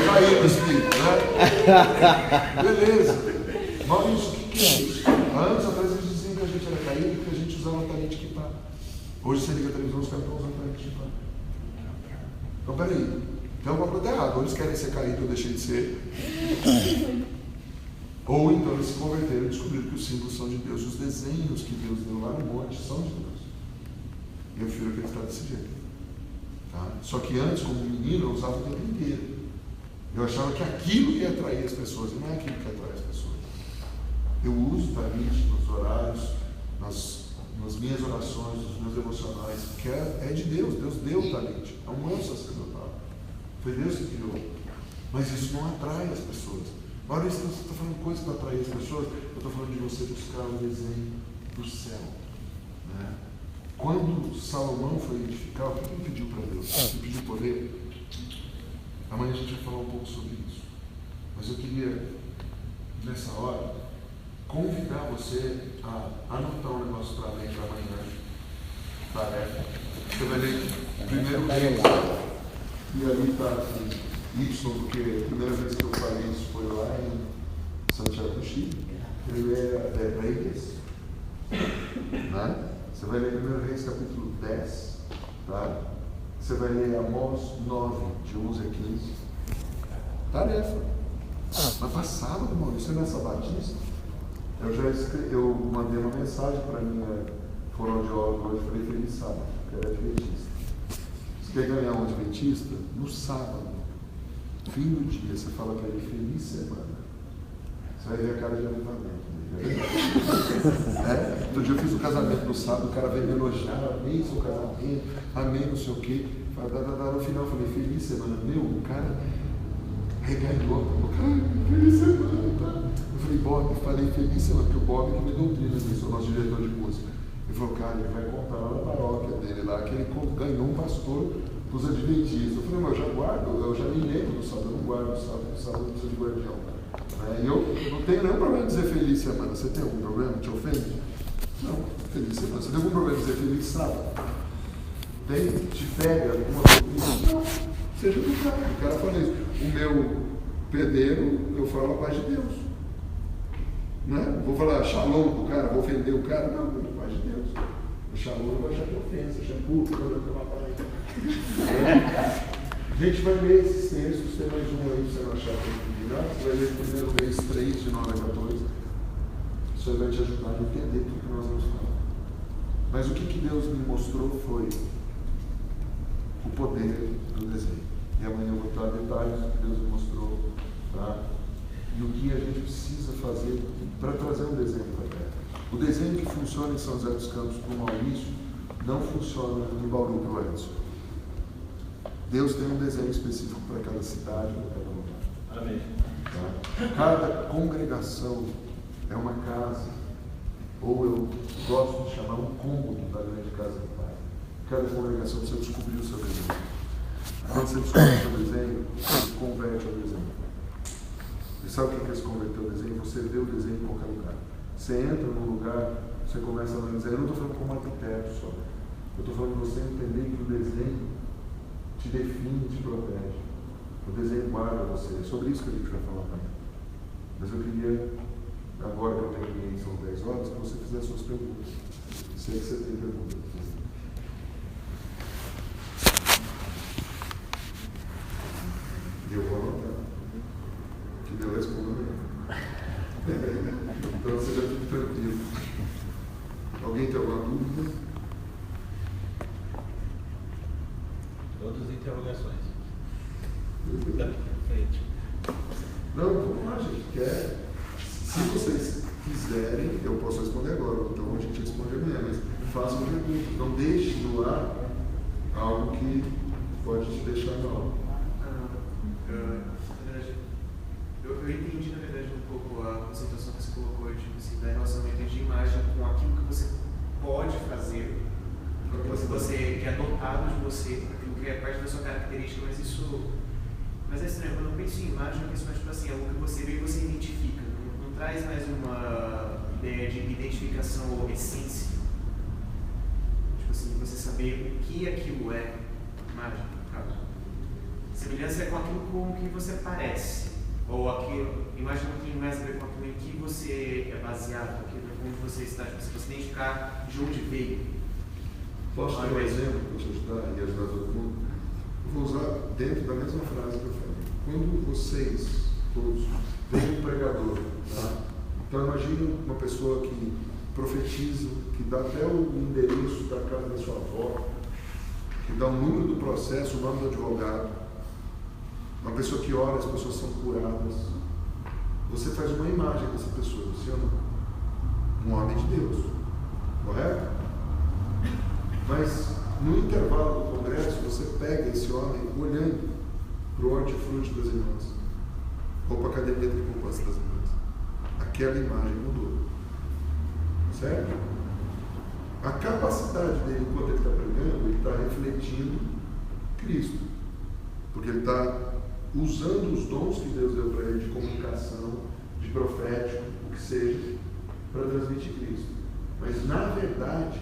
Speaker 1: Caí no Espírito, né? Beleza. Maurício, o que é isso? Há anos atrás eles diziam que a gente era caído e que a gente usava talite kippah. Hoje você liga a televisão, os caras estão usando talite kippah. Então, peraí. Tem alguma coisa errada. Ou eles querem ser caídos, eu deixei de ser. Ou então eles se converteram e descobriram que os símbolos são de Deus. Os desenhos que Deus deu lá no monte são de Deus. E eu prefiro acreditar desse jeito. Tá? Só que antes, como menino, eu usava o tempo inteiro. Eu achava que aquilo ia atrair as pessoas. E não é aquilo que atrai as pessoas. Eu uso talite nos horários, nas minhas orações, nos meus devocionais, porque é de Deus. Deus deu o talite. É um anjo sacerdotal. Foi Deus que criou. Mas isso não atrai as pessoas. Agora, você está falando coisa para atrair as pessoas. Eu estou falando de você buscar o desenho do céu. Né? Quando Salomão foi edificar, o que ele pediu para Deus? Ele pediu poder. Amanhã a gente vai falar um pouco sobre isso. Mas eu queria, nessa hora, convidar você a anotar um negócio para ler para amanhã. Tarefa. Você vai ler primeiro Reis. E ali está assim, Y, porque a primeira vez que eu falei isso foi lá em Santiago do Chile. Primeira Reis. Né? Você vai ler 1 Reis capítulo 10. Tá? Você vai ler Amós 9, de 11 a 15. Tarefa. Mas passava, Maurício, nessa batista. Eu mandei uma mensagem para minha fonoaudióloga hoje, falei: feliz sábado, que era adventista. Você quer ganhar um adventista? No sábado, fim do dia, você fala para ele: feliz semana. Você vai ver a cara de avivamento. Outro dia eu fiz o casamento no sábado, o cara veio me elogiar: amei seu casamento, amei não sei o quê. No final eu falei: feliz semana. Meu, o cara regalhou, feliz semana. Tá? Eu falei: Bob, falei feliz semana, porque o Bob que me doutrina nisso, o nosso diretor de música. Ele falou: cara, ele vai contar lá na paróquia dele, lá que ele ganhou um pastor dos adventistas. Eu falei: mas eu já guardo, eu já me lembro do sábado, eu não guardo o sábado não precisa de guardião. E eu não tenho nenhum problema em dizer feliz semana. Você tem algum problema? Te ofende? Não, feliz semana. Você tem algum problema em dizer feliz sábado? Tem? Te pega alguma coisa? Não, seja educado. O cara fala isso. O meu pedreiro, eu falo a paz de Deus. Né? Vou falar shalom pro cara, vou ofender o cara? Não, a paz de Deus. chamou, não vai achar que é ofensa, shampoo, a gente vai ler esses textos, tem mais um aí para você não achar que é combinado. Você vai ler primeiro vez 3, de 9 a 14. Isso aí vai te ajudar a entender tudo que nós vamos falar. Mas o que Deus me mostrou foi o poder do desenho. E amanhã eu vou dar detalhes do que Deus me mostrou, tá? E o que a gente precisa fazer para trazer um desenho para a terra. O desenho que funciona em São José dos Campos para o Maurício não funciona em Bauru para o Edson. Deus tem um desenho específico para cada cidade, para cada lugar.
Speaker 2: Amém.
Speaker 1: Tá? Cada congregação é uma casa, ou eu gosto de chamar um cômodo da grande casa do Pai. Cada congregação você descobriu o seu desenho. Quando você descobre o seu desenho, você se converte ao desenho. E sabe o que é se converter ao desenho? Você vê o desenho em qualquer lugar. Você entra num lugar, você começa a analisar. Eu não estou falando como arquiteto só. Eu estou falando de você entender que o desenho te define, te protege. O desenho guarda você. É sobre isso que a gente vai falar amanhã. Mas eu queria, agora que eu terminei, são 10 horas, que você fizesse suas perguntas. Sei que você tem perguntas. E eu vou anotar. Que Deus responda mesmo. Então você já fica tranquilo. Alguém tem alguma dúvida?
Speaker 2: Todas as interrogações.
Speaker 1: Não, vamos lá, gente. Quer? Se vocês quiserem, eu posso responder agora. Então a gente responde amanhã. Mas façam perguntas. Não deixe no ar algo que pode te deixar mal.
Speaker 8: Eu entendi, na verdade, um pouco a concentração que você colocou, tipo assim, da relacionamento de imagem com aquilo que você pode fazer, que é adotado de você, aquilo que é parte da sua característica, mas é estranho, quando eu penso em imagem, eu penso mais, tipo assim, algo que você vê e você identifica, não traz mais uma ideia de identificação ou essência, tipo assim, você saber o que aquilo é, imagem, no caso. Semelhança é com aquilo com que você parece. Ou aquilo, imagina um pouquinho mais a ver com aquilo em que você é baseado, aquilo onde você está, se você identificar de onde veio.
Speaker 1: Posso dar um exemplo para te ajudar e ajudar todo mundo? Eu vou usar dentro da mesma frase que eu falei. Quando vocês, todos, têm um pregador, tá? Então imagine uma pessoa que profetiza, que dá até o endereço da casa da sua avó, que dá o número do processo, o nome do advogado. Uma pessoa que ora, as pessoas são curadas. Você faz uma imagem dessa pessoa, você é um homem de Deus, correto? Mas no intervalo do congresso, você pega esse homem olhando para o hortifruti das irmãs, ou para a academia de poupança das irmãs. Aquela imagem mudou, certo? A capacidade dele, enquanto ele está pregando, ele está refletindo Cristo, porque ele está usando os dons que Deus deu para ele de comunicação, de profético, o que seja, para transmitir Cristo. Mas, na verdade,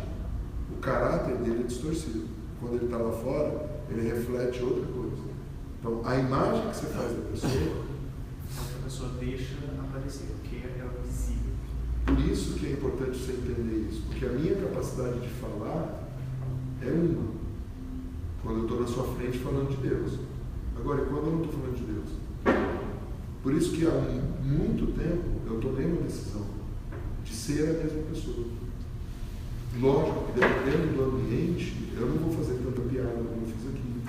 Speaker 1: o caráter dele é distorcido. Quando ele está lá fora, ele reflete outra coisa. Então, a imagem que você faz da pessoa,
Speaker 8: a pessoa deixa aparecer, porque é visível.
Speaker 1: por isso que é importante você entender isso, porque a minha capacidade de falar é uma, quando eu estou na sua frente falando de Deus. Agora, quando eu não estou falando de Deus? Por isso que há muito tempo eu tomei uma decisão de ser a mesma pessoa. Lógico que dependendo do ambiente, eu não vou fazer tanta piada como eu fiz aqui.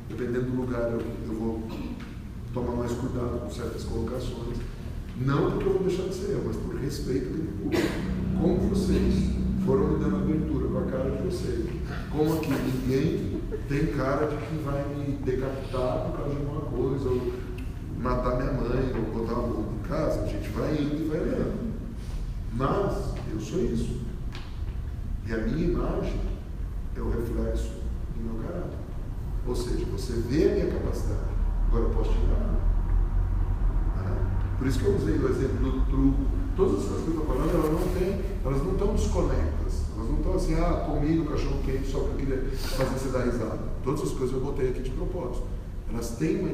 Speaker 1: Dependendo do lugar, eu vou tomar mais cuidado com certas colocações. Não porque eu vou deixar de ser eu, mas por respeito àquele público. Como vocês foram me dando abertura com a cara de vocês. Como aqui ninguém tem cara de que vai me decapitar por causa de alguma coisa, ou matar minha mãe, ou botar uma bomba em casa. A gente vai indo e vai lendo. Mas eu sou isso. E a minha imagem é o reflexo do meu caráter. Ou seja, você vê a minha capacidade, agora eu posso te enganar. Por isso que eu usei o exemplo do truco. Todas as coisas que eu estou falando, elas não estão desconectas. Elas não estão assim, comi no cachorro quente só porque eu queria fazer você dar risada. Todas as coisas eu botei aqui de propósito. Elas têm uma